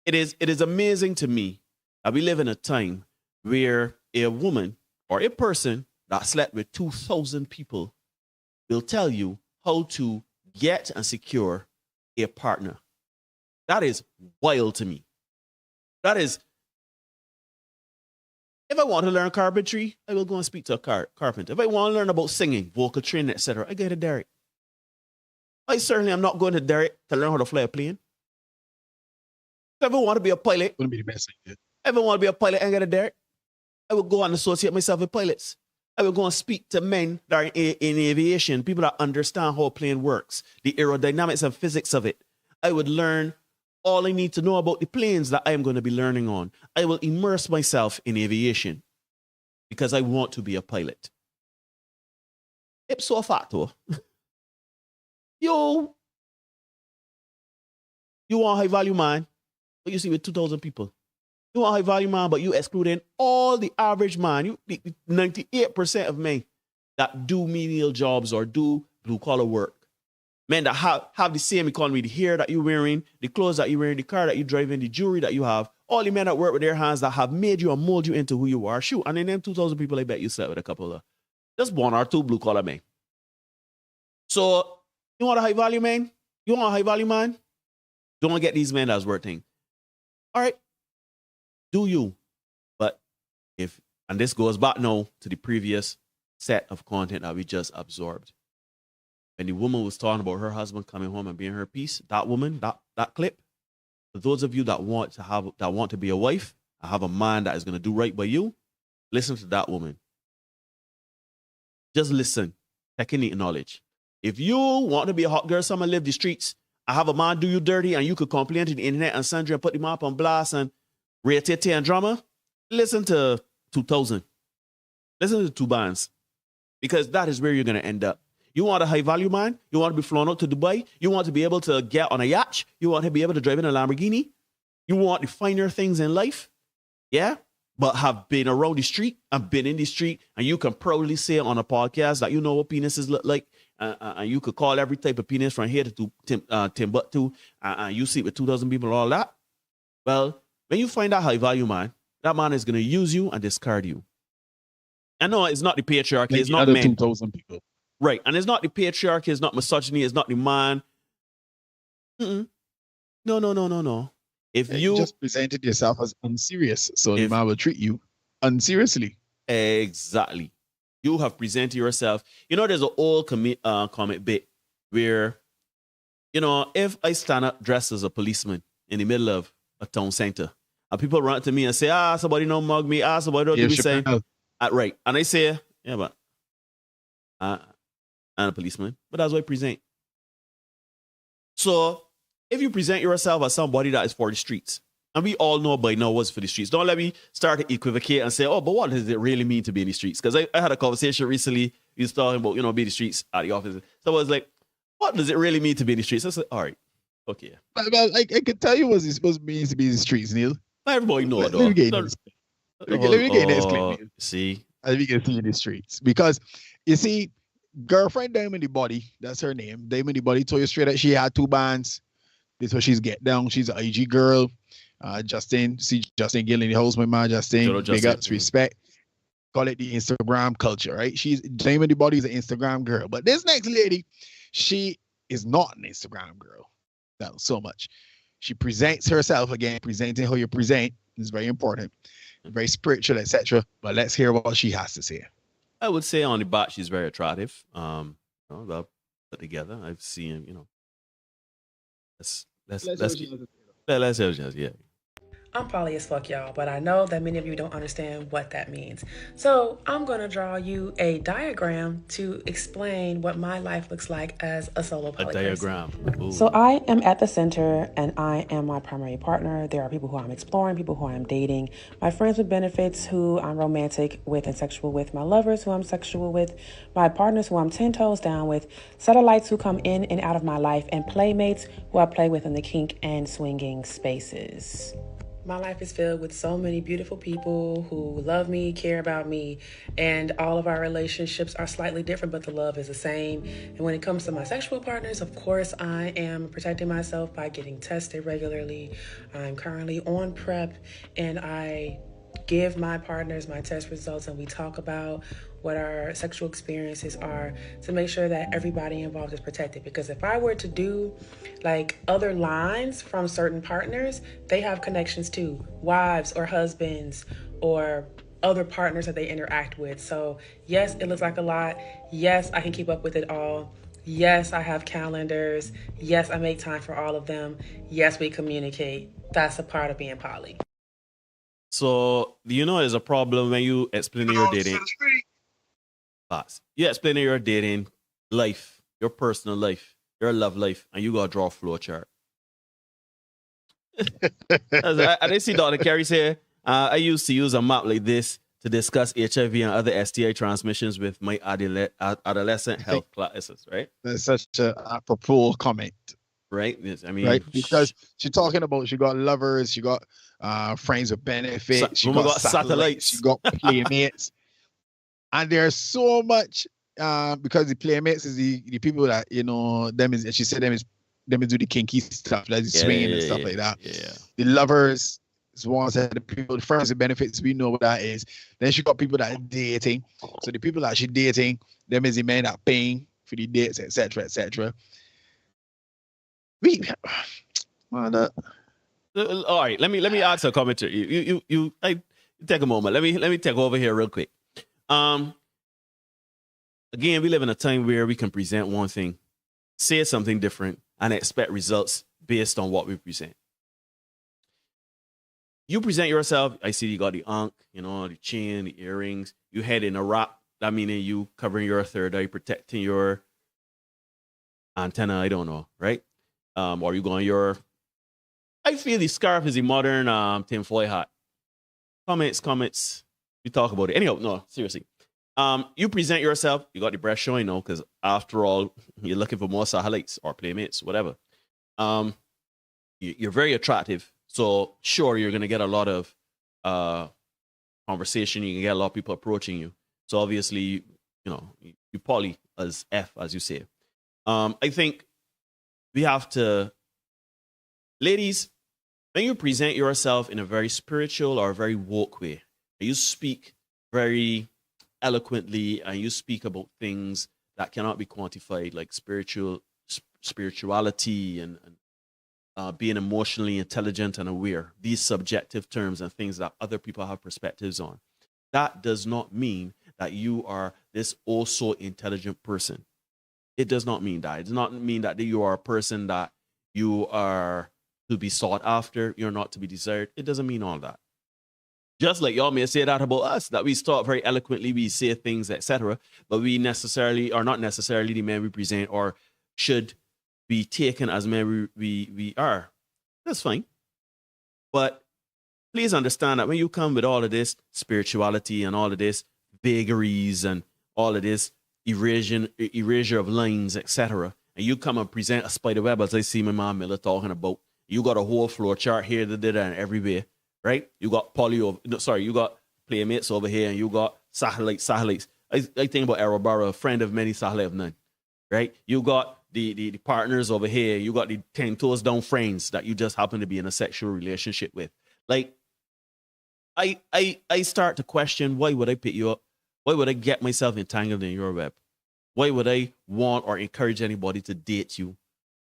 it is amazing to me that we live in a time where a woman or a person that slept with 2,000 people will tell you how to get and secure a partner. That is wild to me. That is, if I want to learn carpentry, I will go and speak to a carpenter. If I want to learn about singing, vocal training, etc., I go to Derek. I certainly am not going to Derek to learn how to fly a plane. If I want to be a pilot, wouldn't be the best thing. If I want to be a pilot, I go to Derek. I will go and associate myself with pilots. I will go and speak to men that are in aviation, people that understand how a plane works, the aerodynamics and physics of it. I would learn all I need to know about the planes that I am going to be learning on. I will immerse myself in aviation because I want to be a pilot. Ipso facto. You want high value man, but you see with 2,000 people. You want high value man, but you excluding all the average man. 98% of men that do menial jobs or do blue collar work. Men that have the same economy, the hair that you're wearing, the clothes that you're wearing, the car that you're driving, the jewelry that you have, all the men that work with their hands that have made you and mold you into who you are. Shoot, and in them 2,000 people, I bet you slept with a couple of just one or two blue collar men. So you want a high value man? You want a high value man? Don't get these men that's working. All right. Do you? But and this goes back now to the previous set of content that we just absorbed. When the woman was talking about her husband coming home and being her peace, that woman, that clip, for those of you that want to be a wife, I have a man that is going to do right by you, listen to that woman. Just listen. Take in the knowledge. If you want to be a hot girl, summer live the streets, I have a man do you dirty and you could complain to the internet and send you and put them up on blast and rate and drama, listen to 2000. Listen to two bands. Because that is where you're going to end up. You want a high value man? You want to be flown out to Dubai? You want to be able to get on a yacht? You want to be able to drive in a Lamborghini? You want the finer things in life? Yeah? But have been around the street and been in the street, and you can proudly say on a podcast that you know what penises look like, and you could call every type of penis from here to Timbuktu, and you see with 2,000 people and all that. Well, when you find that high value man, that man is going to use you and discard you. I know it's not the patriarchy, Like it's the not other men. 2,000 people. Right. And it's not the patriarchy, it's not misogyny, it's not the man. Mm-mm. No. If you just presented yourself as unserious, so the man will treat you unseriously. Exactly. You have presented yourself. You know, there's an old comic bit where, you know, if I stand up dressed as a policeman in the middle of a town center, and people run to me and say, somebody don't mug me, somebody don't do me saying, right. And I say, yeah, but I'm a policeman, but that's what I present. So if you present yourself as somebody that is for the streets, and we all know by now what's for the streets, don't let me start to equivocate and say, but what does it really mean to be in the streets? Because I had a conversation recently, he was talking about, be the streets at the office. So I was like, what does it really mean to be in the streets? I said, all right, okay. But I can tell you what it's supposed to mean to be in the streets, Neil. Everybody know it, though. Let me get this clip, Neil. See? Let me get in the streets. Because, you see, girlfriend Diamond the Body, that's her name. Diamond the Body told you straight that she had 2 bands. This is what she's get down. She's an IG girl. Justin Gill in the house, my man Justin. Big ups, respect. Call it the Instagram culture, right? She's Diamond the Body is an Instagram girl. But this next lady, she is not an Instagram girl. No, so much. She presents herself again, presenting how you present is very important. Very spiritual, etc. But let's hear what she has to say. I would say on the back, she's very attractive. Well put together. I've seen, let's hear what she has, yeah. I'm poly as fuck, y'all, but I know that many of you don't understand what that means. So I'm going to draw you a diagram to explain what my life looks like as a solo poly person. Diagram. Ooh. So I am at the center, and I am my primary partner. There are people who I'm exploring, people who I'm dating, my friends with benefits who I'm romantic with and sexual with, my lovers who I'm sexual with, my partners who I'm 10 toes down with, satellites who come in and out of my life, and playmates who I play with in the kink and swinging spaces. My life is filled with so many beautiful people who love me, care about me, and all of our relationships are slightly different, but the love is the same. And when it comes to my sexual partners, of course, I am protecting myself by getting tested regularly. I'm currently on PrEP, and I give my partners my test results, and we talk about what our sexual experiences are to make sure that everybody involved is protected. Because if I were to do like other lines from certain partners, they have connections to wives or husbands or other partners that they interact with. So yes, it looks like a lot. Yes, I can keep up with it all. Yes, I have calendars. Yes, I make time for all of them. Yes, we communicate. That's a part of being poly. So, there's a problem when you explain your dating. You explain your dating life, your personal life, your love life, and you got to draw a flow chart. I didn't see Dr. Carey say, I used to use a map like this to discuss HIV and other STI transmissions with my adolescent health classes, right? That's such a apropos comment. Right? I mean, right? Because she's talking about she got lovers, she got friends with benefits, she got satellites, she got playmates. And there's so much because the playmates is the people that them is, she said them is do the kinky stuff, like the swinging and stuff like that. Yeah. The lovers is ones that the people, the friends with benefits, we know what that is. Then she got people that are dating. So the people that she dating, them is the men that paying for the dates, etc., etc. All right, let me ask a commentary. You take a moment. Let me take over here real quick. Again, we live in a time where we can present one thing, say something different, and expect results based on what we present. You present yourself, I see you got the ankh, the chain, the earrings, you head in a wrap, that meaning you covering your third eye, protecting your antenna, I don't know, right? Or you going I feel the scarf is a modern tinfoil hat. Comments. We talk about it. Anyhow, no, seriously. You present yourself, you got the breast showing now, because after all, you're looking for more satellites or playmates, whatever. You're very attractive. So sure, you're going to get a lot of conversation. You can get a lot of people approaching you. So obviously, you poly as F, as you say. I think we have to, ladies, when you present yourself in a very spiritual or very woke way, you speak very eloquently and you speak about things that cannot be quantified, like spirituality and being emotionally intelligent and aware, these subjective terms and things that other people have perspectives on. That does not mean that you are this also intelligent person. It does not mean that. It does not mean that you are a person that you are to be sought after, you're not to be desired. It doesn't mean all that. Just like y'all may say that about us, that we talk very eloquently, we say things, etc., but we necessarily are not necessarily the men we present or should be taken as men we are. That's fine. But please understand that when you come with all of this spirituality and all of this vagaries and all of this erasure of lines, etc., and you come and present a spider web, as I see my mom Miller talking about, you got a whole floor chart here, and everywhere, right? You got you got playmates over here, and you got satellites. I think about Arabara, a friend of many, satellite of none, right? You got the partners over here, you got the 10 toes down friends that you just happen to be in a sexual relationship with. Like, I start to question, why would I pick you up? Why would I get myself entangled in your web? Why would I want or encourage anybody to date you?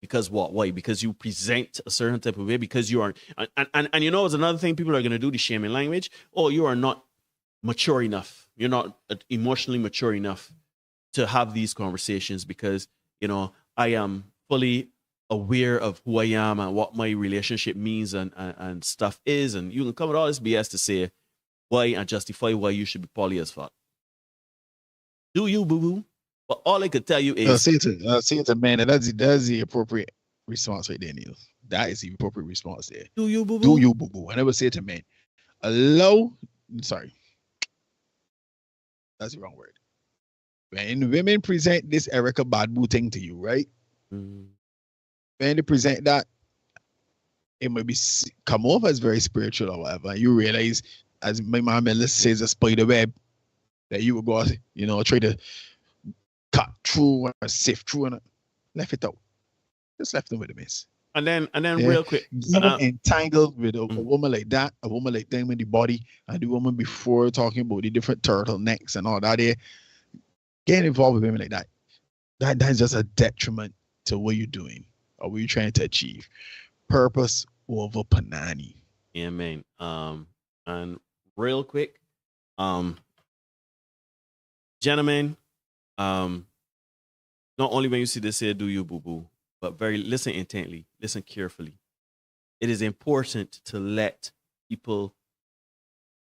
Because what? Why? Because you present a certain type of way, because you are, and you know, it's another thing people are going to do, the shaming language. Oh, you are not mature enough. You're not emotionally mature enough to have these conversations because, you know, I am fully aware of who I am and what my relationship means and stuff is. And you can come with all this BS to say why and justify why you should be poly as fuck. Do you, boo-boo? But all I could tell you is... say it to man, and that's the appropriate response right there, Neil. That is the appropriate response there. Do you, boo-boo? Do you, boo-boo? I never say it to men. Sorry. That's the wrong word. When women present this Erica Badboo thing to you, right? Mm. When they present that, it might be come off as very spiritual or whatever. And you realize, as my mom Melissa says, a spider web, that you would go, you know, try to cut through or sift through and left it out. Just left them with a mess. And then real quick, getting entangled with a woman like that, a woman like them in the body, and the woman before talking about the different turtlenecks and all that there, getting involved with women like that, that's just a detriment to what you're doing or what you're trying to achieve. Purpose over panani. Yeah, man. And real quick, gentlemen, not only when you see this here, do you boo-boo, but listen intently, listen carefully. It is important to let people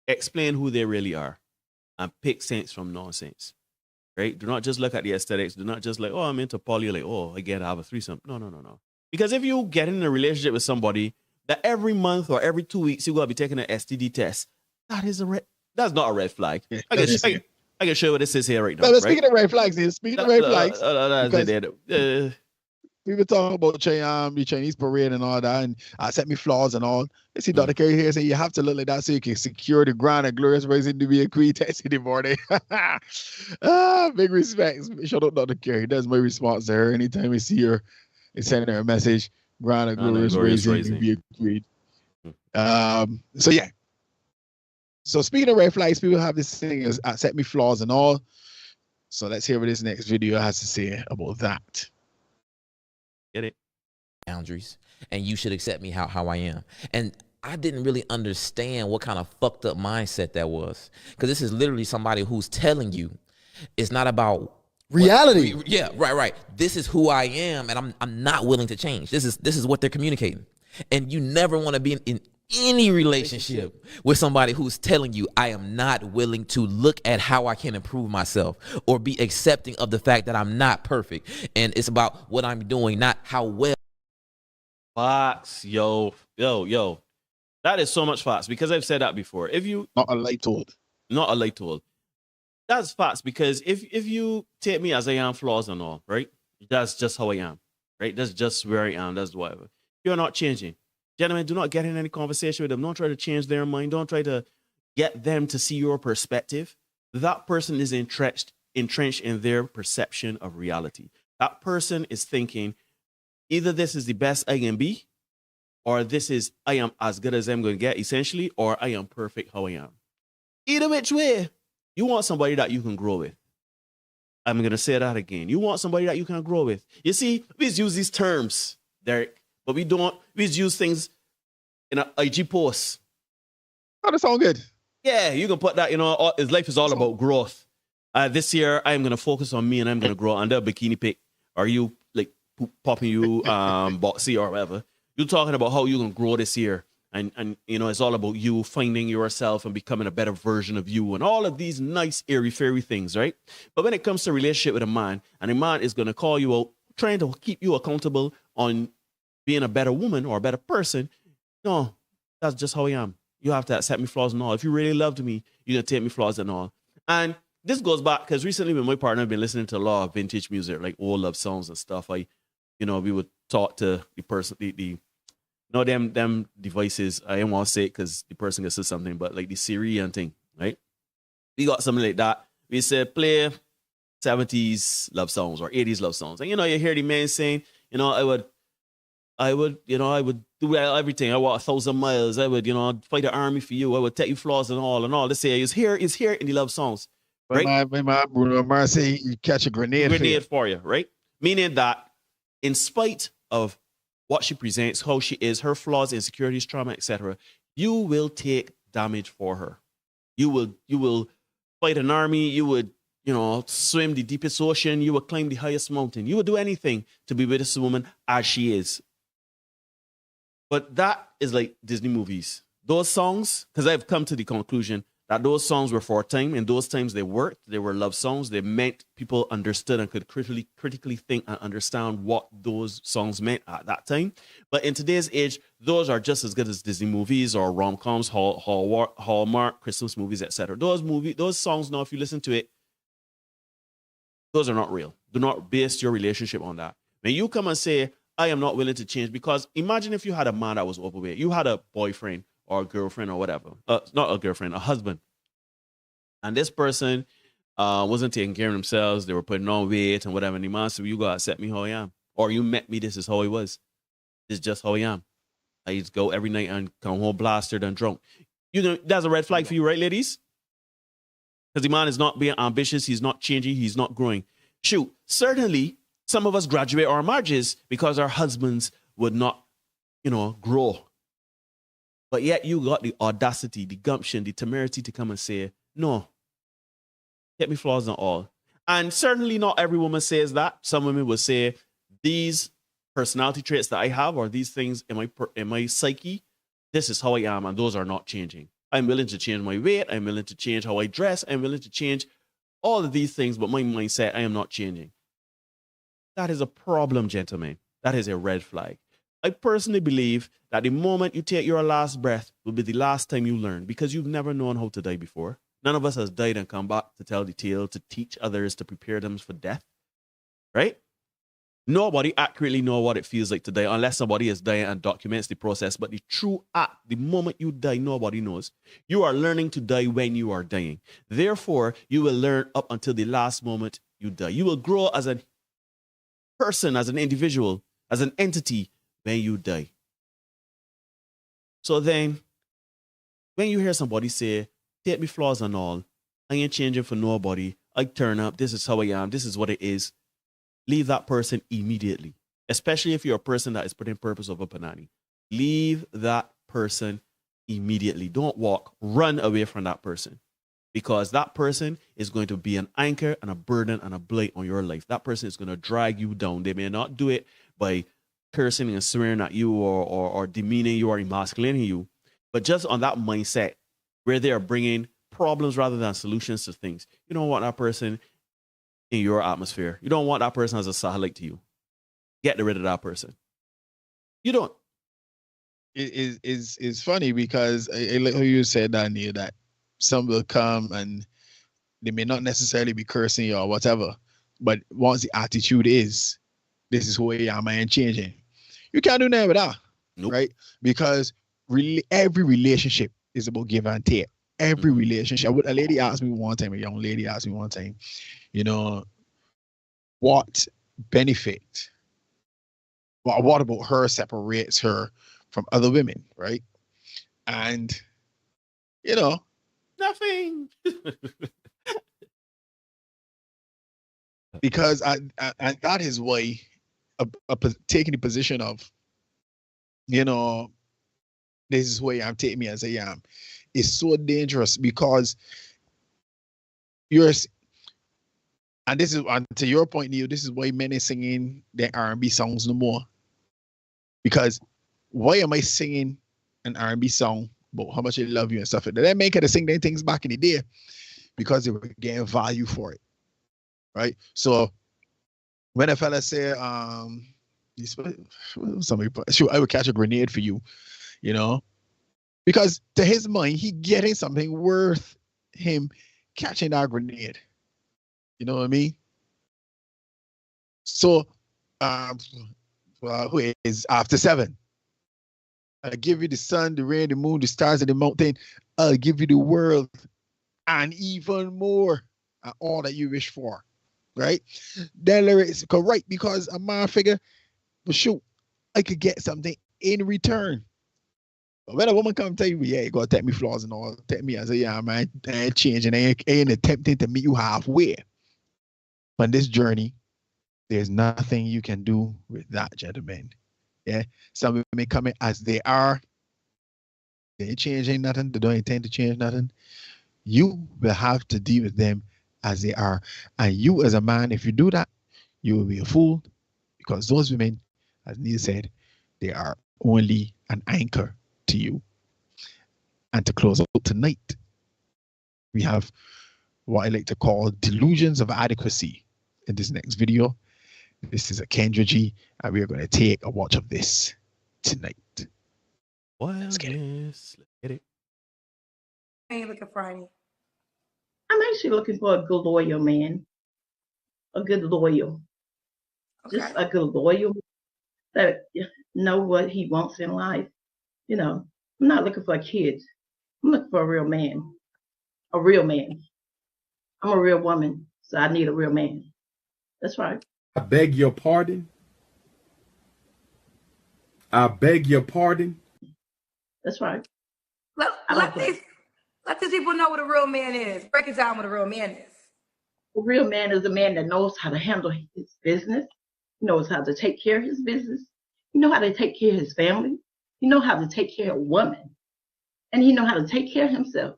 explain who they really are and pick sense from nonsense, right? Do not just look at the aesthetics. Do not just like, oh, I'm into poly, like, oh, again, I have a threesome. No. Because if you get in a relationship with somebody that every month or every 2 weeks, you're going to be taking an STD test, that's not a red flag. Yeah, I can show you what this is here right now. But speaking of red flags, people talk about the Chinese parade and all that, and I set me flaws and all. You see Dr. Kerry here say you have to look like that so you can secure the grand and glorious reason to be a queen test in the morning. Big respects. Shout out Dr. Kerry. That's my response to her. Anytime we see her, it's sending her a message, grand and glorious reason to be a queen. So yeah. So speaking of red flags, people have this thing as accept me flaws and all. So let's hear what this next video has to say about that. Get it? Boundaries, and you should accept me how I am. And I didn't really understand what kind of fucked up mindset that was, because this is literally somebody who's telling you it's not about reality. Right. This is who I am, and I'm not willing to change. This is what they're communicating, and you never want to be in any relationship with somebody who's telling you I am not willing to look at how I can improve myself or be accepting of the fact that I'm not perfect. And it's about what I'm doing, not how well. Fox, yo. That is so much facts, because I've said that before. If you not a light told. That's facts, because if you take me as I am, flaws and all, right? That's just how I am, right? That's just where I am. That's whatever. You're not changing. Gentlemen, do not get in any conversation with them. Don't try to change their mind. Don't try to get them to see your perspective. That person is entrenched in their perception of reality. That person is thinking, either this is the best I can be, or this is I am as good as I'm going to get, essentially, or I am perfect how I am. Either which way, you want somebody that you can grow with. I'm going to say that again. You want somebody that you can grow with. You see, we use these terms, Derek, but we use things in an IG post. Oh, that sound good. Yeah, you can put that, his life is all about growth. This year, I'm going to focus on me and I'm going to grow under a bikini pic. Are you like popping you boxy or whatever? You're talking about how you're going to grow this year. And it's all about you finding yourself and becoming a better version of you and all of these nice, airy-fairy things, right? But when it comes to a relationship with a man, and a man is going to call you out, trying to keep you accountable on being a better woman or a better person, no, that's just how I am. You have to accept me flaws and all. If you really loved me, you're going to take me flaws and all. And this goes back, because recently with my partner, I've been listening to a lot of vintage music, like old love songs and stuff. We would talk to the person, them devices. I don't want to say it because the person can say something, but like the Siri and thing, right? We got something like that. We said, play 70s love songs or 80s love songs. And, you hear the man saying, I would do everything. I walk 1,000 miles. I would, fight the army for you. I would take you flaws and all. This say is here in the love songs. Right? My man, Bruno Mars say you catch a grenade for you, right? Meaning that in spite of what she presents, how she is, her flaws, insecurities, trauma, etc., you will take damage for her. You will fight an army. You would, swim the deepest ocean. You would climb the highest mountain. You would do anything to be with this woman as she is. But that is like Disney movies. Those songs, because I've come to the conclusion that those songs were for a time. In those times, they worked. They were love songs. They meant people understood and could critically think and understand what those songs meant at that time. But in today's age, those are just as good as Disney movies or rom-coms, Hallmark, Christmas movies, etc. Those songs now, if you listen to it, those are not real. Do not base your relationship on that. When you come and say, I am not willing to change, because imagine if you had a man that was overweight. You had a boyfriend or a girlfriend or whatever. Not a girlfriend, a husband. And this person wasn't taking care of themselves. They were putting on weight and whatever. And the man said, you got to accept me how I am. Or you met me, this is how I was. This is just how I am. I used to go every night and come home blasted and drunk. That's a red flag for you, right, ladies? Because the man is not being ambitious. He's not changing. He's not growing. Shoot, certainly some of us graduate our marriages because our husbands would not, grow. But yet you got the audacity, the gumption, the temerity to come and say, no, get me flaws and all. And certainly not every woman says that. Some women will say, these personality traits that I have or these things in my psyche, this is how I am, and those are not changing. I'm willing to change my weight. I'm willing to change how I dress. I'm willing to change all of these things, but my mindset, I am not changing. That is a problem, gentlemen. That is a red flag. I personally believe that the moment you take your last breath will be the last time you learn, because you've never known how to die before. None of us has died and come back to tell the tale, to teach others, to prepare them for death, right? Nobody accurately know what it feels like to die unless somebody is dying and documents the process. But the true act, the moment you die, nobody knows. You are learning to die when you are dying. Therefore, you will learn up until the last moment you die. You will grow as a person, as an individual, as an entity when you die. So then, when you hear somebody say, take me flaws and all, I ain't changing for nobody, I turn up, this is how I am, this is what it is, leave that person immediately. Especially if you're a person that is putting purpose over panani. Leave that person immediately. Don't walk, run away from that person. Because that person is going to be an anchor and a burden and a blight on your life. That person is going to drag you down. They may not do it by cursing and swearing at you or demeaning you or emasculating you, but just on that mindset where they are bringing problems rather than solutions to things. You don't want that person in your atmosphere. You don't want that person as a satellite to you. Get rid of that person. You don't. It's funny because I like how you said that, Neil, that some will come and they may not necessarily be cursing you or whatever, but once the attitude is, this is who I am, I ain't changing. You can't do that with that, right? Because really, every relationship is about give and take. Every relationship. A lady asked me one time, a young lady asked me one time, what benefit, what about her separates her from other women, right? And Nothing. because I got his way, taking the position of, this is where I'm taking me as I am. It's so dangerous because and this is, and to your point, Neil, this is why men are singing their R&B songs no more. Because why am I singing an R&B song about how much I love you and stuff? They make it to sing their things back in the day because they were getting value for it, right? So when a fella say, somebody, sure, I would catch a grenade for you, because to his mind, he getting something worth him catching that grenade. You know what I mean? So, who is after 7? I'll give you the sun, the rain, the moon, the stars, and the mountain. I'll give you the world and even more, and all that you wish for. Right? That lyrics correct because a man figure, well, shoot, I could get something in return. But when a woman come tell you, yeah, you gotta take me flaws and all, take me as a yeah, man, I ain't changing, I ain't attempting to meet you halfway. On this journey, there's nothing you can do with that, gentlemen. Yeah, some women come in as they are. They ain't changing nothing. They don't intend to change nothing. You will have to deal with them as they are. And you, as a man, if you do that, you will be a fool, because those women, as Neil said, they are only an anchor to you. And to close out tonight, we have what I like to call delusions of adequacy in this next video. This is a Kendra G, and we are going to take a watch of this tonight. Let's get it. Let's get it. I ain't looking for any. I'm actually looking for a good loyal man. A good loyal. Okay. Just a good loyal that know what he wants in life. I'm not looking for a kid. I'm looking for a real man. A real man. I'm a real woman, so I need a real man. That's right. I beg your pardon. I beg your pardon. That's right. Let these people know what a real man is. Break it down what a real man is. A real man is a man that knows how to handle his business. He knows how to take care of his business. He knows how to take care of his family. He knows how to take care of a woman. And he knows how to take care of himself.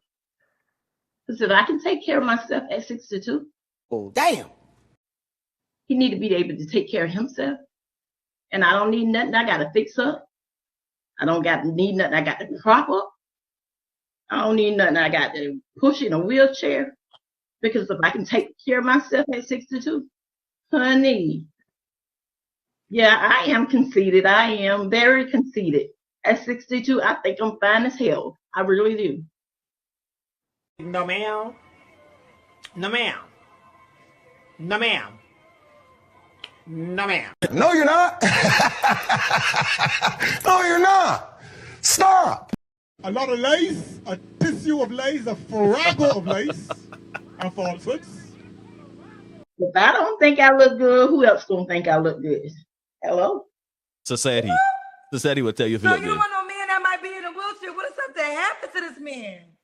Because if I can take care of myself at 62, oh damn, he need to be able to take care of himself. And I don't need nothing I got to fix up. I don't need nothing I got to prop up. I don't need nothing I got to push in a wheelchair. Because if I can take care of myself at 62, honey, yeah, I am conceited. I am very conceited. At 62, I think I'm fine as hell. I really do. No, ma'am. No, ma'am. No, ma'am. No, ma'am. No, you're not. No, you're not. Stop. A lot of lies, a tissue of lies, a farrago of lies and falsehoods. If I don't think I look good, who else gonna think I look good? Hello? Society will tell you if you So look you good. don't want no man that might be in a wheelchair. What if something happens to this man?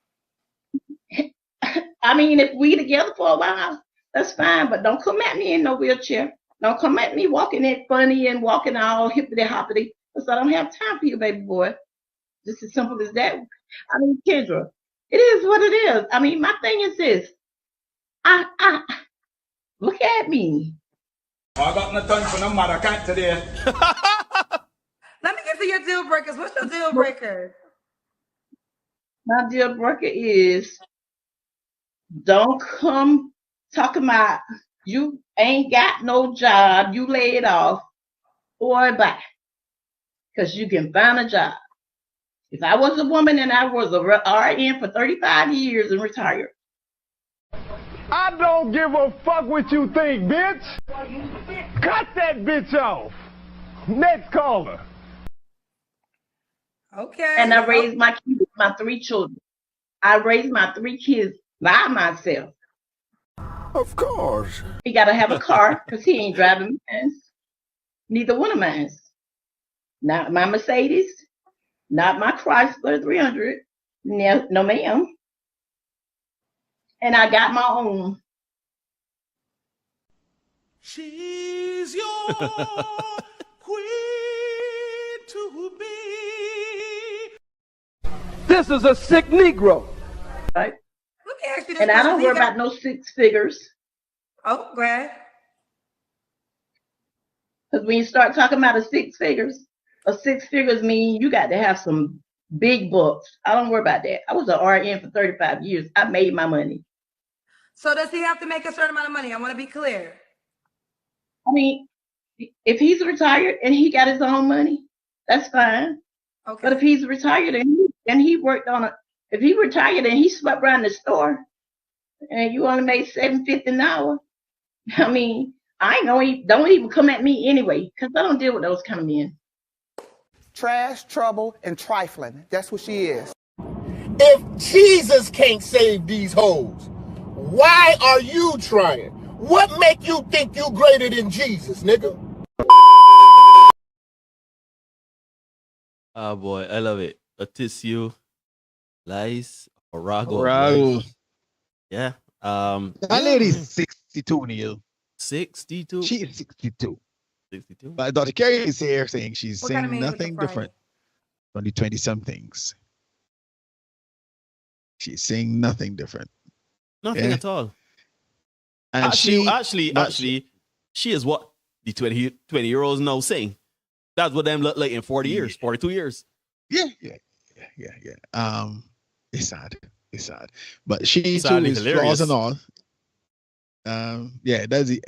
I mean, if we together for a while, that's fine, but don't come at me in no wheelchair. Don't come at me walking it funny and walking all hippity hoppity, because I don't have time for you, baby boy. Just as simple as that. I mean, Kendra, it is what it is. I mean, my thing is this. I look at me. I got no time for no mother cat today. Let me get to your deal breakers. What's your deal breaker? My deal breaker is don't come talking about you ain't got no job, you laid off, boy, bye. Because you can find a job. If I was a woman and I was a RN for 35 years and retired. I don't give a fuck what you think, bitch. Cut that bitch off. Next caller. Okay. And I raised my kids, my 3 children. I raised my 3 kids by myself. Of course. He got to have a car because he ain't driving mine. Neither one of mine. Not my Mercedes, Not my Chrysler 300. No, ma'am. And I got my own. She's your queen to be. This is a sick Negro. Right? Let me ask you this And I question. don't worry about no 6 figures. Oh, go ahead. Because when you start talking about a 6 figures mean you got to have some big bucks. I don't worry about that. I was an RN for 35 years. I made my money. So does he have to make a certain amount of money? I want to be clear. I mean, if he's retired and he got his own money, that's fine. Okay. But if he's retired and he worked on if he retired and he swept around the store and you only made $7.50 an hour, I mean, I ain't gonna don't even come at me anyway, because I don't deal with those kind of men. Trash, trouble, and trifling. That's what she is. If Jesus can't save these hoes, why are you trying? What make you think you greater than Jesus, nigga? Oh boy, I love it. Leticio, Lice, Orago. Orago. Yeah. That lady's 62 Neil. 62? She is 62. 62? But Dr. Carey is here saying she's What kind of saying man nothing with the different from the 20-somethings. She's saying nothing different. Nothing at all. And actually, she is what the 20-year-olds now saying. That's what them look like in 40 years, 42 years. Yeah. It's sad. It's sad. But she too is flaws and all. Yeah, that's the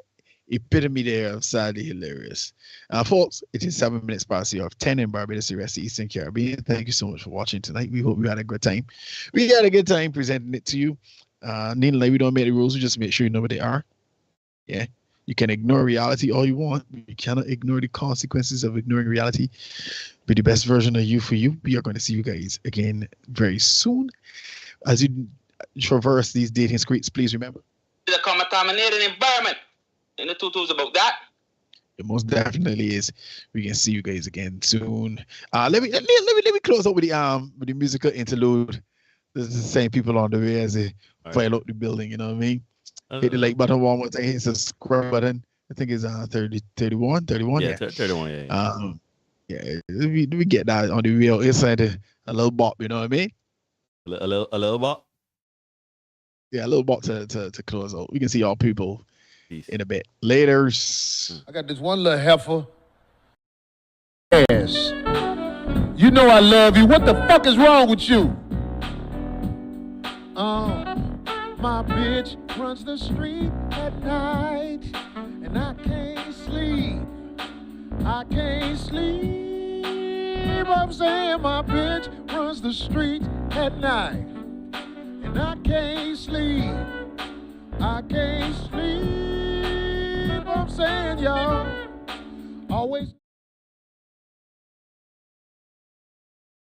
epitome there of sadly hilarious. Folks, it is 7 minutes past the hour of 10 in Barbados, the rest of Eastern Caribbean. Thank you so much for watching tonight. We hope you had a good time. We had a good time presenting it to you. Needless, we don't make the rules. We just make sure you know what they are. Yeah. You can ignore reality all you want. You cannot ignore the consequences of ignoring reality. Be the best version of you for you. We are going to see you guys again very soon. As you traverse these dating streets, please remember. It's a contaminated environment. And the tutus about that. It most definitely is. We can see you guys again soon. Let me close up with the musical interlude. This is the same people on the way as they file out the building. You know what I mean? Hit the like button one more time. Hit the subscribe button. I think it's 31. Yeah, 31. Yeah. Yeah. We get that on the wheel inside a little bop. You know what I mean? A little bop. Yeah, a little bop to close out. We can see all people in a bit. Laters. I got this one little heifer. Yes. You know I love you. What the fuck is wrong with you? My bitch runs the street at night, and I can't sleep. I can't sleep. I'm saying my bitch runs the street at night, and I can't sleep. I can't sleep. I'm saying y'all always.